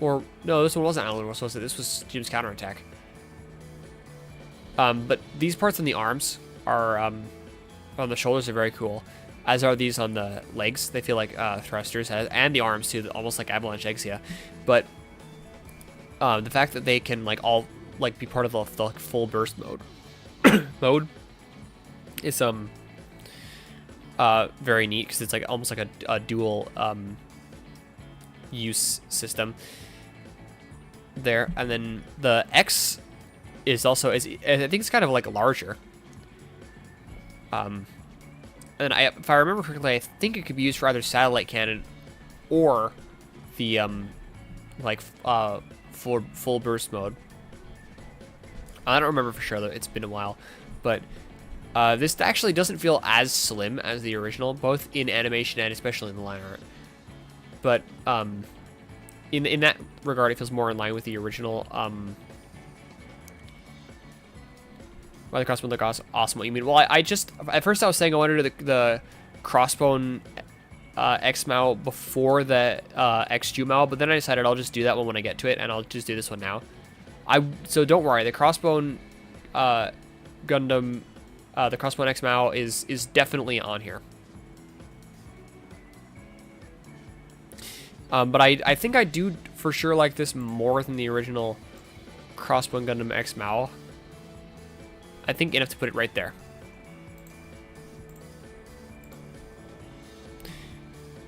Or no, this one wasn't Island Wars, was it? This was Jim's counterattack. But these parts on the arms are on the shoulders are very cool, as are these on the legs. They feel like thrusters, and the arms too, almost like avalanche eggs. Yeah, but the fact that they can like all like be part of the full burst mode is very neat, because it's like almost like a dual use system there. And then the X is also, I think it's kind of like larger. And if I remember correctly, I think it could be used for either satellite cannon or the full burst mode. I don't remember for sure though. It's been a while, but this actually doesn't feel as slim as the original, both in animation and especially in the line art. But in that regard, it feels more in line with the original. Why the Crossbone look awesome? What you mean? Well, I just at first I was saying I wanted to do the Crossbone X Mao before the X Ju Mao, but then I decided I'll just do that one when I get to it, and I'll just do this one now. So don't worry, the Crossbone Gundam, the Crossbone X Mao is definitely on here. But I think I do for sure like this more than the original Crossbone Gundam X Mao. I think enough to put it right there.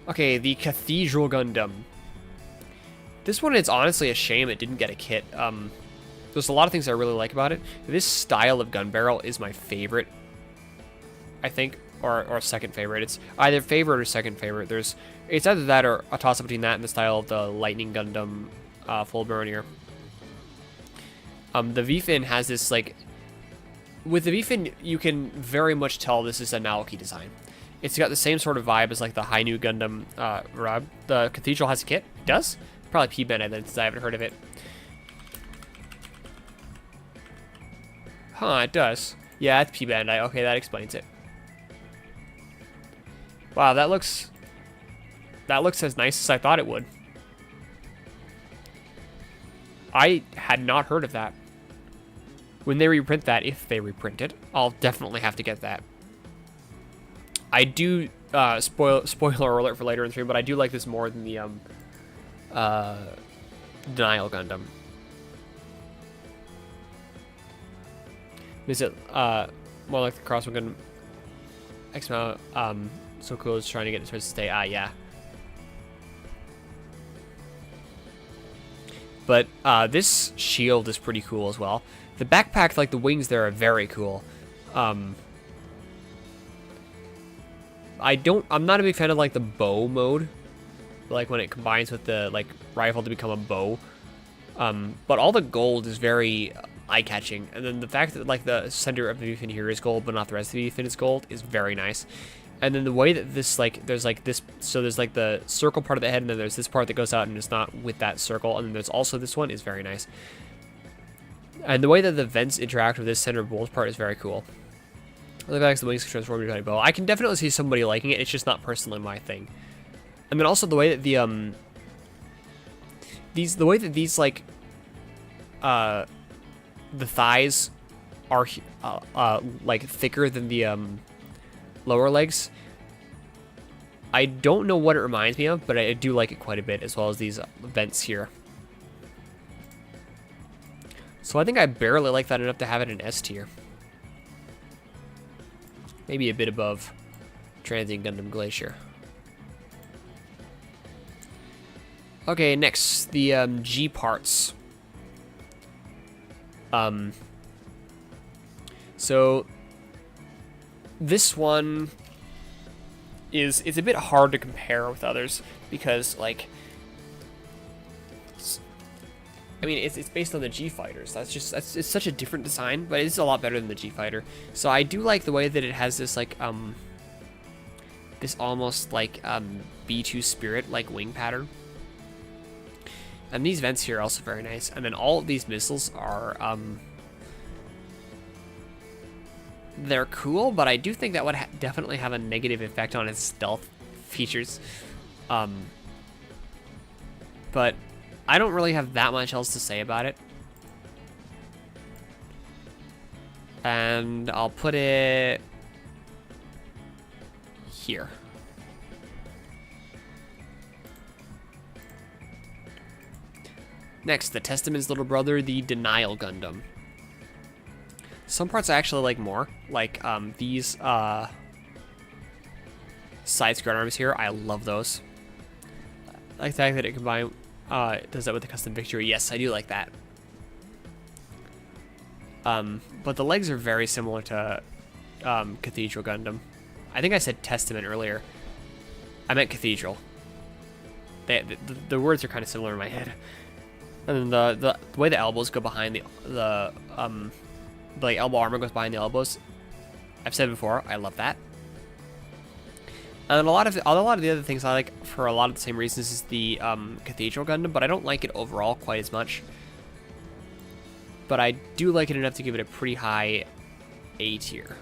Okay, the Cathedral Gundam. This one, it's honestly a shame it didn't get a kit. There's a lot of things I really like about it. This style of gun barrel is my favorite, I think, or second favorite. It's either favorite or second favorite. It's either that or a toss-up between that and the style of the Lightning Gundam full Baronier. The V-fin has this, like... With the V-fin, you can very much tell this is a Naoki design. It's got the same sort of vibe as like the Hainu Gundam Rab. The Cathedral has a kit? It does? Probably P-Bandai then, since I haven't heard of it. Huh, it does. Yeah, it's P-Bandai. Okay, that explains it. Wow, that looks as nice as I thought it would. I had not heard of that. When they reprint that, if they reprint it, I'll definitely have to get that. I do, spoiler alert for later in the stream, but I do like this more than the Denial Gundam. Is it more like the Crossbone Gundam X Mao? So cool is trying to get it to stay. Yeah. But this shield is pretty cool as well. The backpack, like the wings there, are very cool. I'm not a big fan of like the bow mode, like when it combines with the like rifle to become a bow. But all the gold is very eye-catching, and then the fact that like the center of the V-fin here is gold, but not the rest of the V-fin is gold, is very nice. And then the way that this like there's like this, so there's like the circle part of the head, and then there's this part that goes out and it's not with that circle, and then there's also this one is very nice. And the way that the vents interact with this center bolt part is very cool. The fact that the wings can transform into a bow. I can definitely see somebody liking it. It's just not personally my thing. And then also the way that these like the thighs are like thicker than the lower legs. I don't know what it reminds me of, but I do like it quite a bit, as well as these vents here. So I think I barely like that enough to have it in S tier. Maybe a bit above Transient Gundam Glacier. Okay, next, the G parts. So this one it's a bit hard to compare with others because, like, I mean, it's based on the G Fighters. It's such a different design, but it's a lot better than the G Fighter. So I do like the way that it has this like this almost like B2 Spirit like wing pattern. And these vents here are also very nice. And then all of these missiles are, they're cool, but I do think that would definitely have a negative effect on its stealth features. But I don't really have that much else to say about it. And I'll put it here. Next, the Testament's little brother, the Denial Gundam. Some parts I actually like more, like these side skirt arms here. I love those. I like the fact that it does that with the custom victory. Yes, I do like that. But the legs are very similar to Cathedral Gundam. I think I said Testament earlier. I meant Cathedral. The words are kind of similar in my head. And then the way the elbows go behind the elbow armor goes behind the elbows. I've said before, I love that. And a lot of the other things I like for a lot of the same reasons as the Cathedral Gundam, but I don't like it overall quite as much. But I do like it enough to give it a pretty high A tier.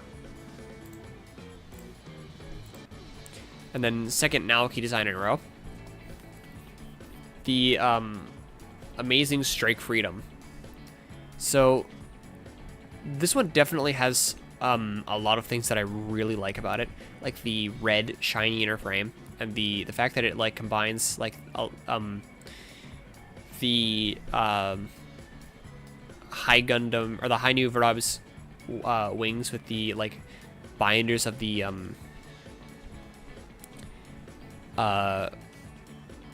And then second Naoki design in a row. The Amazing Strike Freedom. So this one definitely has a lot of things that I really like about it, like the red shiny inner frame and the fact that it like combines like the High Gundam or the High New Verdab's wings with the like binders of the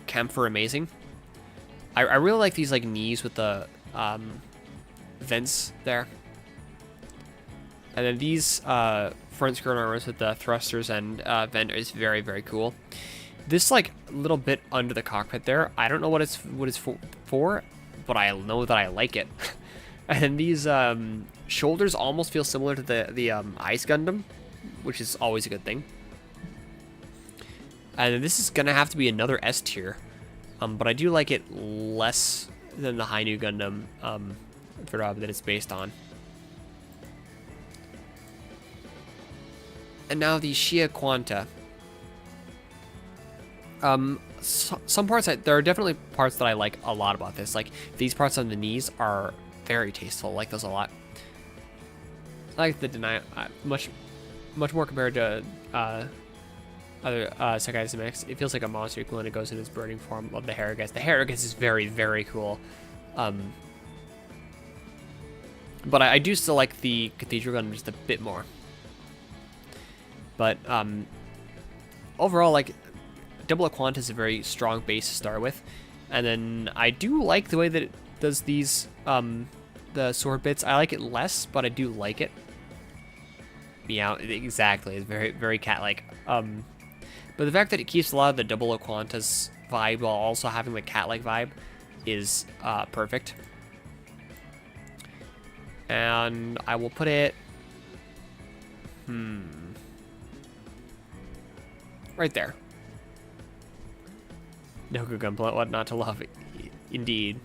Camphor Amazing. I really like these like knees with the vents there. And then these front skirt armors with the thrusters and vent is very, very cool. This like little bit under the cockpit there, I don't know what it's for, but I know that I like it. And these shoulders almost feel similar to the Ice Gundam, which is always a good thing. And this is gonna have to be another S tier, but I do like it less than the High New Gundam that it's based on. And now the Shia Quanta. Some parts, there are definitely parts that I like a lot about this. Like these parts on the knees are very tasteful. I like those a lot. I like the Denial much more compared to other Sekai SMX. It feels like a monster when it goes in its burning form. Love the Harrigas. The Harrigas is very, very cool. But I do still like the Cathedral Gundam just a bit more. But overall, like Double Quanta is a very strong base to start with, and then I do like the way that it does these the sword bits. I like it less, but I do like it. Yeah, exactly. It's very, very cat-like. But the fact that it keeps a lot of the Double Quanta's vibe while also having the cat-like vibe is perfect. And I will put it. Right there. No good gunpla, what not to love. Indeed.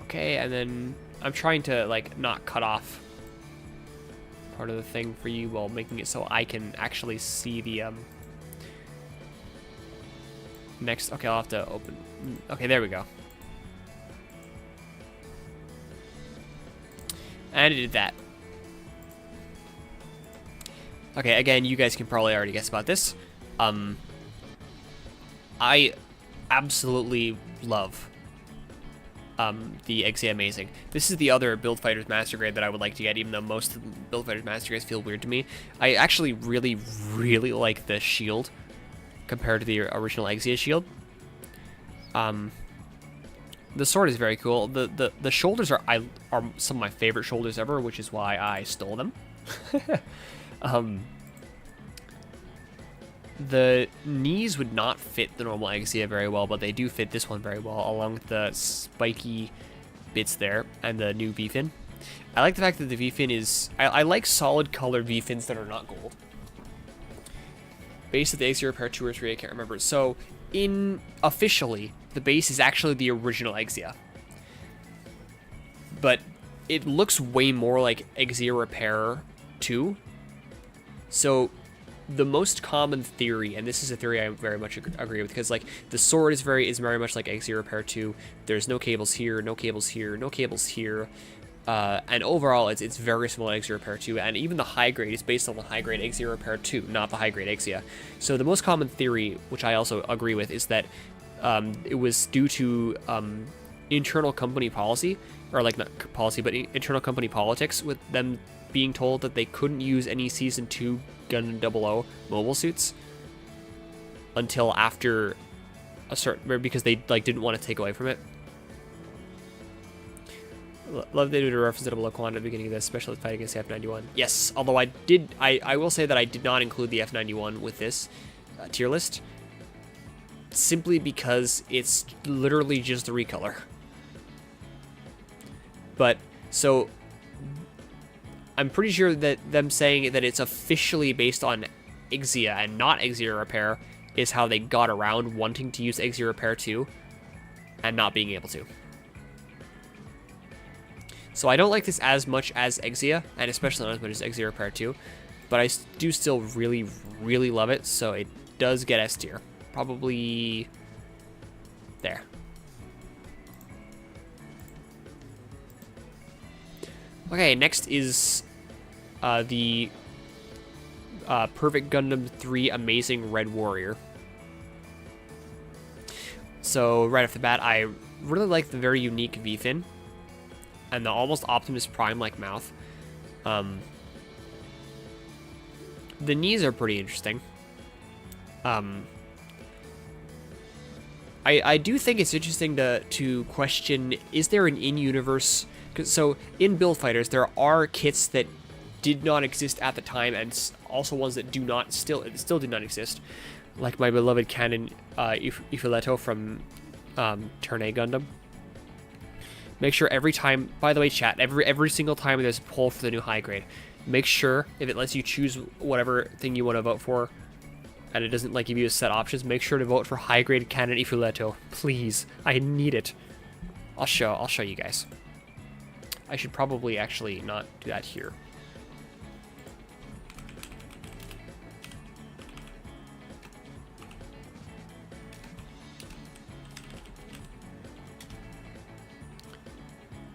Okay, and then I'm trying to like not cut off part of the thing for you while making it so I can actually see the next. Okay, I'll have to open. Okay, there we go. And it did that. Okay, again, you guys can probably already guess about this. I absolutely love the XA Amazing. This is the other Build Fighters Master Grade that I would like to get, even though most Build Fighters Master Grades feel weird to me. I actually really, really like the shield compared to the original Exia shield. The sword is very cool. The shoulders are some of my favorite shoulders ever, which is why I stole them. The knees would not fit the normal Exia very well, but they do fit this one very well, along with the spiky bits there and the new V-fin. I like the fact that the V-fin is... I like solid colored V-fins that are not gold. Base of the Egg Zero Repair 2 or 3, I can't remember. So, officially, the base is actually the original Exia. But it looks way more like Egg Zero Repair 2. So, the most common theory, and this is a theory I very much agree with, because like the sword is very much like Egg Zero Repair 2. There's no cables here, no cables here, no cables here. And overall, it's very similar to Egg Zero Repair 2, and even the high grade is based on the high grade Egg Zero Repair 2, not the high grade Exia. So the most common theory, which I also agree with, is that it was due to internal company policy, or like not policy, but internal company politics, with them being told that they couldn't use any Season 2 Gundam 00 mobile suits until after a certain, because they like didn't want to take away from it. Love they did a reference to Double Quant at the beginning of this, especially the fight against the F91. Yes, although I will say that I did not include the F91 with this tier list, simply because it's literally just the recolor. But, so, I'm pretty sure that them saying that it's officially based on Exia and not Egg Zero Repair is how they got around wanting to use Egg Zero Repair 2 and not being able to. So I don't like this as much as Exia, and especially not as much as Egg Zero Repair 2, but I do still really, really love it, so it does get S tier. Probably there. Okay, next is the Perfect Gundam 3 Amazing Red Warrior. So right off the bat, I really like the very unique V-fin and the almost Optimus Prime-like mouth. The knees are pretty interesting. I do think it's interesting to question, is there an in-universe... So, in Build Fighters, there are kits that did not exist at the time, and also ones that still do not exist. Like my beloved canon Ifiletto from Turn A Gundam. Make sure every time, by the way, chat, every single time there's a poll for the new high grade, make sure, if it lets you choose whatever thing you want to vote for, and it doesn't like give you set options, make sure to vote for high grade canon Ifiletto. Please, I need it. I'll show you guys. I should probably actually not do that here.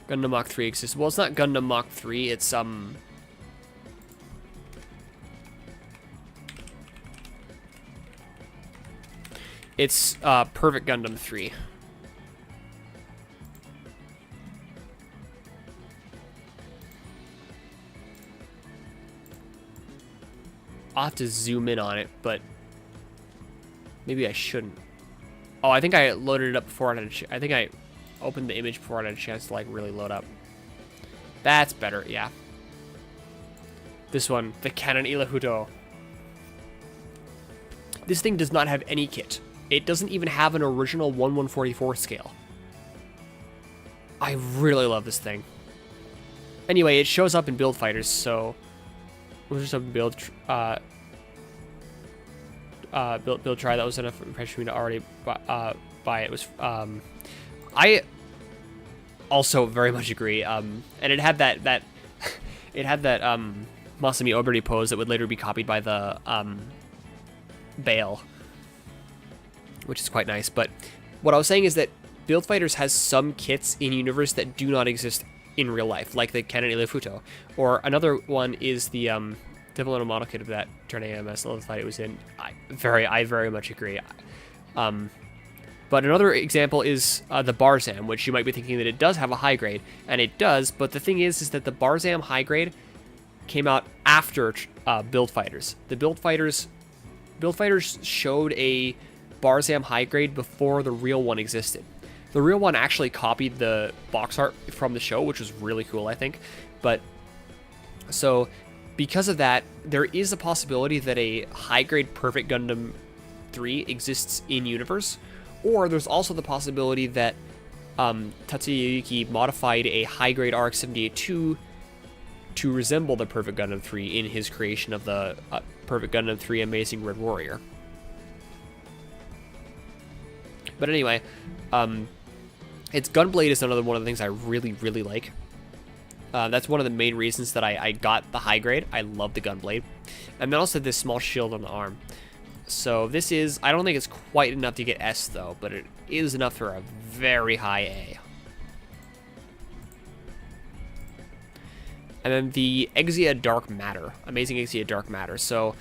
Gundam Mach 3 exists. Well, it's not Gundam Mach 3, it's It's Perfect Gundam 3. I'll have to zoom in on it, but maybe I shouldn't. Oh, I think I loaded it up before I had I think I opened the image before I had a chance to like really load up. That's better, yeah. This one, the Canon Ilahuto. This thing does not have any kit. It doesn't even have an original 1/144 scale. I really love this thing. Anyway, it shows up in Build Fighters, so we'll just have to build try. That was enough impression for me to already buy it. It was I also very much agree. And it had that it had that Masami Oberi pose that would later be copied by the Bale, which is quite nice. But what I was saying is that Build Fighters has some kits in universe that do not exist in real life, like the Canon Ilafuto. Or another one is the developmental model kit of that Turn AMS level fight it was in. I very much agree. But another example is the Barzam, which you might be thinking that it does have a high grade, and it does. But the thing is that the Barzam high grade came out after Build Fighters. The Build Fighters showed a Barzam high grade before the real one existed. The real one actually copied the box art from the show, which was really cool, I think. But so because of that, there is a possibility that a high grade Perfect Gundam 3 exists in universe, or there's also the possibility that Tatsuyuki modified a high-grade RX-78-2 to resemble the Perfect Gundam 3 in his creation of the Perfect Gundam 3 Amazing Red Warrior. But anyway, its Gunblade is another one of the things I really, really like. That's one of the main reasons that I got the high grade. I love the Gunblade. And then also this small shield on the arm. So this is, I don't think it's quite enough to get S though, but it is enough for a very high A. And then the Exia Dark Matter, Amazing Exia Dark Matter. So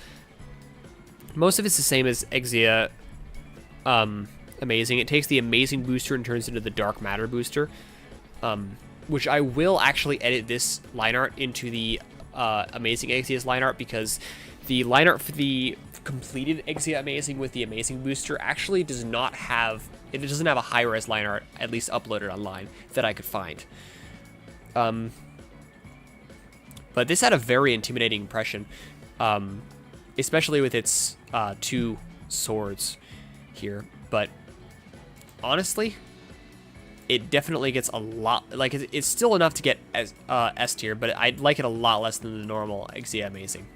most of it's the same as Exia Amazing. It takes the Amazing booster and turns into the Dark Matter booster, which I will actually edit this line art into the Amazing Exia's line art, because the line art for the completed Exia Amazing with the Amazing booster actually does not have, it doesn't have a high-res line art, at least uploaded online, that I could find. But this had a very intimidating impression, especially with its 2 swords here. But honestly, it definitely gets a lot, like, it's still enough to get as S tier, but I'd like it a lot less than the normal Exia Amazing.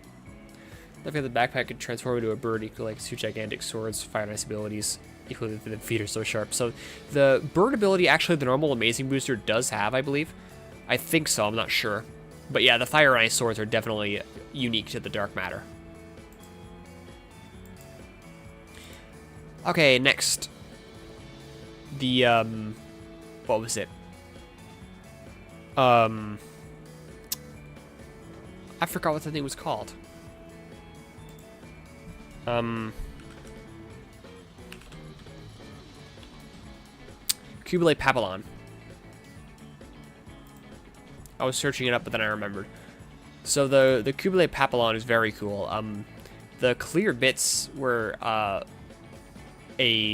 Look at the backpack could transform into a bird equal like 2 gigantic swords, fire nice abilities, equally the feet are so sharp. So the bird ability, actually the normal Amazing booster does have, I believe. I think so, I'm not sure. But yeah, the fire and ice swords are definitely unique to the Dark Matter. Okay, next. The, what was it? I forgot what the thing was called. Kubile Papillon. I was searching it up, but then I remembered. So the Kubile Papillon is very cool. The clear bits were a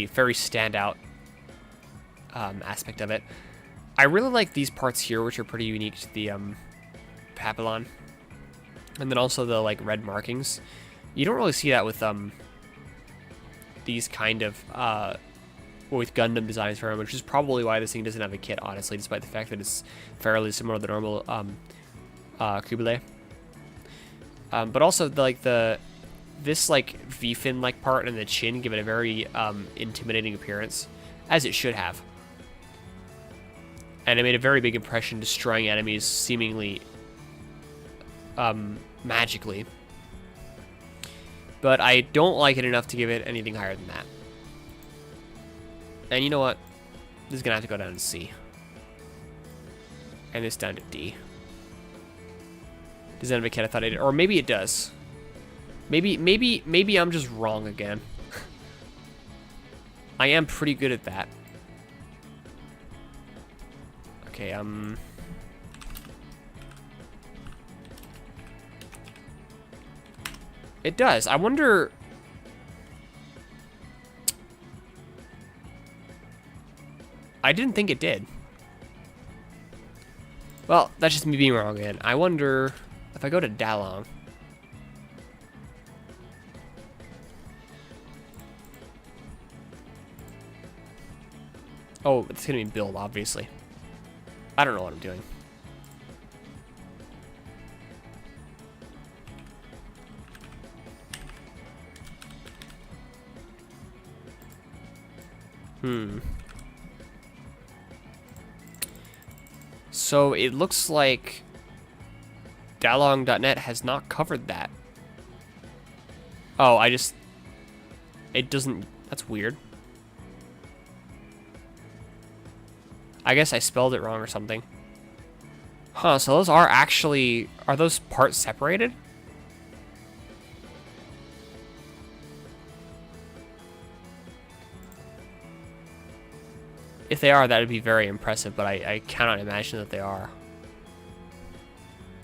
very standout aspect of it. I really like these parts here, which are pretty unique to the Papillon, and then also the like red markings. You don't really see that with these kind of with Gundam designs for him, which is probably why this thing doesn't have a kit, honestly, despite the fact that it's fairly similar to the normal Kubile. But also this like V-fin like part and the chin give it a very intimidating appearance, as it should have. And it made a very big impression, destroying enemies seemingly magically. But I don't like it enough to give it anything higher than that. And you know what? This is gonna have to go down to C. And this down to D. Does that have a kit? I thought it did. Or maybe it does. Maybe I'm just wrong again. I am pretty good at that. Okay, it does. I wonder... I didn't think it did. Well, that's just me being wrong again. I wonder if I go to Dalong. Oh, it's gonna be build, obviously. I don't know what I'm doing. So it looks like Dalong.net has not covered that. Oh, it doesn't, that's weird. I guess I spelled it wrong or something. Huh, so those are actually, are those parts separated? If they are, that would be very impressive, but I cannot imagine that they are.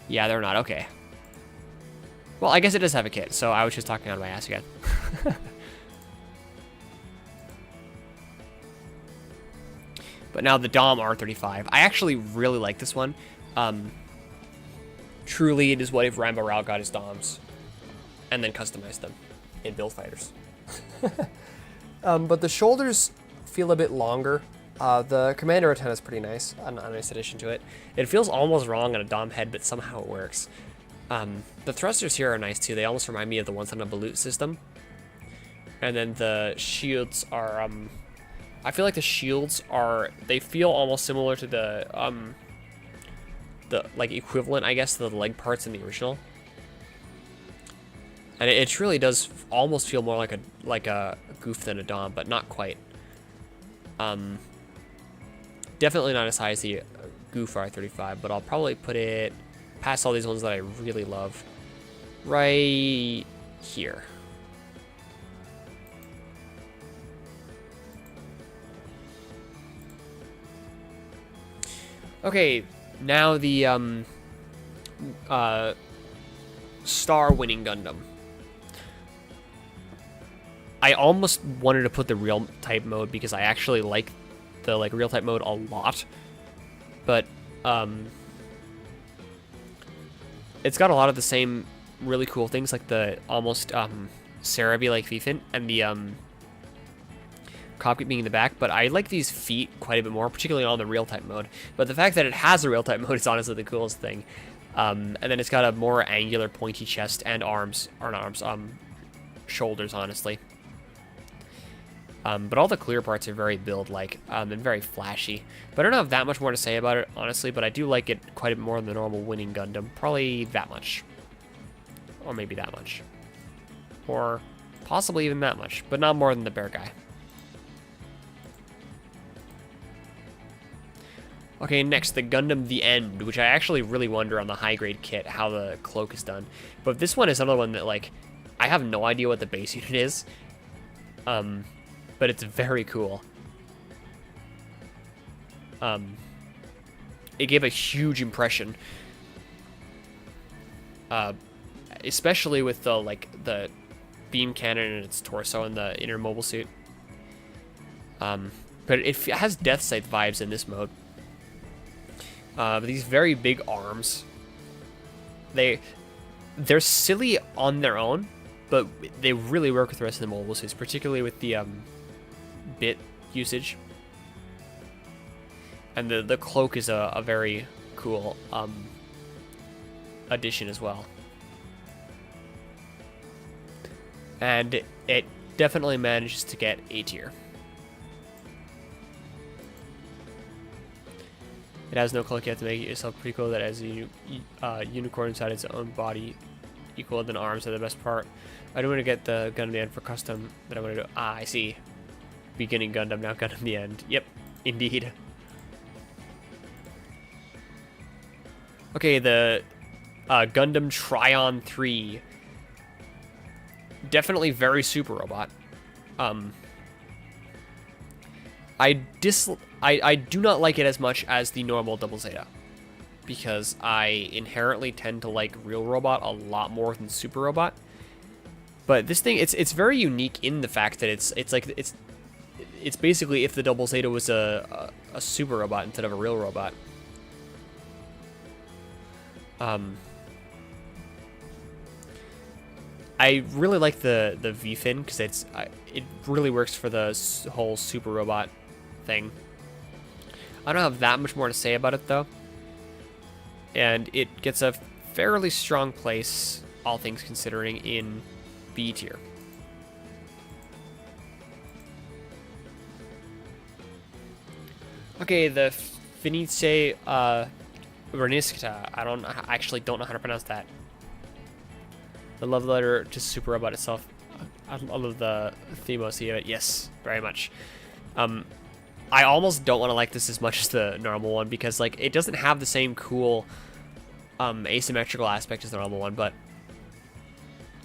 Yeah, they're not. Okay. Well, I guess it does have a kit, so I was just talking out of my ass again. But now the Dom R35. I actually really like this one. Truly, it is what if Rambo Rao got his Doms and then customized them in Build Fighters. But the shoulders feel a bit longer The Commander antenna is pretty nice, a nice addition to it. It feels almost wrong on a Dom head, but somehow it works. The thrusters here are nice too. They almost remind me of the ones on a Balut system. And then the shields are, I feel like the shields are, they feel almost similar to the like equivalent, I guess, to the leg parts in the original. And it really does almost feel more like a goof than a Dom, but not quite. Definitely not as high as the goof R35, but I'll probably put it past all these ones that I really love, right here. Okay, now the star winning Gundam. I almost wanted to put the real type mode because I actually like the real type mode a lot, but it's got a lot of the same really cool things, like the almost Cerebi like Vfint and the cockpit being in the back, but I like these feet quite a bit more, particularly on the real type mode. But the fact that it has a real type mode is honestly the coolest thing. And then it's got a more angular pointy chest and arms, or not arms, shoulders, honestly. But all the clear parts are very build-like and very flashy. But I don't have that much more to say about it, honestly, but I do like it quite a bit more than the normal winning Gundam. Probably that much. Or maybe that much. Or possibly even that much, but not more than the bear guy. Okay, next, the Gundam The End, which I actually really wonder on the high-grade kit how the cloak is done. But this one is another one that, like, I have no idea what the base unit is. But it's very cool. It gave a huge impression. Especially with the beam cannon and its torso and the inner mobile suit. But it has Death Scythe vibes in this mode. These very big arms. They're silly on their own, but they really work with the rest of the mobile suits, particularly with the bit usage. And the cloak is a very cool addition as well. And it definitely manages to get A tier. It has no cloak yet to make it yourself pretty cool that it has a unicorn inside its own body, equal than arms are the best part. I don't want to get the Gundam the End for custom that I want to do. Ah, I see. Beginning Gundam, now Gundam the End. Yep, indeed. Okay, the Gundam Tryon 3. Definitely very super robot. I do not like it as much as the normal Double Zeta, because I inherently tend to like real robot a lot more than super robot. But this thing, it's very unique in the fact that it's basically if the Double Zeta was a super robot instead of a real robot. I really like the V-fin because it really works for the whole super robot thing. I don't have that much more to say about it though, and it gets a fairly strong place, all things considering, in B tier. Okay, the Finice Verniskata. I actually don't know how to pronounce that. The love letter to super robot itself. I love the themos here. Yes, very much. I almost don't want to like this as much as the normal one because like it doesn't have the same cool asymmetrical aspect as the normal one, but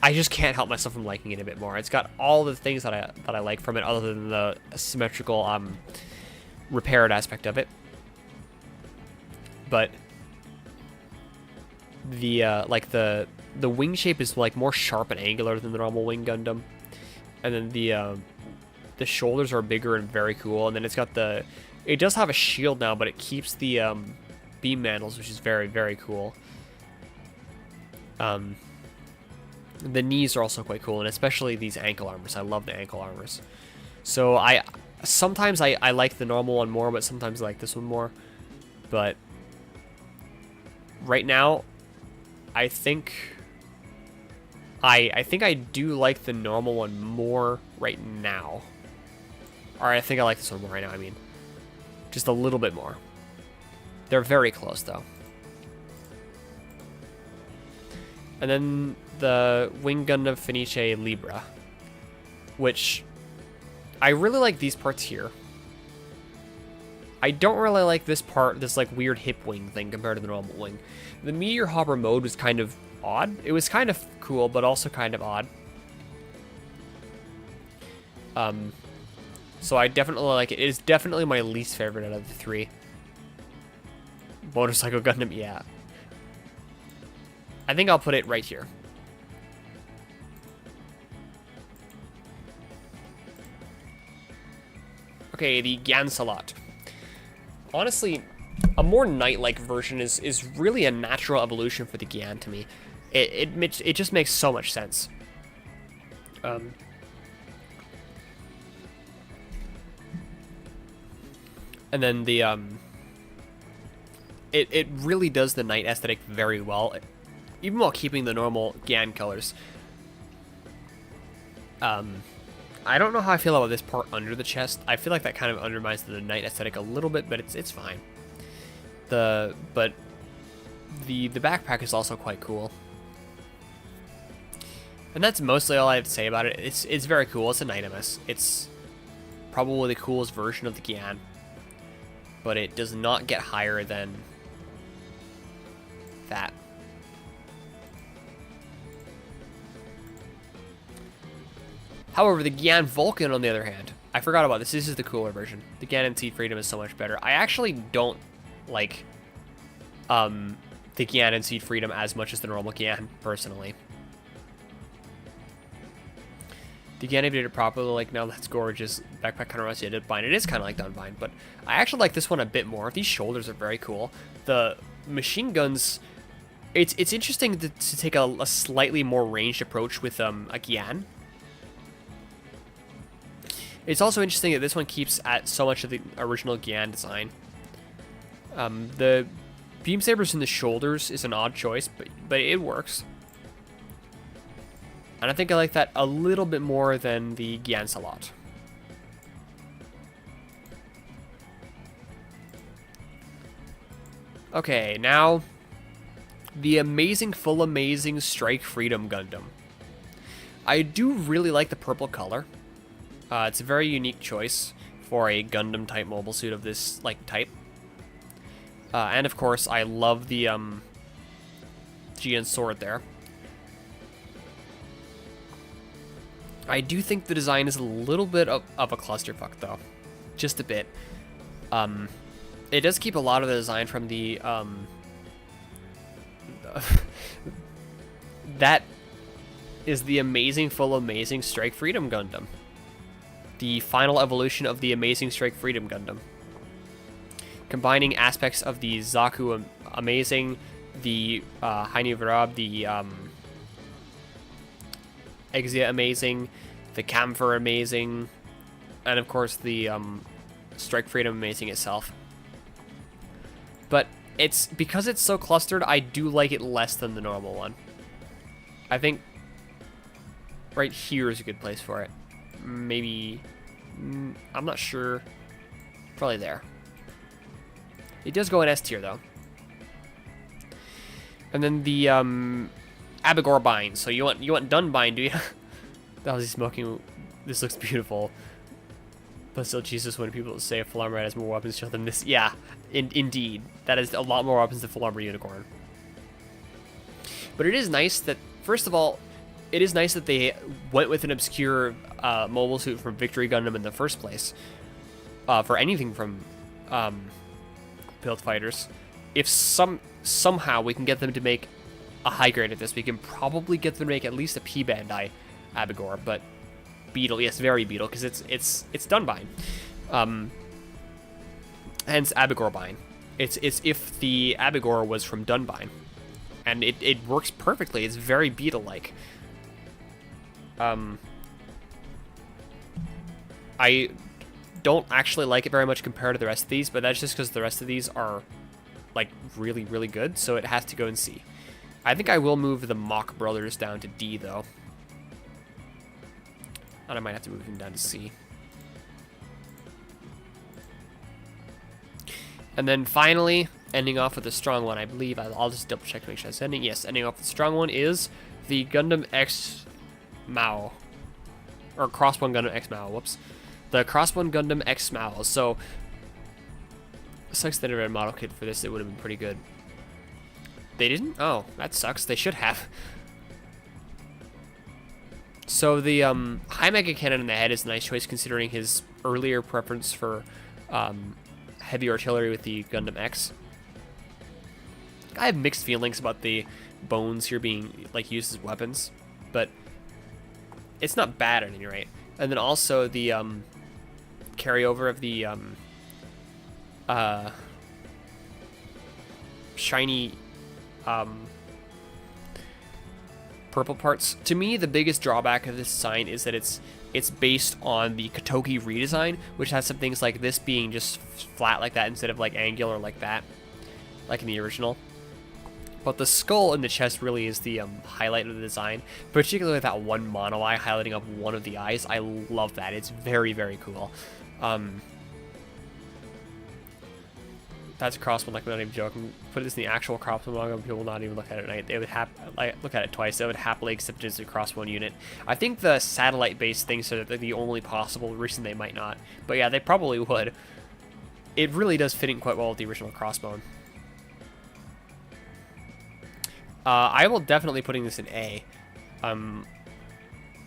I just can't help myself from liking it a bit more. It's got all the things that I like from it, other than the symmetrical repaired aspect of it. But the the wing shape is like more sharp and angular than the normal wing Gundam, and then the shoulders are bigger and very cool. And then it's got it does have a shield now, but it keeps the beam mantles, which is very, very cool. The knees are also quite cool, and especially these ankle armors. I love the ankle armors. So I Sometimes I like the normal one more, but sometimes I like this one more. But right now, I think I do like the normal one more right now. Or I think I like this one more right now, I mean. Just a little bit more. They're very close, though. And then the Wing Gundam Fenice Libra, which I really like these parts here. I don't really like this part, this like weird hip wing thing compared to the normal wing. The Meteor Hopper mode was kind of odd. It was kind of cool, but also kind of odd. So I definitely like it. It is definitely my least favorite out of the three. Motorcycle Gundam, yeah. I think I'll put it right here. Okay, the Gansalot. Honestly, a more knight-like version is really a natural evolution for the Gyan to me. It just makes so much sense. And then the it really does the knight aesthetic very well, even while keeping the normal Gyan colors. I don't know how I feel about this part under the chest. I feel like that kind of undermines the knight aesthetic a little bit, but it's fine. But the backpack is also quite cool. And that's mostly all I have to say about it. It's very cool. It's an Knight-MS. It's probably the coolest version of the Gyan, but it does not get higher than that. However, the Gyan Vulcan, on the other hand, I forgot about this. This is the cooler version. The Gyan and Seed Freedom is so much better. I actually don't like the Gyan and Seed Freedom as much as the normal Gyan, personally. The Gyan, if you did it properly, like, now that's gorgeous. Backpack kind of reminds you of Dunbine. It is kind of like Dunbine, but I actually like this one a bit more. These shoulders are very cool. The machine guns, it's interesting to take a slightly more ranged approach with a Gyan. It's also interesting that this one keeps at so much of the original Gyan design. The beam sabers in the shoulders is an odd choice, but it works. And I think I like that a little bit more than the Gansalot. Okay, now the amazing, full amazing Strike Freedom Gundam. I do really like the purple color. It's a very unique choice for a Gundam type mobile suit of this like type. And of course, I love the GN sword there. I do think the design is a little bit of a clusterfuck, though. Just a bit. It does keep a lot of the design from the... that is the amazing, full amazing Strike Freedom Gundam. The final evolution of the amazing Strike Freedom Gundam. Combining aspects of the Zaku Amazing, the Hainu Verab, the... Exia Amazing, the Camphor Amazing, and of course the Strike Freedom Amazing itself. But because it's so clustered, I do like it less than the normal one. I think right here is a good place for it. Maybe, I'm not sure. Probably there. It does go in S tier though. And then the Abigor Bind. So you want Dunbine, do you? That was he smoking. This looks beautiful. But still, Jesus, when people say a Full Armor has more weapons to show than this. Yeah, indeed. That is a lot more weapons than Full Armor Unicorn. But it is nice that, first of all, it is nice that they went with an obscure mobile suit from Victory Gundam in the first place. For anything from Build Fighters. If somehow we can get them to make a high grade at this, we can probably get them to make at least a P Bandai Abigor, but Beetle, yes, very Beetle, because it's Dunbine. Hence Abigor Bine. It's if the Abigor was from Dunbine, and it works perfectly. It's very Beetle-like. don't actually like it very much compared to the rest of these, but that's just because the rest of these are like really, really good, so it has to go in C. I think I will move the Mach Brothers down to D, though. And I might have to move him down to C. And then finally, ending off with a strong one, I believe. I'll just double check to make sure it's ending. Yes, ending off with a strong one is the Gundam X Mao. Or Cross-One Gundam X Mao, whoops. The Cross-One Gundam X Mao. So, sucks they never had a model kit for this. It would have been pretty good. They didn't? Oh, that sucks. They should have. So the high mega cannon in the head is a nice choice considering his earlier preference for heavy artillery with the Gundam X. I have mixed feelings about the bones here being like used as weapons, but it's not bad at any rate. And then also the carryover of the shiny purple parts. To me, the biggest drawback of this design is that it's based on the Kotoki redesign, which has some things like this being just flat like that instead of like angular like that, like in the original. But the skull and the chest really is the highlight of the design, particularly that one mono eye highlighting up one of the eyes. I love that. It's very, very cool. That's a Cross-One, like, I'm not even joking. Put this in the actual Cross-One manga, people will not even look at it at night. They would look at it twice. They would happily accept it as a Cross-One unit. I think the satellite-based things are the only possible reason they might not. But yeah, they probably would. It really does fit in quite well with the original Crossbone. I will definitely putting this in A.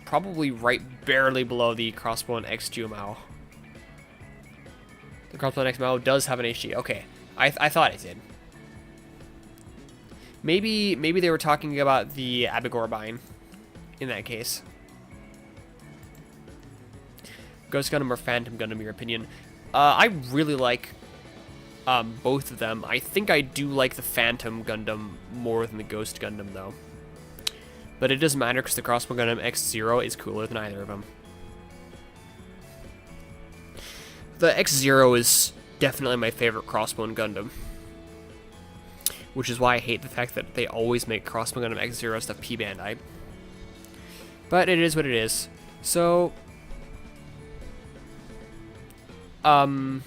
Probably right barely below the Crossbone X Jumao. The Crossbone X Mao does have an HG. Okay. I thought it did. Maybe they were talking about the Abigorbine in that case. Ghost Gundam or Phantom Gundam, your opinion? I really like both of them. I think I do like the Phantom Gundam more than the Ghost Gundam, though. But it doesn't matter because the Crossbone Gundam X-Zero is cooler than either of them. The X-Zero is definitely my favorite Crossbone Gundam, which is why I hate the fact that they always make Crossbone Gundam X-Zero stuff P-Bandai. But it is what it is. So, I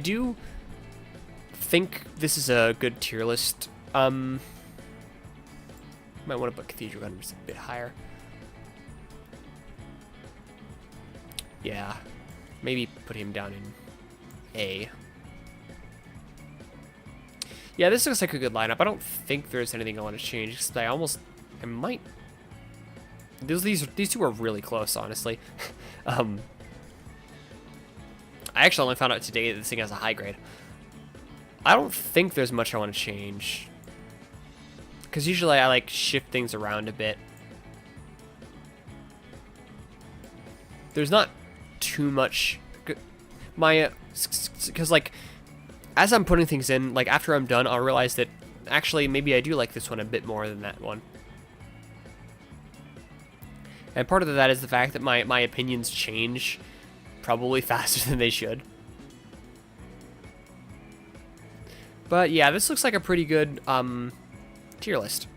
do think this is a good tier list. Might want to put Cathedral Gundam just a bit higher. Yeah, maybe put him down in A. Yeah, this looks like a good lineup. I don't think there's anything I want to change, because I might. These two are really close, honestly. I actually only found out today that this thing has a high grade. I don't think there's much I want to change, because usually I like shift things around a bit. There's not too much. Because like, as I'm putting things in, like after I'm done, I'll realize that actually maybe I do like this one a bit more than that one. And part of that is the fact that my opinions change probably faster than they should. But yeah, this looks like a pretty good tier list.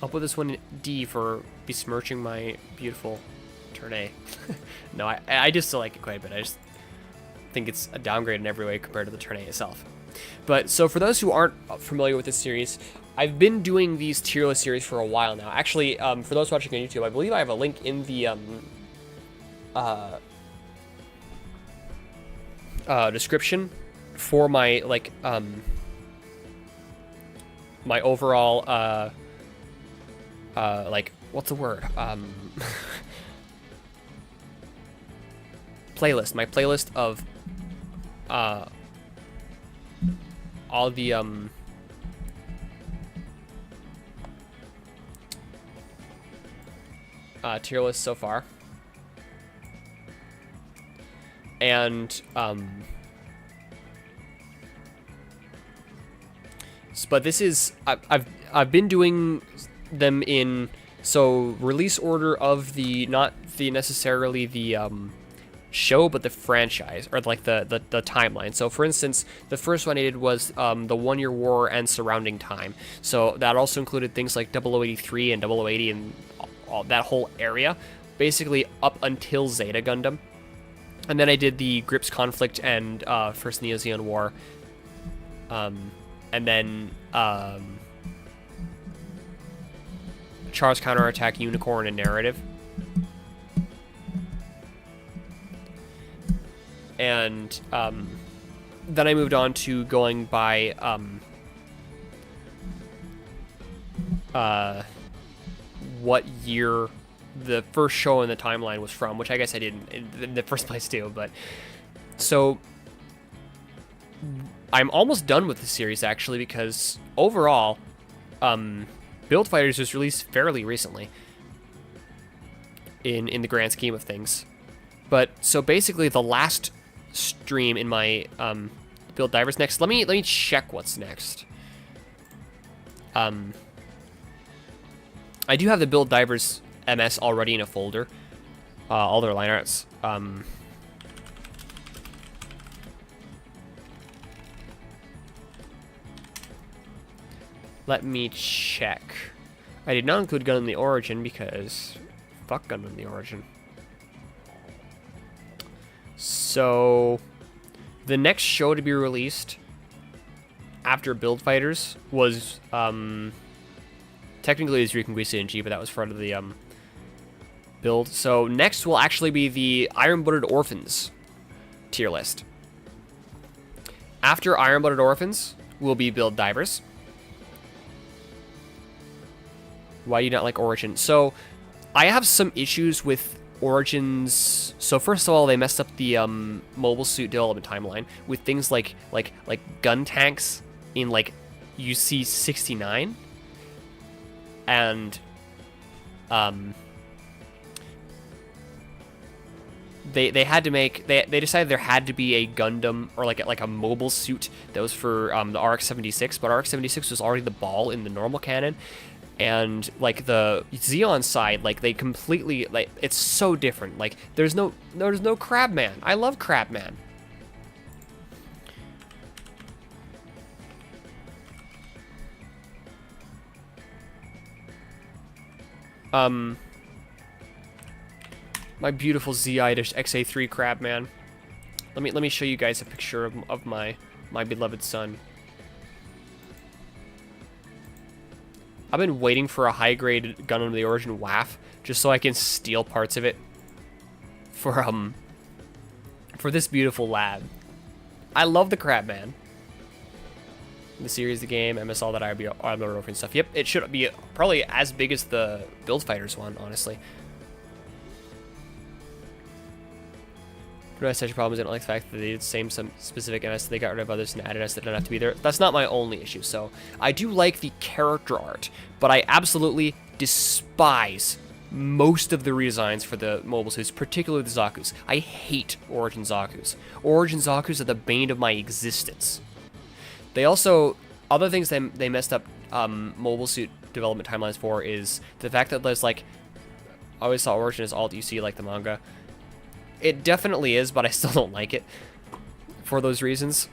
I'll put this one in D for besmirching my beautiful turn A. No, I just still like it quite a bit. I just think it's a downgrade in every way compared to the turn A itself. But so for those who aren't familiar with this series, I've been doing these tier list series for a while now. Actually, for those watching on YouTube, I believe I have a link in the description for my like my overall like, what's the word, playlist, my playlist of all the tier lists so far. And but this is I've been doing them in So release order of the, not the necessarily the show, but the franchise, or like the timeline. So for instance, the first one I did was the 1 Year War and surrounding time. So that also included things like 0083 and 0080 and all that whole area, basically up until Zeta Gundam. And then I did the Grips conflict and first Neo-Zeon War, and then Char's counterattack, Unicorn, and narrative. And then I moved on to going by what year the first show in the timeline was from, which I guess I didn't in the first place too. But so I'm almost done with the series actually, because overall, Build Fighters was released fairly recently in the grand scheme of things. But so basically, the last stream in my Build Divers next. Let me check what's next. I do have the Build Divers MS already in a folder, all their line arts. Let me check. I did not include Gundam the Origin because fuck Gundam the Origin. So the next show to be released after Build Fighters was technically is Reconquista NG, but that was part of the build. So next will actually be the Iron-Blooded Orphans tier list. After Iron-Blooded Orphans will be Build Divers. Why do you not like Origin? So I have some issues with Origins. So first of all, they messed up the mobile suit development timeline with things like gun tanks in like UC 69, and they had to make they decided there had to be a Gundam or like a mobile suit that was for the RX-76, but RX-76 was already the ball in the normal canon. And like the Zeon side, like they completely, like it's so different. Like there's no Crabman. I love Crabman. My beautiful Z-ish XA3 Crabman. Let me show you guys a picture of my beloved son. I've been waiting for a high-grade Gundam of the Origin WAF just so I can steal parts of it for this beautiful lad. I love the Crabman. The series, the game, MS, all that IRB and stuff. Yep, it should be probably as big as the Build Fighters one, honestly. But such problems, I don't like the fact that they did some specific MS, they got rid of others and added us that don't have to be there. That's not my only issue. So I do like the character art, but I absolutely despise most of the redesigns for the mobile suits, particularly the Zaku's. I hate Origin Zaku's. Origin Zaku's are the bane of my existence. They also, other things they messed up mobile suit development timelines for is the fact that there's like, I always saw Origin as alt UC like the manga. It definitely is, but I still don't like it for those reasons.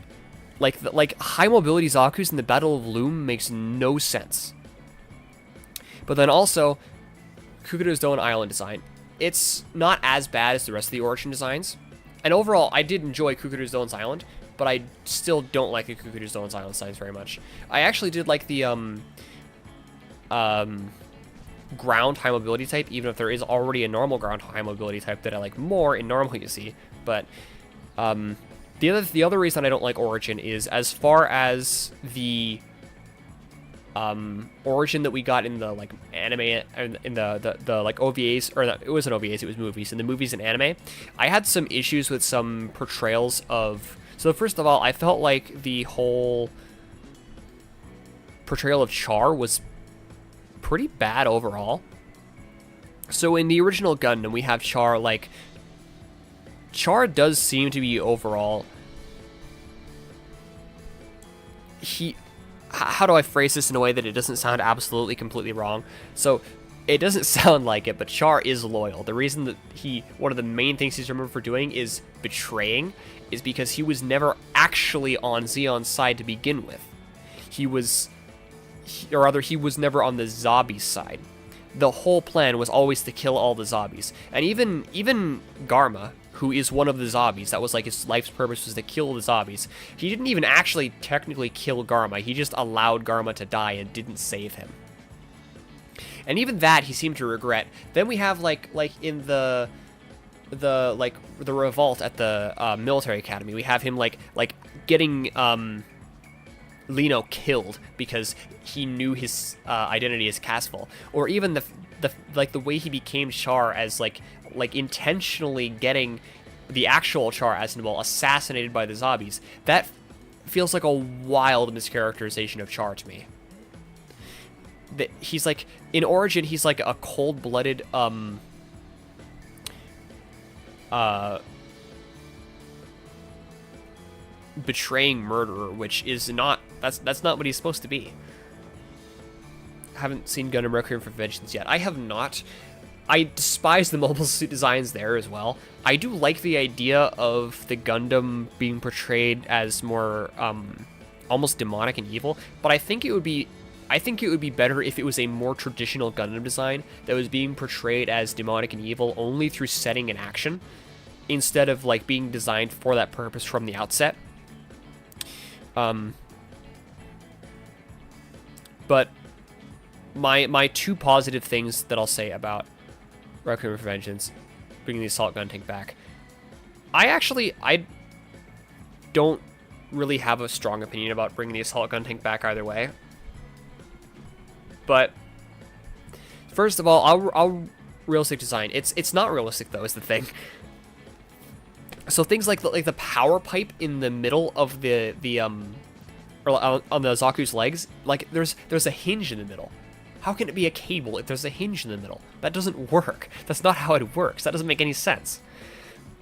Like high mobility Zaku's in the Battle of Loom makes no sense. But then also, Kukudo's Dome Island design. It's not as bad as the rest of the Origin designs. And overall, I did enjoy Kukudo's Dome's Island, but I still don't like the Kukudo's Dome's Island designs very much. I actually did like the ground high mobility type, even if there is already a normal ground high mobility type that I like more in normal UC. But the other reason I don't like Origin is as far as the Origin that we got in the like anime in the like OVAs, or it wasn't OVAs, it was movies. In the movies and anime, I had some issues with some portrayals of. So first of all, I felt like the whole portrayal of Char was pretty bad overall. So in the original Gundam, we have Char, like, Char does seem to be overall, how do I phrase this in a way that it doesn't sound absolutely completely wrong? So It doesn't sound like it, but Char is loyal. The reason that one of the main things he's remembered for doing is betraying, is because he was never actually on Zeon's side to begin with. He was never on the Zabi's side. The whole plan was always to kill all the Zabis. And even Garma, who is one of the Zabis, that was like his life's purpose was to kill the Zabis. He didn't even actually technically kill Garma. He just allowed Garma to die and didn't save him. And even that he seemed to regret. Then we have like in the revolt at the military academy. We have him like getting Lino killed because he knew his identity as Casval, or even the way he became Char as like intentionally getting the actual Char Aznable assassinated by the Zabis. That feels like a wild mischaracterization of Char to me. That he's like, in origin, he's like a cold-blooded betraying murderer, which is not, that's not what he's supposed to be. Haven't seen Gundam Requiem for Vengeance yet. I have not. I despise the mobile suit designs there as well. I do like the idea of the Gundam being portrayed as more almost demonic and evil, but I think it would be better if it was a more traditional Gundam design that was being portrayed as demonic and evil only through setting and action, instead of like being designed for that purpose from the outset. But my two positive things that I'll say about Requiem for Vengeance, bringing the assault gun tank back, I don't really have a strong opinion about bringing the assault gun tank back either way. But first of all, I'll realistic design. It's not realistic though, is the thing. So things like the power pipe in the middle of or on the Zaku's legs, like there's a hinge in the middle. How can it be a cable if there's a hinge in the middle? That doesn't work. That's not how it works. That doesn't make any sense.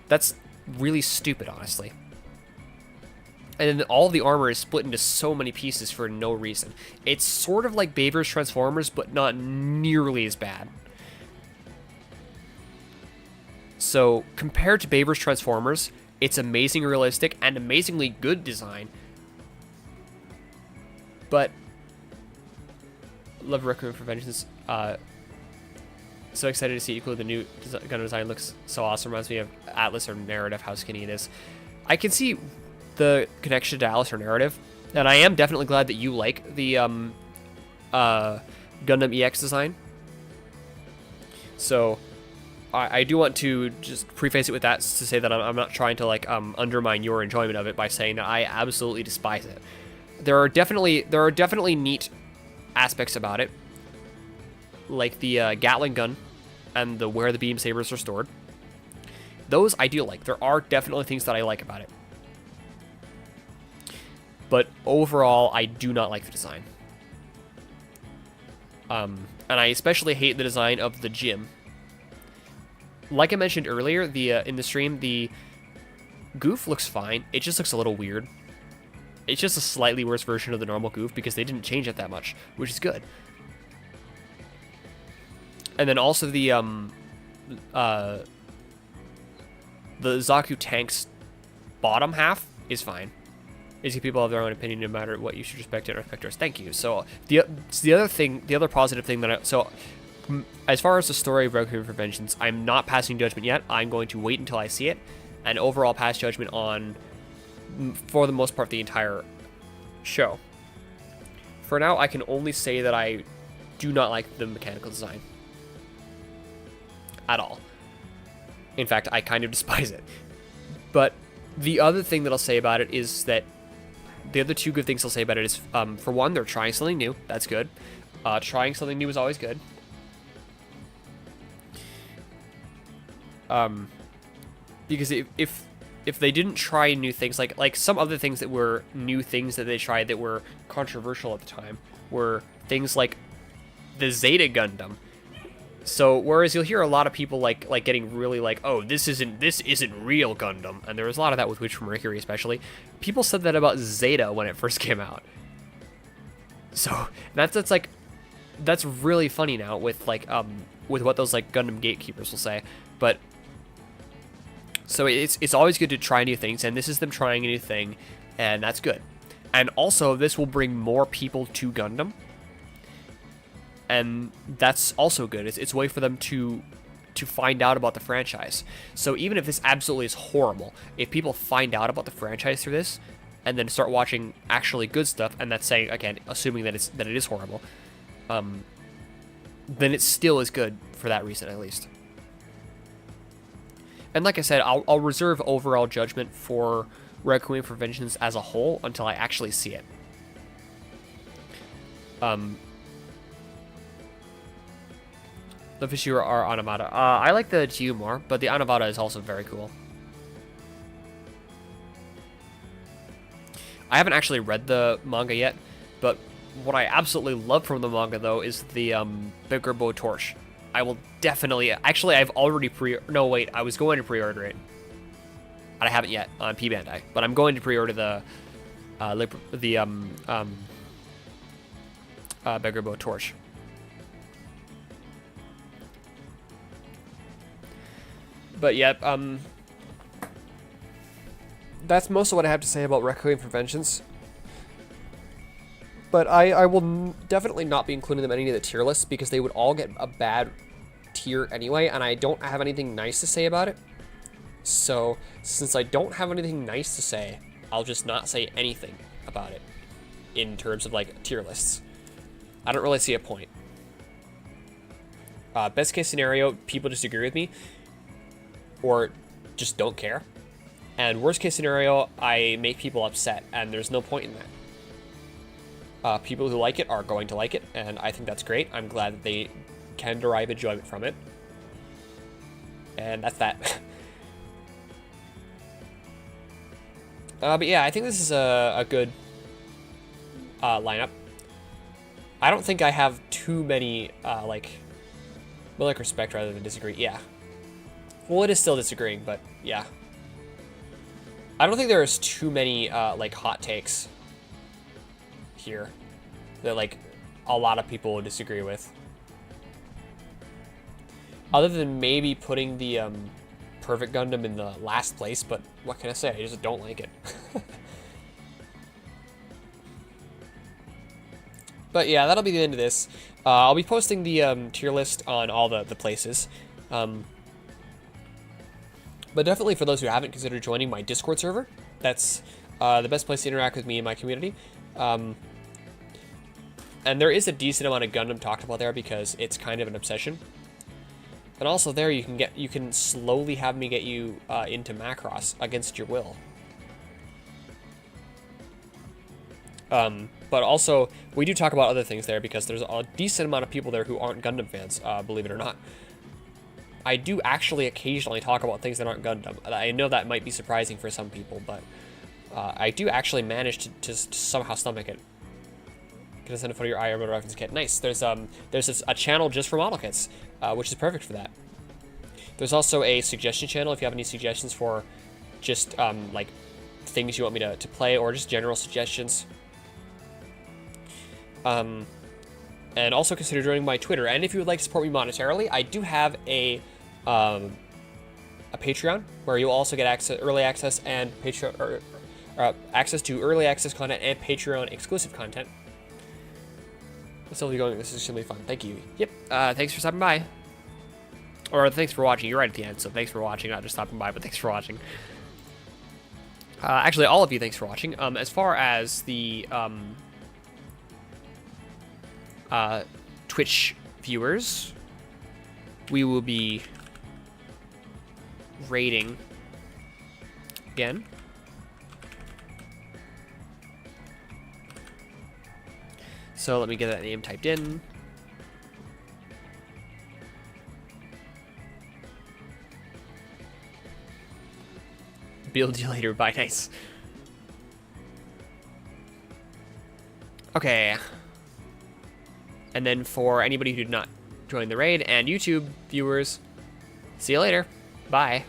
That's really stupid, honestly. And then all the armor is split into so many pieces for no reason. It's sort of like Baver's Transformers, but not nearly as bad. So, compared to Baver's Transformers, it's amazing realistic and amazingly good design. But love Requiem for Vengeance. So excited to see equally the new Gundam design. Looks so awesome. Reminds me of Atlas or Narrative, how skinny it is. I can see the connection to Atlas or Narrative, and I am definitely glad that you like the Gundam EX design. So I do want to just preface it with that to say that I'm not trying to like undermine your enjoyment of it by saying that I absolutely despise it. There are definitely neat aspects about it, like the Gatling gun and the where the beam sabers are stored. Those I do like. There are definitely things that I like about it. But overall, I do not like the design. And I especially hate the design of the gym. Like I mentioned earlier, in the stream, the goof looks fine. It just looks a little weird. It's just a slightly worse version of the normal goof because they didn't change it that much, which is good. And then also the Zaku tank's bottom half is fine. Easy people have their own opinion no matter what. You should respect it or respect ours. Thank you. So the other positive thing that as far as the story of Requiem for Vengeance, I'm not passing judgment yet. I'm going to wait until I see it, and overall pass judgment on, for the most part, the entire show. For now, I can only say that I do not like the mechanical design at all. In fact, I kind of despise it. But the other thing that I'll say about it is that the other two good things I'll say about it is, for one, they're trying something new. That's good. Trying something new is always good. Because if they didn't try new things, like some other things that were new things that they tried that were controversial at the time, were things like the Zeta Gundam. So whereas you'll hear a lot of people like getting really like, oh, this isn't real Gundam, and there was a lot of that with Witch from Mercury especially. People said that about Zeta when it first came out. So that's like, that's really funny now with like with what those like Gundam gatekeepers will say. But so it's always good to try new things, and this is them trying a new thing, and that's good. And also, this will bring more people to Gundam, and that's also good. It's a way for them to find out about the franchise. So even if this absolutely is horrible, if people find out about the franchise through this, and then start watching actually good stuff, and that's saying, again, assuming that it is horrible, then it still is good for that reason, at least. And like I said, I'll reserve overall judgment for Requiem for Vengeance as a whole until I actually see it. The Fishura are Anamata. I like the Gyu more, but the Anavata is also very cool. I haven't actually read the manga yet, but what I absolutely love from the manga, though, is the Bigger Bow Torch. I will definitely... Actually, I've already No, wait. I was going to pre-order it. But I haven't yet on P Bandai. But I'm going to pre-order the Bigger Bow Torch. But yeah, that's most of what I have to say about Requiem for Vengeance. But I will definitely not be including them in any of the tier lists because they would all get a bad tier anyway, and I don't have anything nice to say about it. So, since I don't have anything nice to say, I'll just not say anything about it in terms of, like, tier lists. I don't really see a point. Best case scenario, people disagree with me, or just don't care. And worst case scenario, I make people upset, and there's no point in that. People who like it are going to like it, and I think that's great. I'm glad that they can derive enjoyment from it. And that's that. But yeah, I think this is a good lineup. I don't think I have too many, like respect rather than disagree. Yeah. Well, it is still disagreeing, but yeah. I don't think there's too many, like, hot takes here that, like, a lot of people would disagree with. Other than maybe putting the, Perfect Gundam in the last place, but what can I say? I just don't like it. But yeah, that'll be the end of this. I'll be posting the, tier list on all the places. But definitely for those who haven't considered joining my Discord server, that's the best place to interact with me and my community. And there is a decent amount of Gundam talked about there because it's kind of an obsession. And also there you can slowly have me get you into Macross against your will. But also we do talk about other things there because there's a decent amount of people there who aren't Gundam fans, believe it or not. I do actually occasionally talk about things that aren't Gundam. I know that might be surprising for some people, but I do actually manage to somehow stomach it. Gonna send a photo of your IR motor reference kit. Nice. There's a channel just for model kits, which is perfect for that. There's also a suggestion channel if you have any suggestions for just like things you want me to play or just general suggestions. And also consider joining my Twitter. And if you would like to support me monetarily, I do have a Patreon where you'll also get early access and access to early access content and Patreon exclusive content. Still be going. This is gonna be fun. Thank you. Yep. Thanks for stopping by. Or thanks for watching. You're right at the end, so thanks for watching. Not just stopping by, but thanks for watching. Actually, all of you, thanks for watching. As far as the Twitch viewers, we will be rating again. So let me get that name typed in. Build you later. Bye. Nice. Okay. And then for anybody who did not join the raid and YouTube viewers, see you later. Bye.